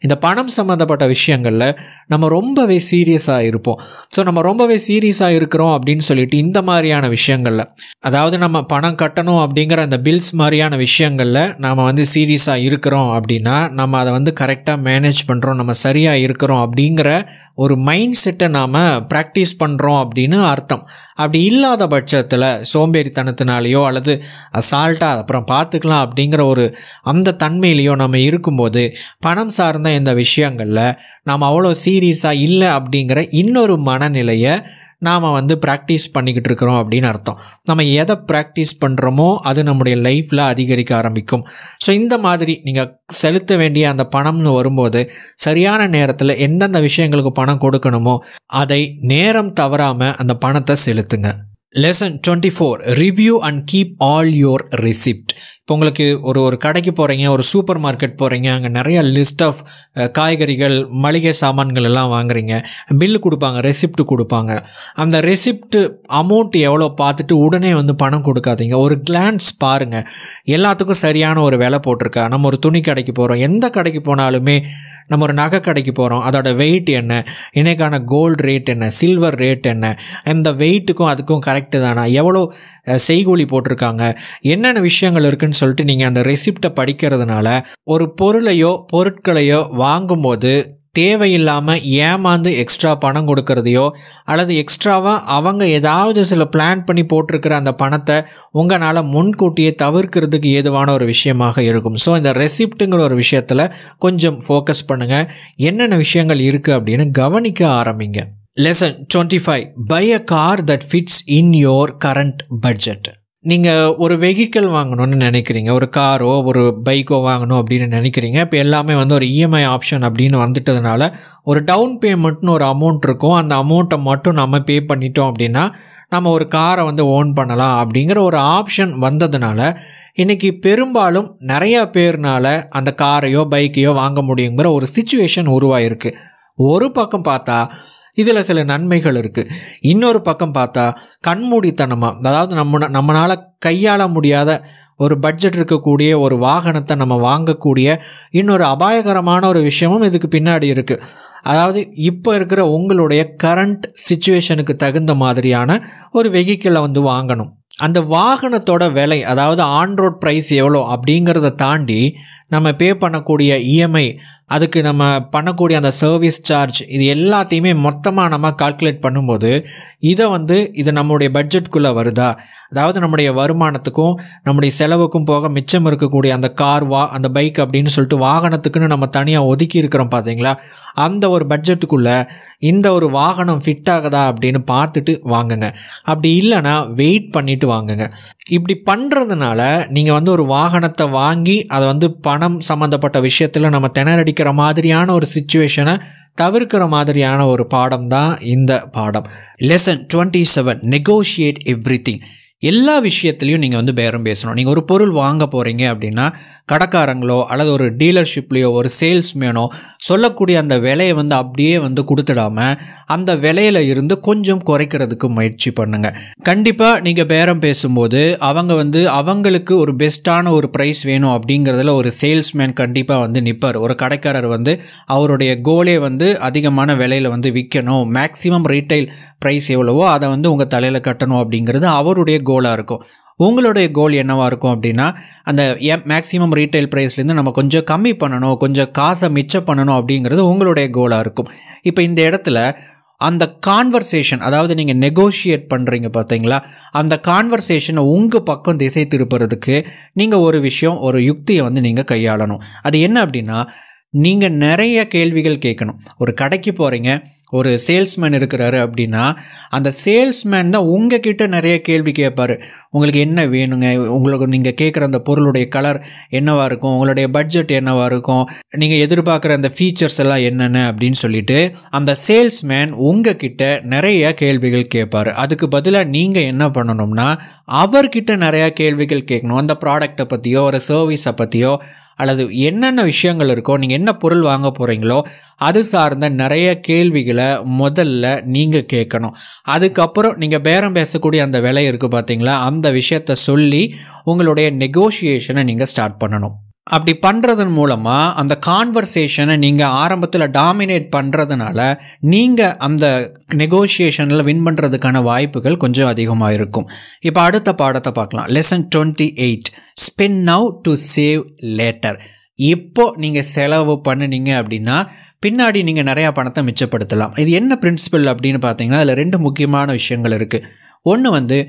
இந்த பணம் சம்மந்தப்பட்ட விஷயங்களில் நம்ம ரொம்பவே சீரியஸாக இருப்போம். ஸோ நம்ம ரொம்பவே சீரியஸாக இருக்கிறோம் அப்படின்னு சொல்லிட்டு இந்த மாதிரியான விஷயங்களில், அதாவது நம்ம பணம் கட்டணும் அப்படிங்கிற அந்த பில்ஸ் மாதிரியான விஷயங்களில் நாம் வந்து சீரியஸாக இருக்கிறோம் அப்படின்னா நம்ம அதை வந்து கரெக்டாக மேனேஜ் பண்ணுறோம், நம்ம சரியாக இருக்கிறோம் அப்படிங்கிற ஒரு மைண்ட் செட்டை நாம் ப்ராக்டிஸ் பண்ணுறோம் அப்படின்னு அர்த்தம். அப்படி இல்லாத பட்சத்தில் சோம்பேறித்தனத்தினாலேயோ அல்லது அசால்ட்டாக அப்புறம் பார்த்துக்கலாம் அப்படிங்கிற ஒரு அந்த தன்மையிலையோ நம்ம இருக்கும்போது பணம் சார்ந்த இந்த விஷயங்களில் நாம் அவ்வளோ சீரியஸாக இல்லை அப்படிங்கிற இன்னொரு மனநிலையை நாம் ப்ராக்டிஸ் பண்ணிக்கிட்டு இருக்கிறோம் அப்படின்னு அர்த்தம். நம்ம எதை ப்ராக்டிஸ் பண்ணுறோமோ அது நம்முடைய லைஃப்பில் அதிகரிக்க ஆரம்பிக்கும். ஸோ இந்த மாதிரி நீங்கள் செலுத்த வேண்டிய அந்த பணம்னு வரும்போது சரியான நேரத்தில் எந்தெந்த விஷயங்களுக்கு பணம் கொடுக்கணுமோ அதை நேரம் தவறாமல் அந்த பணத்தை செலுத்துங்க. Lesson 24, review and keep all your receipt. இப்போ உங்களுக்கு ஒரு கடைக்கு போகிறீங்க, ஒரு சூப்பர் மார்க்கெட் போகிறீங்க, அங்கே நிறைய லிஸ்ட் ஆஃப் காய்கறிகள் மளிகை சாமான்கள் எல்லாம் வாங்குறீங்க, பில்லு கொடுப்பாங்க, ரெசிப்ட் கொடுப்பாங்க. அந்த ரெசிப்ட் அமௌண்ட் எவ்வளோ பார்த்துட்டு உடனே பணம் கொடுக்காதீங்க. ஒரு கிளான்ஸ் பாருங்கள், எல்லாத்துக்கும் சரியான ஒரு விலை போட்டிருக்கா. நம்ம ஒரு துணி கடைக்கு போகிறோம், எந்த கடைக்கு போனாலுமே நம்ம ஒரு நகை கடைக்கு போகிறோம், அதோட வெயிட் என்ன, இன்றைக்கான கோல்டு ரேட் என்ன, சில்வர் ரேட் என்ன, இந்த வெயிட்டுக்கும் அதுக்கும் கரெக்டு தானா, எவ்வளோ செய்கூலி போட்டிருக்காங்க, என்னென்ன விஷயங்கள் இருக்குதுன்னு சொல்லிட்டு நீங்கள் அந்த ரெசிப்டை படிக்கிறதுனால ஒரு பொருட்களையோ வாங்கும்போது தேவையில்லாமல் ஏமாந்து எக்ஸ்ட்ரா பணம் கொடுக்கறதையோ அல்லது எக்ஸ்ட்ராவாக அவங்க ஏதாவது சில பிளான் பண்ணி போட்டிருக்கிற அந்த பணத்தை உங்களால் முன்கூட்டியே தவிர்க்கிறதுக்கு ஏதுவான ஒரு விஷயமாக இருக்கும். ஸோ இந்த ரெசிப்ட்டுங்கிற ஒரு விஷயத்தில் கொஞ்சம் ஃபோக்கஸ் பண்ணுங்கள். என்னென்ன விஷயங்கள் இருக்குது அப்படின்னு கவனிக்க ஆரம்பிங்க. Lesson 25, buy a car that fits in your current budget. நீங்கள் ஒரு வெஹிக்கிள் வாங்கணும்னு நினைக்கிறீங்க, ஒரு காரோ ஒரு பைக்கோ வாங்கணும் அப்படின்னு நினைக்கிறீங்க. இப்போ எல்லாமே ஒரு இஎம்ஐ ஆப்ஷன் அப்படின்னு வந்துட்டதுனால ஒரு டவுன் பேமெண்ட்னு ஒரு அமௌண்ட் இருக்கும். அந்த அமௌண்ட்டை மட்டும் நம்ம பே பண்ணிட்டோம் அப்படின்னா நம்ம ஒரு காரை ஓன் பண்ணலாம் அப்படிங்கிற ஒரு ஆப்ஷன் வந்ததுனால இன்றைக்கி பெரும்பாலும் நிறையா பேர்னால் அந்த காரையோ பைக்கையோ வாங்க முடியுங்கிற ஒரு சிச்சுவேஷன் உருவாயிருக்கு. ஒரு பக்கம் பார்த்தா இதில் சில நன்மைகள் இருக்குது, இன்னொரு பக்கம் பார்த்தா கண்மூடித்தனமாக, அதாவது நம்மளால் கையாள முடியாத ஒரு பட்ஜெட் இருக்கக்கூடிய ஒரு வாகனத்தை நம்ம வாங்கக்கூடிய இன்னொரு அபாயகரமான ஒரு விஷயமும் இதுக்கு பின்னாடி இருக்குது. அதாவது இப்போ இருக்கிற உங்களுடைய கரண்ட் சிச்சுவேஷனுக்கு தகுந்த மாதிரியான ஒரு வெஹிக்கிளை வாங்கணும். அந்த வாகனத்தோட விலை, அதாவது ஆன் ரோட் ப்ரைஸ் எவ்வளோ அப்படிங்கிறத தாண்டி நம்ம பே பண்ணக்கூடிய இஎம்ஐ, அதுக்கு நம்ம பண்ணக்கூடிய அந்த சர்வீஸ் சார்ஜ், இது எல்லாத்தையுமே மொத்தமாக நம்ம கால்குலேட் பண்ணும்போது இது நம்முடைய பட்ஜெட்டுக்குள்ளே வருதா, அதாவது நம்முடைய வருமானத்துக்கும் நம்முடைய செலவுக்கும் போக மிச்சம் இருக்கக்கூடிய அந்த கார் அந்த பைக் அப்படின்னு சொல்லிட்டு வாகனத்துக்குன்னு நம்ம தனியாக ஒதுக்கி இருக்கிறோம் பார்த்தீங்களா, அந்த ஒரு பட்ஜெட்டுக்குள்ளே இந்த ஒரு வாகனம் ஃபிட் ஆகுதா அப்படின்னு பார்த்துட்டு வாங்குங்க. அப்படி இல்லைன்னா வெயிட் பண்ணிவிட்டு வாங்குங்க. இப்படி பண்ணுறதுனால நீங்கள் ஒரு வாகனத்தை வாங்கி அதை பணம் சம்மந்தப்பட்ட விஷயத்தில் நம்ம திணறடிக்கிற மாதிரியான ஒரு சிச்சுவேஷனை தவிர்க்கிற மாதிரியான ஒரு பாடம் தான் இந்த பாடம். Lesson 27, negotiate everything. எல்லா விஷயத்துலையும் நீங்கள் பேரம் பேசணும். நீங்கள் ஒரு பொருள் வாங்க போகிறீங்க அப்படின்னா கடைக்காரங்களோ அல்லது ஒரு டீலர்ஷிப்லேயோ ஒரு சேல்ஸ்மேனோ சொல்லக்கூடிய அந்த விலையை அப்படியே கொடுத்துடாமல் அந்த விலையில இருந்து கொஞ்சம் குறைக்கிறதுக்கு முயற்சி பண்ணுங்கள். கண்டிப்பாக நீங்கள் பேரம் பேசும்போது அவங்க அவங்களுக்கு ஒரு பெஸ்ட்டான ஒரு ப்ரைஸ் வேணும் அப்படிங்கிறதுல ஒரு சேல்ஸ்மேன் கண்டிப்பாக நிற்பார். ஒரு கடைக்காரர் அவருடைய கோலே அதிகமான விலையில் விற்கணும், மேக்ஸிமம் ரீட்டைல் ப்ரைஸ் எவ்வளவோ அதை உங்கள் தலையில் கட்டணும் அப்படிங்கிறது அவருடைய கோலாக இருக்கும். உங்களுடைய கோல் என்னவாக இருக்கும் அப்படின்னா அந்த மேக்ஸிமம் ரீட்டைல் ப்ரைஸ்லேருந்து நம்ம கொஞ்சம் கம்மி பண்ணணும், கொஞ்சம் காசை மிச்சம் பண்ணணும் அப்படிங்கிறது உங்களுடைய கோலாக இருக்கும். இப்போ இந்த இடத்துல அந்த கான்வர்சேஷன், அதாவது நீங்கள் நெகோஷியேட் பண்ணுறீங்க பார்த்தீங்களா, அந்த கான்வர்சேஷனை உங்கள் பக்கம் திசை திருப்புறதுக்கு நீங்கள் ஒரு விஷயம், ஒரு யுக்தியை நீங்கள் கையாளணும். அது என்ன அப்படின்னா, நீங்கள் நிறைய கேள்விகள் கேட்கணும். ஒரு கடைக்கு போகிறீங்க, ஒரு சேல்ஸ்மேன் இருக்கிறாரு அப்படின்னா அந்த சேல்ஸ்மேன் தான் உங்ககிட்ட நிறைய கேள்வி கேட்பார். உங்களுக்கு என்ன வேணுங்க, உங்களுக்கு நீங்கள் கேட்குற அந்த பொருளுடைய கலர் என்னவாக இருக்கும், உங்களுடைய பட்ஜெட் என்னவாக இருக்கும், நீங்கள் எதிர்பார்க்குற அந்த ஃபீச்சர்ஸ் எல்லாம் என்னென்ன அப்படின்னு சொல்லிட்டு அந்த சேல்ஸ்மேன் உங்ககிட்ட நிறைய கேள்விகள் கேட்பார். அதுக்கு பதிலாக நீங்கள் என்ன பண்ணணும்னா அவர்கிட்ட நிறையா கேள்விகள் கேட்கணும். அந்த ப்ராடக்டை பற்றியோ ஒரு சர்வீஸை பற்றியோ அல்லது என்னென்ன விஷயங்கள் இருக்கோ, நீங்கள் என்ன பொருள் வாங்க போகிறீங்களோ அது சார்ந்த நிறைய கேள்விகளை முதல்ல நீங்கள் கேட்கணும். அதுக்கப்புறம் நீங்கள் பேரம் பேசக்கூடிய அந்த விலை இருக்குது பார்த்தீங்களா, அந்த விஷயத்தை சொல்லி உங்களுடைய நெகோஷியேஷனை நீங்கள் ஸ்டார்ட் பண்ணணும். அப்படி பண்ணுறதன் மூலமாக அந்த கான்வர்சேஷனை நீங்கள் ஆரம்பத்தில் டாமினேட் பண்ணுறதுனால நீங்கள் அந்த நெகோஷியேஷனில் வின் பண்ணுறதுக்கான வாய்ப்புகள் கொஞ்சம் அதிகமாக இருக்கும். இப்போ அடுத்த பாடத்தை பார்க்கலாம். Lesson 28, spend now to save later. இப்போ நீங்கள் செலவு பண்ணினீங்க அப்படின்னா பின்னாடி நீங்கள் நிறையா பணத்தை மிச்சப்படுத்தலாம். இது என்ன பிரின்சிபல் அப்படின்னு பார்த்தீங்கன்னா அதில் 2 முக்கியமான விஷயங்கள் இருக்குது. ஒன்று வந்து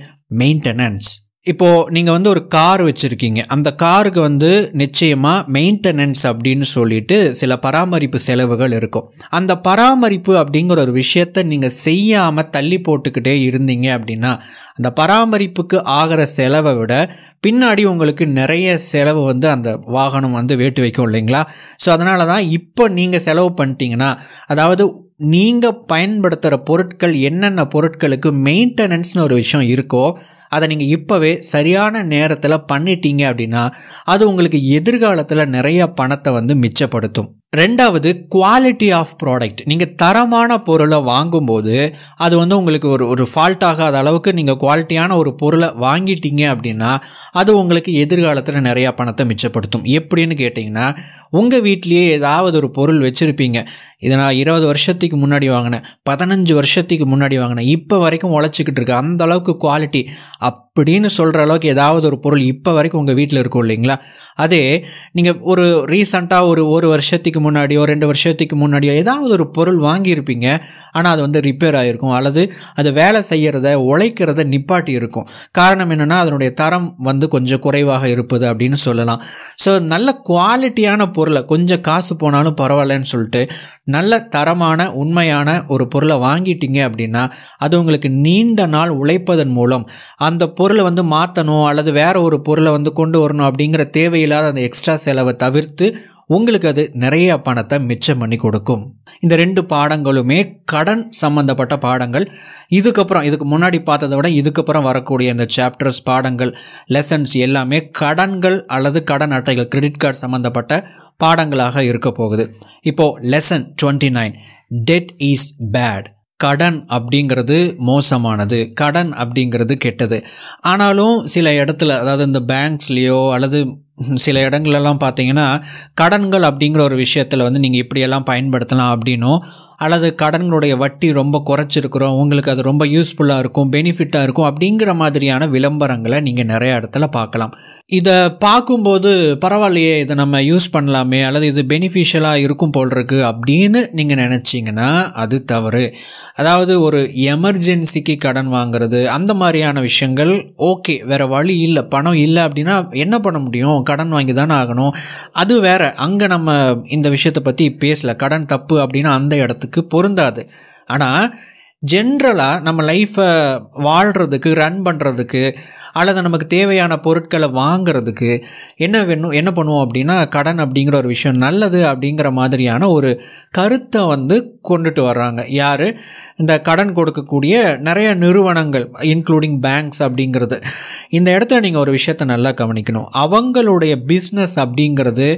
மெயின்டெனன்ஸ். இப்போது நீங்கள் வந்து ஒரு கார் வச்சுருக்கீங்க, அந்த காருக்கு வந்து நிச்சயமாக மெயின்டெனன்ஸ் அப்படின்னு சொல்லிட்டு சில பராமரிப்பு செலவுகள் இருக்கும். அந்த பராமரிப்பு அப்படிங்கிற ஒரு விஷயத்தை நீங்கள் செய்யாமல் தள்ளி போட்டுக்கிட்டே இருந்தீங்க அப்படின்னா அந்த பராமரிப்புக்கு ஆகிற செலவை விட பின்னாடி உங்களுக்கு நிறைய செலவு வந்து அந்த வாகனம் வந்து வேட்டு வைக்கும் இல்லைங்களா? ஸோ அதனால தான் இப்போ நீங்கள் செலவு பண்ணிட்டீங்கன்னா, அதாவது நீங்கள் பயன்படுத்துகிற பொருட்கள் என்னென்ன பொருட்களுக்கு மெயின்டெனன்ஸ்னு ஒரு விஷயம் இருக்கோ அதை நீங்கள் இப்போவே சரியான நேரத்தில் பண்ணிட்டீங்க அப்படின்னா அது உங்களுக்கு எதிர்காலத்தில் நிறைய பணத்தை வந்து மிச்சப்படுத்தும். ரெண்டாவது, குவாலிட்டி ஆஃப் ப்ராடக்ட். நீங்கள் தரமான பொருளை வாங்கும்போது அது வந்து உங்களுக்கு ஒரு ஃபால்ட் ஆகாத அளவுக்கு நீங்கள் குவாலிட்டியான ஒரு பொருளை வாங்கிட்டீங்க அப்படின்னா அது உங்களுக்கு எதிர்காலத்தில் நிறையா பணத்தை மிச்சப்படுத்தும். எப்படின்னு கேட்டிங்கன்னா, உங்கள் வீட்லேயே ஏதாவது ஒரு பொருள் வச்சுருப்பீங்க, இதை நான் 20 வருஷத்துக்கு முன்னாடி வாங்கினேன், 15 வருஷத்துக்கு முன்னாடி வாங்கினேன், இப்போ வரைக்கும் உழைச்சிக்கிட்டு இருக்கு, அந்த அளவுக்கு குவாலிட்டி அப்படின்னு சொல்கிற அளவுக்கு ஏதாவது ஒரு பொருள் இப்போ வரைக்கும் உங்கள் வீட்டில் இருக்கும் இல்லைங்களா? அதே நீங்கள் ஒரு ரீசண்டாக ஒரு வருஷத்துக்கு முன்னாடியோ 2 வருஷத்துக்கு முன்னாடியோ ஏதாவது ஒரு பொருள் வாங்கியிருப்பீங்க, ஆனால் அது வந்து ரிப்பேர் ஆகிருக்கும் அல்லது அது வேலை செய்கிறத உழைக்கிறத நிப்பாட்டி இருக்கும். காரணம் என்னென்னா அதனுடைய தரம் வந்து கொஞ்சம் குறைவாக இருப்பது அப்படின்னு சொல்லலாம். ஸோ நல்ல குவாலிட்டியான பொருளை கொஞ்சம் காசு போனாலும் பரவாயில்லன்னு சொல்லிட்டு நல்ல தரமான உண்மையான ஒரு பொருளை வாங்கிட்டீங்க அப்படின்னா அது உங்களுக்கு நீண்ட நாள் உழைப்பதன் மூலம் அந்த பொருளை வந்து மாற்றணும் அல்லது வேறு ஒரு பொருளை வந்து கொண்டு வரணும் அப்படிங்கிற தேவையில்லாத அந்த எக்ஸ்ட்ரா செலவை தவிர்த்து உங்களுக்கு அது நிறைய பணத்தை மிச்சம் பண்ணி கொடுக்கும். இந்த 2 பாடங்களுமே கடன் சம்பந்தப்பட்ட பாடங்கள். இதுக்கு முன்னாடி பார்த்ததை விட இதுக்கப்புறம் வரக்கூடிய இந்த சாப்டர்ஸ், பாடங்கள், லெசன்ஸ் எல்லாமே கடன்கள் அல்லது கடன் அட்டைகள், கிரெடிட் கார்டு சம்பந்தப்பட்ட பாடங்களாக இருக்க போகுது. இப்போது லெசன் 29, டெட் இஸ் பேட். கடன் அப்படிங்கிறது மோசமானது, கடன் அப்படிங்கிறது கெட்டது. ஆனாலும் சில இடத்துல, அதாவது இந்த பேங்க்ஸ்லேயோ அல்லது சில இடங்கள்லாம் பார்த்தீங்கன்னா கடன்கள் அப்படிங்கிற ஒரு விஷயத்தில் வந்து நீங்கள் இப்படியெல்லாம் பயன்படுத்தலாம் அப்படின்னும் அல்லது கடன்களுடைய வட்டி ரொம்ப குறைச்சிருக்கிறோம், உங்களுக்கு அது ரொம்ப யூஸ்ஃபுல்லாக இருக்கும், பெனிஃபிட்டாக இருக்கும் அப்படிங்கிற மாதிரியான விளம்பரங்களை நீங்கள் நிறைய இடத்துல பார்க்கலாம். இதை பார்க்கும்போது பரவாயில்லையே, இதை நம்ம யூஸ் பண்ணலாமே அல்லது இது பெனிஃபிஷியலாக இருக்கும் போல் இருக்குது அப்படின்னு நீங்கள் நினச்சிங்கன்னா அது தவறு. அதாவது ஒரு எமர்ஜென்சிக்கு கடன் வாங்குறது அந்த மாதிரியான விஷயங்கள் ஓகே, வேறு வழி இல்லை, பணம் இல்லை அப்படின்னா என்ன பண்ண முடியும், கடன் வாங்கி தானே ஆகணும், அது வேறு. அங்கே நம்ம இந்த விஷயத்தை பற்றி பேசல, கடன் தப்பு அப்படின்னா அந்த இடத்துக்கு பொருந்தாது. ஆனால் ஜென்ரலாக நம்ம லைஃப்பை வாழ்கிறதுக்கு, ரன் பண்ணுறதுக்கு அல்லது நமக்கு தேவையான பொருட்களை வாங்கிறதுக்கு என்ன பண்ணுவோம் அப்படின்னா கடன் அப்படிங்கிற ஒரு விஷயம் நல்லது அப்படிங்கிற மாதிரியான ஒரு கருத்தை வந்து கொண்டுட்டு வர்றாங்க. யார்? இந்த கடன் கொடுக்கக்கூடிய நிறைய நிறுவனங்கள், இன்க்ளூடிங் பேங்க்ஸ் அப்படிங்கிறது. இந்த இடத்துல நீங்கள் ஒரு விஷயத்தை நல்லா கவனிக்கணும். அவங்களுடைய பிஸ்னஸ் அப்படிங்கிறது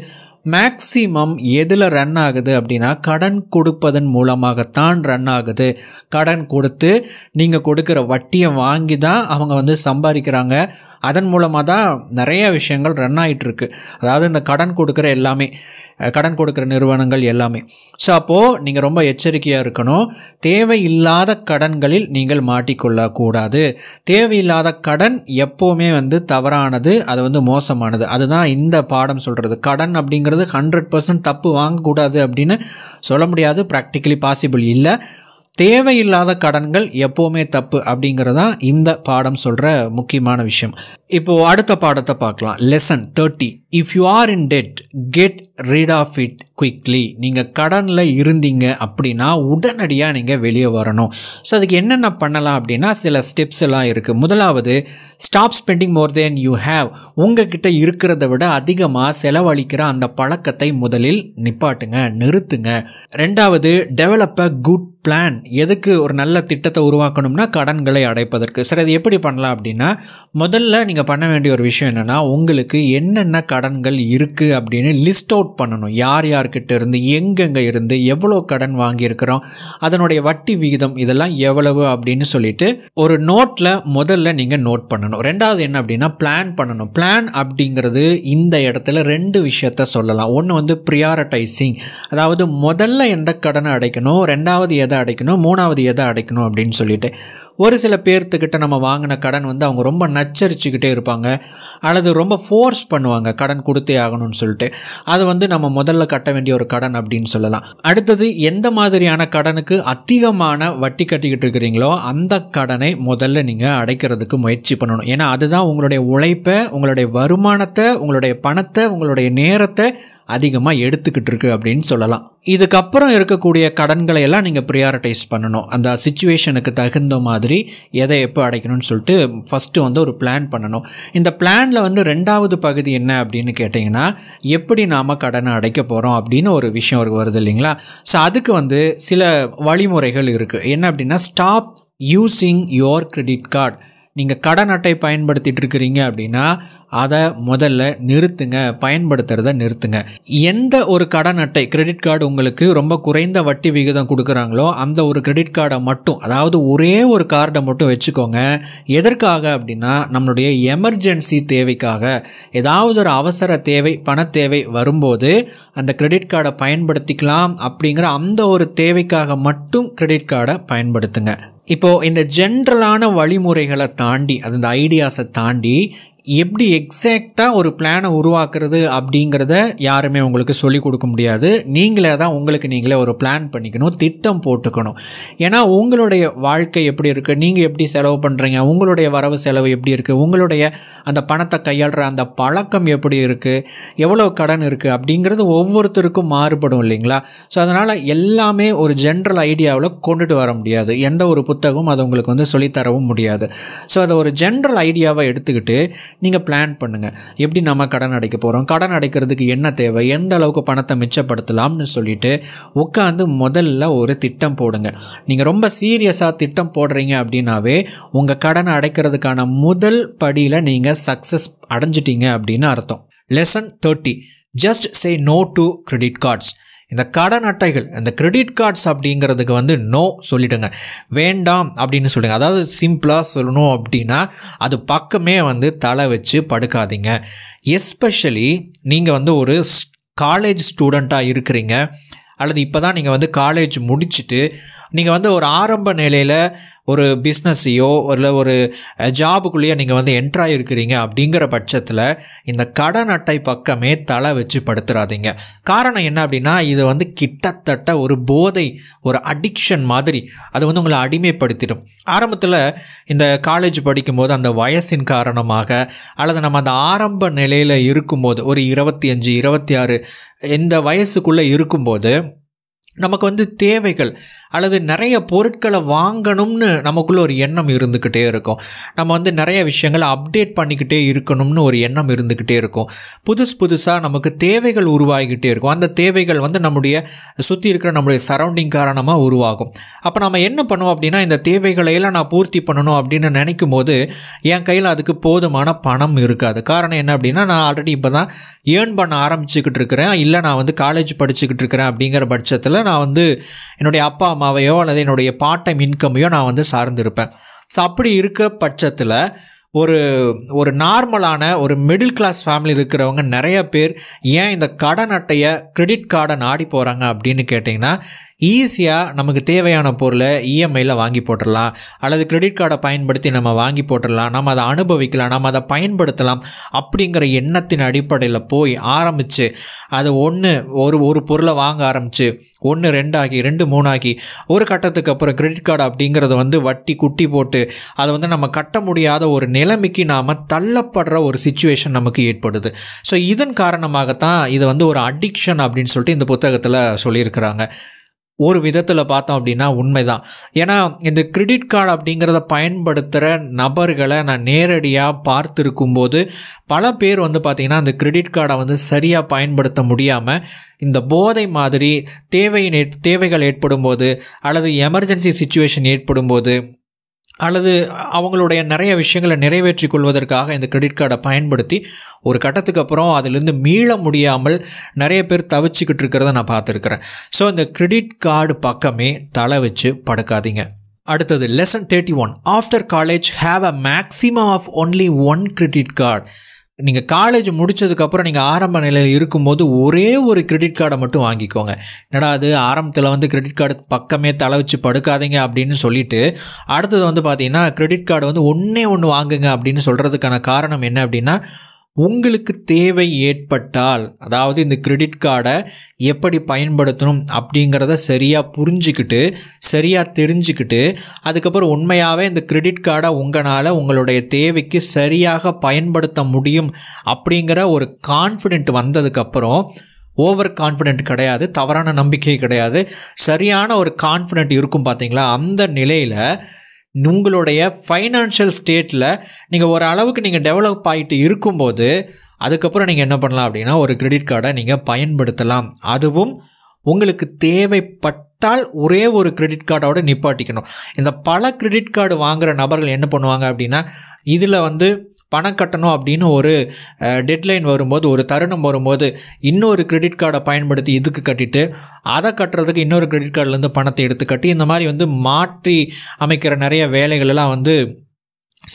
மேக்சிமம் எதில் ரன் ஆகுது அப்படின்னா கடன் கொடுப்பதன் மூலமாகத்தான் ரன் ஆகுது. கடன் கொடுத்து நீங்கள் கொடுக்குற வட்டியை வாங்கி தான் அவங்க வந்து சம்பாதிக்கிறாங்க. அதன் மூலமாக தான் நிறைய விஷயங்கள் ரன் ஆகிட்டுருக்கு. அதாவது இந்த கடன் கொடுக்குற எல்லாமே, கடன் கொடுக்குற நிறுவனங்கள் எல்லாமே. ஸோ அப்போது நீங்கள் ரொம்ப எச்சரிக்கையாக இருக்கணும். தேவையில்லாத கடன்களில் நீங்கள் மாட்டிக்கொள்ளக்கூடாது. தேவையில்லாத கடன் எப்போவுமே வந்து தவறானது, அது வந்து மோசமானது. அதுதான் இந்த பாடம் சொல்கிறது. கடன் அப்படிங்கிறது 100% தப்பு, வாங்கக்கூடாது அப்படின்னு சொல்ல முடியாது, ப்ராக்டிக்கலி பாசிபிள் இல்லை. தேவையில்லாத கடன்கள் எப்போவுமே தப்பு அப்படிங்கிறதான் இந்த பாடம் சொல்கிற முக்கியமான விஷயம். இப்போது அடுத்த பாடத்தை பார்க்கலாம். Lesson 30, if you are in debt get rid of it quickly. நீங்கள் கடனில் இருந்தீங்க அப்படின்னா உடனடியாக நீங்கள் வெளியே வரணும். ஸோ அதுக்கு என்னென்ன பண்ணலாம் அப்படின்னா சில ஸ்டெப்ஸ் எல்லாம் இருக்குது. முதலாவது, stop spending more than you have. உங்ககிட்ட இருக்கிறத விட அதிகமாக செலவழிக்கிற அந்த பழக்கத்தை முதலில் நிப்பாட்டுங்க, நிறுத்துங்க. ரெண்டாவது, டெவலப் அ குட் பிளான். எதுக்கு ஒரு நல்ல திட்டத்தை உருவாக்கணும்னா கடன்களை அடைப்பதற்கு. சரி, அது எப்படி பண்ணலாம் அப்படின்னா முதல்ல நீங்கள் பண்ண வேண்டிய ஒரு விஷயம் என்னென்னா உங்களுக்கு என்னென்ன கடன்கள் இருக்குது அப்படின்னு லிஸ்ட் அவுட் பண்ணணும். யார் யார்கிட்ட இருந்து, எங்கெங்கே இருந்து, எவ்வளோ கடன் வாங்கியிருக்கிறோம், அதனுடைய வட்டி விகிதம் இதெல்லாம் எவ்வளவு அப்படின்னு சொல்லிட்டு ஒரு நோட்டில் முதல்ல நீங்கள் நோட் பண்ணணும். ரெண்டாவது என்ன அப்படின்னா பிளான் பண்ணணும். பிளான் அப்படிங்கிறது இந்த இடத்துல 2 விஷயத்த சொல்லலாம். ஒன்று வந்து ப்ரியாரிட்டைசிங், அதாவது முதல்ல எந்த கடனை அடைக்கணும், ரெண்டாவது எதை அடைக்கணும், மூணாவது எதை அடைக்கணும் அப்படின்னு சொல்லிட்டு. ஒரு சில பேர்த்துக்கிட்ட நம்ம வாங்கின கடன் வந்து அவங்க ரொம்ப நச்சரிச்சுக்கிட்டே இருப்பாங்க அல்லது ரொம்ப ஃபோர்ஸ் பண்ணுவாங்க கடன் கொடுத்தே ஆகணும்னு சொல்லிட்டு. அது வந்து நம்ம முதல்ல கட்ட வேண்டிய ஒரு கடன் அப்படின்னு சொல்லலாம். அடுத்தது, எந்த மாதிரியான கடனுக்கு அதிகமான வட்டி கட்டிக்கிட்டு இருக்கிறீங்களோ அந்த கடனை முதல்ல நீங்கள் அடைக்கிறதுக்கு முயற்சி பண்ணணும். ஏன்னா அதுதான் உங்களுடைய உழைப்பை, உங்களுடைய வருமானத்தை, உங்களுடைய பணத்தை, உங்களுடைய நேரத்தை அதிகமாக எடுத்துக்கிட்டு இருக்கு அப்படின்னு சொல்லலாம். இதுக்கப்புறம் இருக்கக்கூடிய கடன்களை எல்லாம் நீங்கள் ப்ரியாரிட்டைஸ் பண்ணணும். அந்த சிச்சுவேஷனுக்கு தகுந்த மாதிரி எதை எப்போ அடைக்கணும்னு சொல்லிட்டு ஃபஸ்ட்டு வந்து ஒரு பிளான் பண்ணணும். இந்த பிளானில் வந்து ரெண்டாவது பகுதி என்ன அப்படின்னு கேட்டிங்கன்னா, எப்படி நாம் கடனை அடைக்க போகிறோம் அப்படின்னு ஒரு விஷயம் வருது இல்லைங்களா. ஸோ அதுக்கு வந்து சில வழிமுறைகள் இருக்குது. என்ன அப்படின்னா, stop using your credit card. நீங்கள் கடன் அட்டை பயன்படுத்திகிட்டு இருக்கிறீங்க அப்படின்னா அதை முதல்ல நிறுத்துங்க, பயன்படுத்துகிறத நிறுத்துங்க. எந்த ஒரு கடன் அட்டை, கிரெடிட் கார்டு உங்களுக்கு ரொம்ப குறைந்த வட்டி விகிதம் கொடுக்குறாங்களோ அந்த ஒரு கிரெடிட் கார்டை மட்டும், அதாவது ஒரே ஒரு கார்டை மட்டும் வச்சுக்கோங்க. எதற்காக அப்படின்னா, நம்மளுடைய எமர்ஜென்சி தேவைக்காக, ஏதாவது ஒரு அவசர தேவை, பண தேவை வரும்போது அந்த கிரெடிட் கார்டை பயன்படுத்திக்கலாம் அப்படிங்கிற அந்த ஒரு தேவைக்காக மட்டும் கிரெடிட் கார்டை பயன்படுத்துங்க. இப்போது இந்த ஜென்ரலான வழிமுறைகளை தாண்டி, அந்த ஐடியாஸை தாண்டி எப்படி எக்ஸாக்டாக ஒரு பிளானை உருவாக்குறது அப்படிங்கிறத யாருமே உங்களுக்கு சொல்லிக் கொடுக்க முடியாது. நீங்களே தான் உங்களுக்கு நீங்களே ஒரு பிளான் பண்ணிக்கணும், திட்டம் போட்டுக்கணும். ஏன்னா உங்களுடைய வாழ்க்கை எப்படி இருக்குது, நீங்கள் எப்படி செலவு பண்ணுறீங்க, உங்களுடைய வரவு செலவு எப்படி இருக்குது, உங்களுடைய அந்த பணத்தை கையாளுற அந்த பழக்கம் எப்படி இருக்குது, எவ்வளோ கடன் இருக்குது அப்படிங்கிறது ஒவ்வொருத்தருக்கும் மாறுபடும் இல்லைங்களா. ஸோ அதனால் எல்லாமே ஒரு ஜென்ரல் ஐடியாவில் கொண்டுட்டு வர முடியாது. எந்த ஒரு புத்தகமும் அதை உங்களுக்கு வந்து சொல்லித்தரவும் முடியாது. ஸோ அதை ஒரு ஜென்ரல் ஐடியாவை எடுத்துக்கிட்டு நீங்கள் பிளான் பண்ணுங்கள். எப்படி நம்ம கடன் அடைக்க போகிறோம், கடன் அடைக்கிறதுக்கு என்ன தேவை, எந்த அளவுக்கு பணத்தை மிச்சப்படுத்தலாம்னு சொல்லிட்டு உட்காந்து முதல்ல ஒரு திட்டம் போடுங்க. நீங்கள் ரொம்ப சீரியஸாக திட்டம் போடுறீங்க அப்படின்னாவே உங்கள் கடனை அடைக்கிறதுக்கான முதல் படியில் நீங்கள் சக்ஸஸ் அடைஞ்சிட்டீங்க அப்படின்னு அர்த்தம். Lesson 30, just say no to credit cards. இந்த கடன் அட்டைகள், இந்த கிரெடிட் கார்ட்ஸ் அப்படிங்கிறதுக்கு வந்து நோ சொல்லிடுங்க, வேண்டாம் அப்படின்னு சொல்லுங்க. அதாவது சிம்பிளாக சொல்லணும் அப்படின்னா, அது பக்கமே வந்து தலை வச்சு படுக்காதீங்க. எஸ்பெஷலி நீங்கள் வந்து ஒரு காலேஜ் ஸ்டூடெண்ட்டாக இருக்கிறீங்க, அல்லது இப்போ தான் நீங்கள் வந்து காலேஜ் முடிச்சுட்டு நீங்கள் வந்து ஒரு ஆரம்ப நிலையில் ஒரு பிஸ்னஸையோ இல்லை ஒரு ஜாபுக்குள்ளேயோ நீங்கள் வந்து என்ட்ராகி இருக்கிறீங்க அப்படிங்கிற பட்சத்தில் இந்த கடன் அட்டை பக்கமே தலை வச்சு படுத்துறாதீங்க. காரணம் என்ன அப்படின்னா, இது வந்து கிட்டத்தட்ட ஒரு போதை, ஒரு அடிக்ஷன் மாதிரி அது வந்து உங்களை அடிமைப்படுத்திடும். ஆரம்பத்தில் இந்த காலேஜ் படிக்கும்போது அந்த வயசின் காரணமாக, அல்லது நம்ம அந்த ஆரம்ப நிலையில் இருக்கும்போது ஒரு 25, 26 இந்த வயசுக்குள்ளே இருக்கும்போது நமக்கு வந்து தேவைகள் அல்லது நிறைய பொருட்களை வாங்கணும்னு நமக்குள்ளே ஒரு எண்ணம் இருந்துக்கிட்டே இருக்கும். நம்ம வந்து நிறைய விஷயங்களை அப்டேட் பண்ணிக்கிட்டே இருக்கணும்னு ஒரு எண்ணம் இருந்துக்கிட்டே இருக்கும். புதுசாக நமக்கு தேவைகள் உருவாகிக்கிட்டே இருக்கும். அந்த தேவைகள் வந்து நம்முடைய சுற்றி இருக்கிற நம்முடைய சரௌண்டிங் காரணமாக உருவாகும். அப்போ நம்ம என்ன பண்ணுவோம் அப்படின்னா, இந்த தேவைகளையெல்லாம் நான் பூர்த்தி பண்ணணும் அப்படின்னு நினைக்கும் போது என் கையில் அதுக்கு போதுமான பணம் இருக்காது. காரணம் என்ன அப்படின்னா, நான் ஆல்ரெடி இப்போ தான் ஏர்ன் பண்ண ஆரம்பிச்சுக்கிட்டு இருக்கிறேன், இல்லை நான் வந்து காலேஜ் படிச்சுக்கிட்டு இருக்கிறேன். அப்படிங்கிற பட்சத்தில் நான் வந்து என்னுடைய அப்பா அம்மாவையோ அல்லது என்னுடைய பார்ட் டைம் இன்கமையோ நான் வந்து சார்ந்திருப்பேன். ஸோ அப்படி இருக்க பட்சத்தில் ஒரு நார்மலான ஒரு மிடில் கிளாஸ் ஃபேமிலி இருக்கிறவங்க நிறைய பேர் ஏன் இந்த கடன் அட்டையை, கிரெடிட் கார்டை நாடி போகிறாங்க அப்படின்னு கேட்டிங்கன்னா, ஈஸியாக நமக்கு தேவையான பொருளை இஎம்ஐயில் வாங்கி போட்டுடலாம், அல்லது கிரெடிட் கார்டை பயன்படுத்தி நம்ம வாங்கி போட்டுடலாம், நம்ம அதை அனுபவிக்கலாம், நம்ம அதை பயன்படுத்தலாம் அப்படிங்கிற எண்ணத்தின் அடிப்படையில் போய் ஆரம்பித்து அது ஒரு பொருளை வாங்க ஆரம்பித்து 1 2 ஆகி 2 3 ஆகி ஒரு கட்டத்துக்கு அப்புறம் கிரெடிட் கார்டு அப்படிங்கிறது வந்து வட்டி குட்டி போட்டு அதை வந்து நம்ம கட்ட முடியாத ஒரு நிலைமைக்கு நாம் தள்ளப்படுற ஒரு சிச்சுவேஷன் நமக்கு ஏற்படுது. ஸோ இதன் காரணமாகத்தான் இது வந்து ஒரு அடிக்ஷன் அப்படின்னு சொல்லிட்டு இந்த புத்தகத்தில் சொல்லியிருக்கிறாங்க. ஒரு விதத்தில் பார்த்தோம் அப்படின்னா உண்மைதான். ஏன்னா இந்த கிரெடிட் கார்டு அப்படிங்கிறத பயன்படுத்துகிற நபர்களை நான் நேரடியாக பார்த்துருக்கும்போது பல பேர் வந்து பார்த்திங்கன்னா அந்த கிரெடிட் கார்டை வந்து சரியாக பயன்படுத்த முடியாமல் இந்த போதை மாதிரி தேவைகள் ஏற்படும் போது, அல்லது எமர்ஜென்சி சிச்சுவேஷன் ஏற்படும் போது, அல்லது அவங்களுடைய நிறைய விஷயங்களை நிறைவேற்றி கொள்வதற்காக இந்த கிரெடிட் கார்டை பயன்படுத்தி ஒரு கட்டத்துக்கு அப்புறம் அதிலிருந்து மீள முடியாமல் நிறைய பேர் தவிச்சிக்கிட்டு இருக்கிறத நான் பார்த்துருக்கிறேன். ஸோ இந்த கிரெடிட் கார்டு பக்கமே தலை வச்சு படுக்காதீங்க. அடுத்தது lesson 31, after college have a maximum of only 1 credit card. நீங்கள் காலேஜ் முடித்ததுக்கப்புறம் நீங்கள் ஆரம்ப நிலையில் இருக்கும்போது ஒரே ஒரு கிரெடிட் கார்டை மட்டும் வாங்கிக்கோங்க. என்னடா அது ஆரம்பத்தில் வந்து கிரெடிட் கார்டு பக்கமே தலை வச்சு படுக்காதீங்க அப்படின்னு சொல்லிட்டு அடுத்தது வந்து பார்த்தீங்கன்னா கிரெடிட் கார்டு வந்து ஒன்றே வாங்குங்க அப்படின்னு சொல்கிறதுக்கான காரணம் என்ன அப்படின்னா, உங்களுக்கு தேவை ஏற்பட்டால், அதாவது இந்த கிரெடிட் கார்டை எப்படி பயன்படுத்தணும் அப்படிங்கிறத சரியாக புரிஞ்சுக்கிட்டு சரியாக தெரிஞ்சுக்கிட்டு அதுக்கப்புறம் உண்மையாகவே இந்த கிரெடிட் கார்டை உங்களால் உங்களுடைய தேவைக்கு சரியாக பயன்படுத்த முடியும் அப்படிங்கிற ஒரு கான்ஃபிடென்ட் வந்ததுக்கப்புறம், ஓவர் கான்ஃபிடென்ட் கிடையாது, தவறான நம்பிக்கை கிடையாது, சரியான ஒரு கான்ஃபிடென்ட் இருக்கும் பார்த்தீங்களா, அந்த நிலையில் உங்களுடைய ஃபைனான்ஷியல் ஸ்டேட்டில் நீங்கள் ஒரு அளவுக்கு நீங்கள் டெவலப் ஆகிட்டு இருக்கும்போது அதுக்கப்புறம் நீங்கள் என்ன பண்ணலாம் அப்படின்னா ஒரு கிரெடிட் கார்டை நீங்கள் பயன்படுத்தலாம். அதுவும் உங்களுக்கு தேவைப்பட்டால் ஒரே ஒரு கிரெடிட் கார்டோடு நிப்பாட்டிக்கணும். இந்த பல கிரெடிட் கார்டு வாங்குகிற நபர்கள் என்ன பண்ணுவாங்க அப்படின்னா, இதில் பணம் கட்டணும் அப்படின்னு ஒரு டெட்லைன் வரும்போது, ஒரு தருணம் வரும்போது இன்னொரு கிரெடிட் கார்டை பயன்படுத்தி இதுக்கு கட்டிட்டு அதை கட்டுறதுக்கு இன்னொரு கிரெடிட் கார்டிலேருந்து பணத்தை எடுத்து கட்டி இந்த மாதிரி மாற்றி அமைக்கிற நிறைய வேலைகளெல்லாம்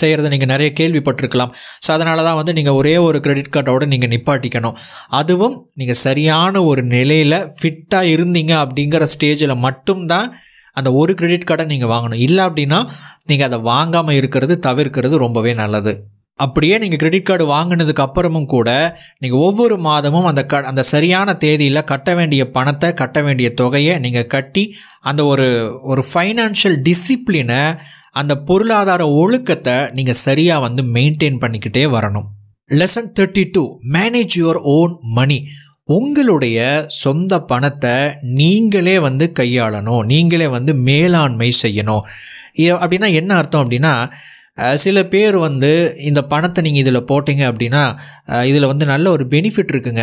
செய்கிறத நீங்கள் நிறைய கேள்விப்பட்டிருக்கலாம். ஸோ அதனால தான் நீங்கள் ஒரே ஒரு கிரெடிட் கார்டோடு நீங்கள் நிப்பாட்டிக்கணும். அதுவும் நீங்கள் சரியான ஒரு நிலையில் ஃபிட்டாக இருந்தீங்க அப்படிங்கிற ஸ்டேஜில் மட்டும்தான் அந்த ஒரு கிரெடிட் கார்டை நீங்கள் வாங்கணும். இல்லை அப்படின்னா நீங்கள் அதை வாங்காமல் இருக்கிறது தவிர்க்கிறது ரொம்பவே நல்லது. அப்படியே நீங்கள் கிரெடிட் கார்டு வாங்கினதுக்கு அப்புறமும் கூட நீங்கள் ஒவ்வொரு மாதமும் அந்த சரியான தேதியில் கட்ட வேண்டிய பணத்தை, கட்ட வேண்டிய தொகையை நீங்கள் கட்டி அந்த ஒரு ஃபைனான்ஷியல் டிசிப்ளினை, அந்த பொருளாதார ஒழுக்கத்தை நீங்கள் சரியாக மெயின்டைன் பண்ணிக்கிட்டே வரணும். Lesson 32, manage your own money. உங்களுடைய சொந்த பணத்தை நீங்களே கையாளணும், நீங்களே மேலாண்மை செய்யணும். அப்படின்னா என்ன அர்த்தம் அப்படின்னா, சில பேர் இந்த பணத்தை நீங்கள் இதில் போட்டிங்க அப்படின்னா இதில் நல்ல ஒரு பெனிஃபிட் இருக்குங்க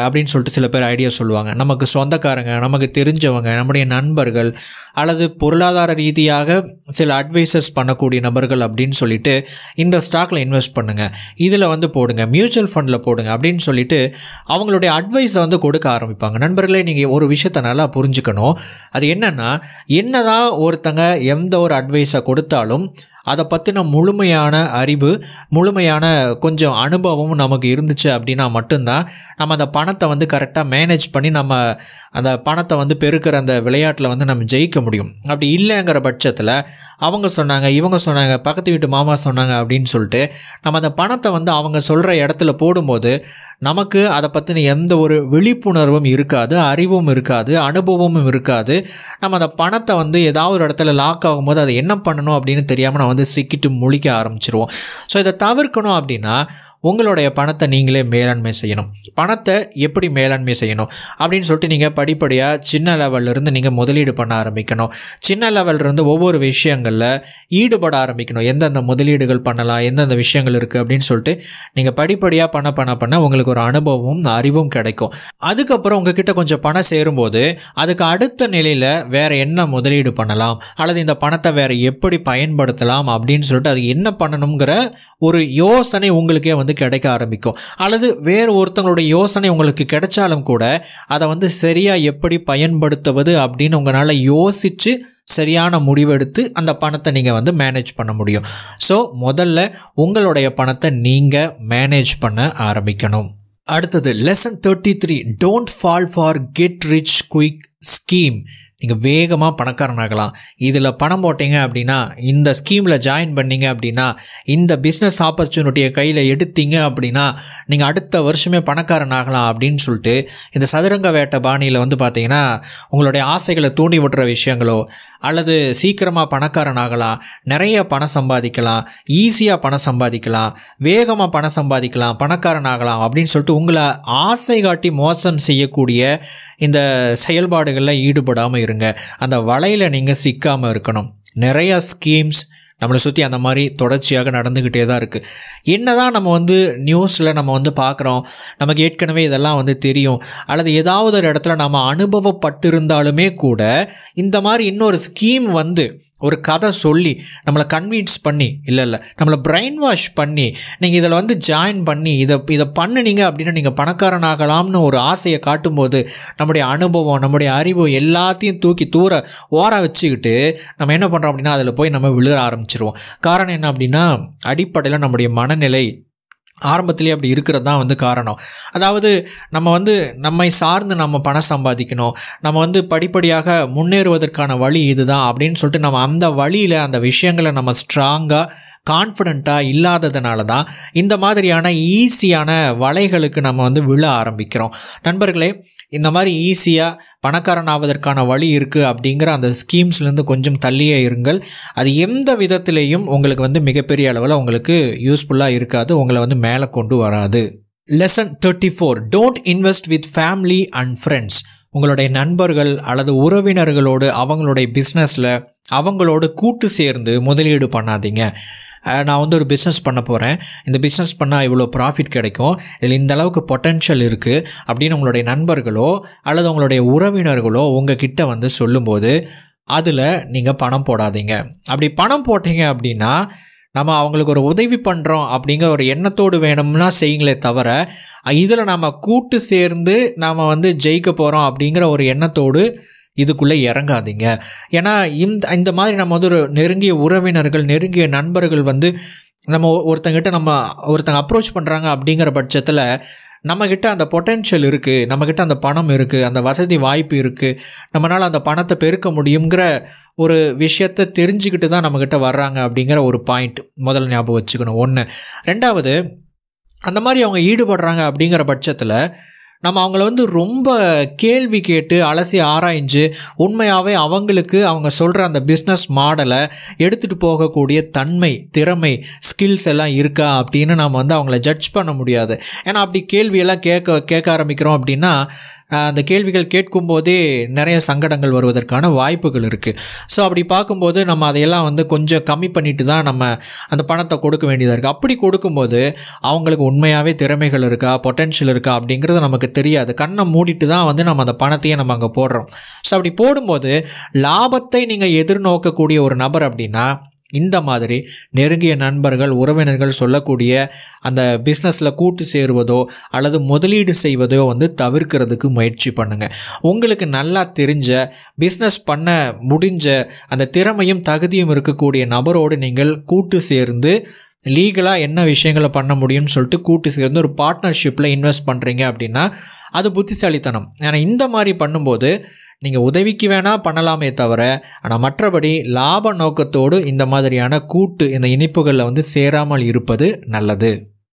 அப்படின்னு சொல்லிட்டு சில பேர் ஐடியா சொல்லுவாங்க. நமக்கு சொந்தக்காரங்க, நமக்கு தெரிஞ்சவங்க, நம்முடைய நண்பர்கள் அல்லது பொருளாதார ரீதியாக சில அட்வைசஸ் பண்ணக்கூடிய நபர்கள் அப்படின்னு சொல்லிட்டு இந்த ஸ்டாக்கில் இன்வெஸ்ட் பண்ணுங்கள், இதில் போடுங்க, மியூச்சுவல் ஃபண்டில் போடுங்க அப்படின்னு சொல்லிட்டு அவங்களுடைய அட்வைஸை கொடுக்க ஆரம்பிப்பாங்க. நண்பர்களே, நீங்கள் ஒரு விஷயத்தை நல்லா புரிஞ்சுக்கணும். அது என்னதான் ஒருத்தங்க எந்த ஒரு அட்வைஸை கொடுத்தாலும் அதை பற்றின முழுமையான அறிவு, முழுமையான கொஞ்சம் அனுபவம் நமக்கு இருந்துச்சு அப்படின்னா மட்டும்தான் நம்ம அந்த பணத்தை கரெக்டாக மேனேஜ் பண்ணி நம்ம அந்த பணத்தை பெருக்கிற அந்த விளையாட்டில் நம்ம ஜெயிக்க முடியும். அப்படி இல்லைங்கிற பட்சத்தில் அவங்க சொன்னாங்க, இவங்க சொன்னாங்க, பக்கத்து வீட்டு மாமா சொன்னாங்க அப்படின்னு சொல்லிட்டு நம்ம அந்த பணத்தை அவங்க சொல்கிற இடத்துல போடும்போது நமக்கு அதை பற்றின எந்த ஒரு விழிப்புணர்வும் இருக்காது, அறிவும் இருக்காது, அனுபவமும் இருக்காது. நம்ம அந்த பணத்தை ஏதாவது ஒரு இடத்துல லாக் ஆகும்போது அதை என்ன பண்ணணும் அப்படின்னு தெரியாமல் நம்ம சிக்கிட்டு முழிக்க ஆரம்பிச்சிருவோம். ஸோ இதை தவிர்க்கணும் அப்படின்னா உங்களுடைய பணத்தை நீங்களே மேலாண்மை செய்யணும். பணத்தை எப்படி மேலாண்மை செய்யணும் அப்படின்னு சொல்லிட்டு நீங்கள் படிப்படியாக சின்ன லெவல்லேருந்து நீங்கள் முதலீடு பண்ண ஆரம்பிக்கணும். சின்ன லெவல்லேருந்து ஒவ்வொரு விஷயங்களில் ஈடுபட ஆரம்பிக்கணும். எந்தெந்த முதலீடுகள் பண்ணலாம், எந்தெந்த விஷயங்கள் இருக்குது அப்படின்னு சொல்லிட்டு நீங்கள் படிப்படியாக பண்ண உங்களுக்கு ஒரு அனுபவமும் அறிவும் கிடைக்கும். அதுக்கப்புறம் உங்ககிட்ட கொஞ்சம் பணம் சேரும்போது அதுக்கு அடுத்த நிலையில் வேறு என்ன முதலீடு பண்ணலாம் அல்லது இந்த பணத்தை வேறு எப்படி பயன்படுத்தலாம் அப்படின்னு சொல்லிட்டு அது என்ன பண்ணணுங்கிற ஒரு யோசனை உங்களுக்கே கிடைக்க ஆரம்பிக்கும். அல்லது வேறு ஒருத்தங்களுடைய யோசனை உங்களுக்கு கிடைச்சாலும் கூட அதை சரியாக எப்படி பயன்படுத்துவது அப்படின்னு உங்களால் யோசித்து சரியான முடிவெடுத்து அந்த பணத்தை நீங்கள் மேனேஜ் பண்ண முடியும். ஸோ முதல்ல உங்களுடைய பணத்தை நீங்கள் மேனேஜ் பண்ண ஆரம்பிக்கணும். அடுத்தது lesson 33, don't fall for get rich quick scheme. நீங்கள் வேகமாக பணக்காரனாகலாம். இதில் பணம் போட்டிங்க அப்படின்னா, இந்த ஸ்கீமில் ஜாயின் பண்ணிங்க அப்படின்னா, இந்த பிஸ்னஸ் ஆப்பர்ச்சுனிட்டியை கையில் எடுத்தீங்க அப்படின்னா நீங்கள் அடுத்த வருஷமே பணக்காரனாகலாம் அப்படின்னு சொல்லிட்டு இந்த சதுரங்க வேட்டை பாணியில் பார்த்தீங்கன்னா உங்களுடைய ஆசைகளை தூண்டி விட்டுற விஷயங்களோ அல்லது சீக்கிரமாக பணக்காரனாகலாம், நிறைய பணம் சம்பாதிக்கலாம், ஈஸியாக பணம் சம்பாதிக்கலாம், வேகமாக பணம் சம்பாதிக்கலாம், பணக்காரனாகலாம் அப்படின்னு சொல்லிட்டு உங்களை ஆசை காட்டி மோசம் செய்யக்கூடிய இந்த செயல்பாடுகளில் ஈடுபடாமல் இருங்க. அந்த வலையில் நீங்கள் சிக்காமல் இருக்கணும். நிறையா ஸ்கீம்ஸ் நம்மளை சுற்றி அந்த மாதிரி தொடர்ச்சியாக நடந்துக்கிட்டே தான் இருக்குது. என்ன தான் நம்ம நியூஸில் நம்ம பார்க்குறோம், நமக்கு ஏற்கனவே இதெல்லாம் தெரியும் அல்லது ஏதாவது ஒரு இடத்துல நம்ம அனுபவப்பட்டிருந்தாலுமே கூட இந்த மாதிரி இன்னொரு ஸ்கீம் ஒரு கதை சொல்லி நம்மளை கன்வின்ஸ் பண்ணி இல்லை நம்மளை பிரெயின் வாஷ் பண்ணி நீங்கள் இதில் ஜாயின் பண்ணி இதை பண்ணினீங்க அப்படின்னா நீங்கள் பணக்காரனாகலாம்னு ஒரு ஆசையை காட்டும்போது நம்முடைய அனுபவம், நம்முடைய அறிவு எல்லாத்தையும் தூக்கி தூர ஓர வச்சுக்கிட்டு நம்ம என்ன பண்ணுறோம் அப்படின்னா அதில் போய் நம்ம விழுற ஆரம்பிச்சிருவோம். காரணம் என்ன அப்படின்னா, அடிப்படையில் நம்முடைய மனநிலை ஆரம்பத்திலே அப்படி இருக்கிறது தான் காரணம். அதாவது நம்ம நம்மை சார்ந்து நம்ம பணம் சம்பாதிக்கணும், நம்ம படிப்படியாக முன்னேறுவதற்கான வழி இதுதான் அப்படின்னு சொல்லிட்டு நம்ம அந்த வழியில் அந்த விஷயங்களை நம்ம ஸ்ட்ராங்காக கான்ஃபிடென்ட்டாக இல்லாததுனால தான் இந்த மாதிரியான ஈஸியான வலைகளுக்கு நம்ம வந்து விழ ஆரம்பிக்கிறோம். நண்பர்களே, இந்த மாதிரி ஈஸியாக பணக்காரன் ஆவதற்கான வழி இருக்குது அப்படிங்கிற அந்த ஸ்கீம்ஸ்லேருந்து கொஞ்சம் தள்ளியே இருங்கள். அது எந்த விதத்திலையும் உங்களுக்கு வந்து மிகப்பெரிய அளவில் உங்களுக்கு யூஸ்ஃபுல்லாக இருக்காது, உங்களை வந்து மேலே கொண்டு வராது. Lesson 34, don't invest with family and friends. உங்களுடைய நண்பர்கள் அல்லது உறவினர்களோடு அவங்களுடைய பிஸ்னஸில் அவங்களோட கூட்டு சேர்ந்து முதலீடு பண்ணாதீங்க. நான் வந்து ஒரு பிஸ்னஸ் பண்ண போகிறேன், இந்த பிஸ்னஸ் பண்ணால் இவ்வளோ ப்ராஃபிட் கிடைக்கும், இதில் இந்த அளவுக்கு பொட்டென்ஷியல் இருக்குது அப்படின்னு உங்களுடைய நண்பர்களோ அல்லது உங்களுடைய உறவினர்களோ உங்கள் கிட்ட வந்து சொல்லும்போது அதில் நீங்கள் பணம் போடாதீங்க. அப்படி பணம் போட்டீங்க அப்படின்னா நம்ம அவங்களுக்கு ஒரு உதவி பண்ணுறோம் அப்படிங்கிற ஒரு எண்ணத்தோடு வேணும்னா செய்யுங்களே தவிர, இதில் நம்ம கூட்டு சேர்ந்து நாம் வந்து ஜெயிக்க போகிறோம் அப்படிங்கிற ஒரு எண்ணத்தோடு இதுக்குள்ளே இறங்காதீங்க. ஏன்னா இந்த மாதிரி நம்ம வந்து ஒரு நெருங்கிய உறவினர்கள், நெருங்கிய நண்பர்கள் வந்து நம்ம ஒருத்தங்க அப்ரோச் பண்ணுறாங்க அப்படிங்கிற பட்சத்தில் நம்மக்கிட்ட அந்த பொட்டென்ஷியல் இருக்குது, நம்மக்கிட்ட அந்த பணம் இருக்குது, அந்த வசதி வாய்ப்பு இருக்குது, நம்மளால் அந்த பணத்தை பெருக்க முடியுங்கிற ஒரு விஷயத்தை தெரிஞ்சுக்கிட்டு தான் நம்மக்கிட்ட வர்றாங்க அப்படிங்கிற ஒரு பாயிண்ட் முதல்ல ஞாபகம் வச்சுக்கணும். 1. 2வது, அந்த மாதிரி அவங்க ஈடுபடுறாங்க அப்படிங்கிற பட்சத்தில் நம்ம அவங்கள வந்து ரொம்ப கேள்வி கேட்டு அலசி ஆராய்ஞ்சு உண்மையாகவே அவங்களுக்கு அவங்க சொல்கிற அந்த பிஸ்னஸ் மாடலை எடுத்துகிட்டு போகக்கூடிய தன்மை, திறமை, ஸ்கில்ஸ் எல்லாம் இருக்கா அப்படின்னு நாம் வந்து அவங்கள ஜட்ஜ் பண்ண முடியாது. ஏன்னா அப்படி கேள்வியெல்லாம் கேட்க ஆரம்பிக்கிறோம் அப்படின்னா அந்த கேள்விகள் கேட்கும்போதே நிறைய சங்கடங்கள் வருவதற்கான வாய்ப்புகள் இருக்குது. ஸோ அப்படி பார்க்கும்போது நம்ம அதையெல்லாம் வந்து கொஞ்சம் கம்மி பண்ணிட்டு தான் நம்ம அந்த பணத்தை கொடுக்க வேண்டியதாக இருக்குது. அப்படி கொடுக்கும்போது அவங்களுக்கு உண்மையாகவே திறமைகள் இருக்கா, பொட்டென்ஷியல் இருக்கா அப்படிங்கிறது நமக்கு தெரியாது. கண்ணை மூடிட்டு தான் வந்து நம்ம அந்த பணத்தையே நம்ம அங்கே போடுறோம். ஸோ அப்படி போடும்போது லாபத்தை நீங்கள் எதிர்நோக்கக்கூடிய ஒரு நபர் அப்படின்னா இந்த மாதிரி நெருங்கிய நண்பர்கள், உறவினர்கள் சொல்லக்கூடிய அந்த பிஸ்னஸில் கூட்டு சேருவதோ அல்லது முதலீடு செய்வதோ வந்து தவிர்க்கிறதுக்கு முயற்சி பண்ணுங்கள். உங்களுக்கு நல்லா தெரிஞ்ச பிஸ்னஸ் பண்ண முடிஞ்ச அந்த திறமையும் தகுதியும் இருக்கக்கூடிய நபரோடு நீங்கள் கூட்டு சேர்ந்து லீகலாக என்ன விஷயங்களை பண்ண முடியும்னு சொல்லிட்டு கூட்டு சேர்ந்து ஒரு பார்ட்னர்ஷிப்பில் இன்வெஸ்ட் பண்ணுறீங்க அப்படின்னா அது புத்திசாலித்தனம். ஏன்னா இந்த மாதிரி பண்ணும்போது நீங்கள் உதவிக்கு வேணால் பண்ணலாமே தவிர, ஆனால் மற்றபடி லாப நோக்கத்தோடு இந்த மாதிரியான கூட்டு இந்த இணைப்புகளில் வந்து சேராமல் இருப்பது நல்லது.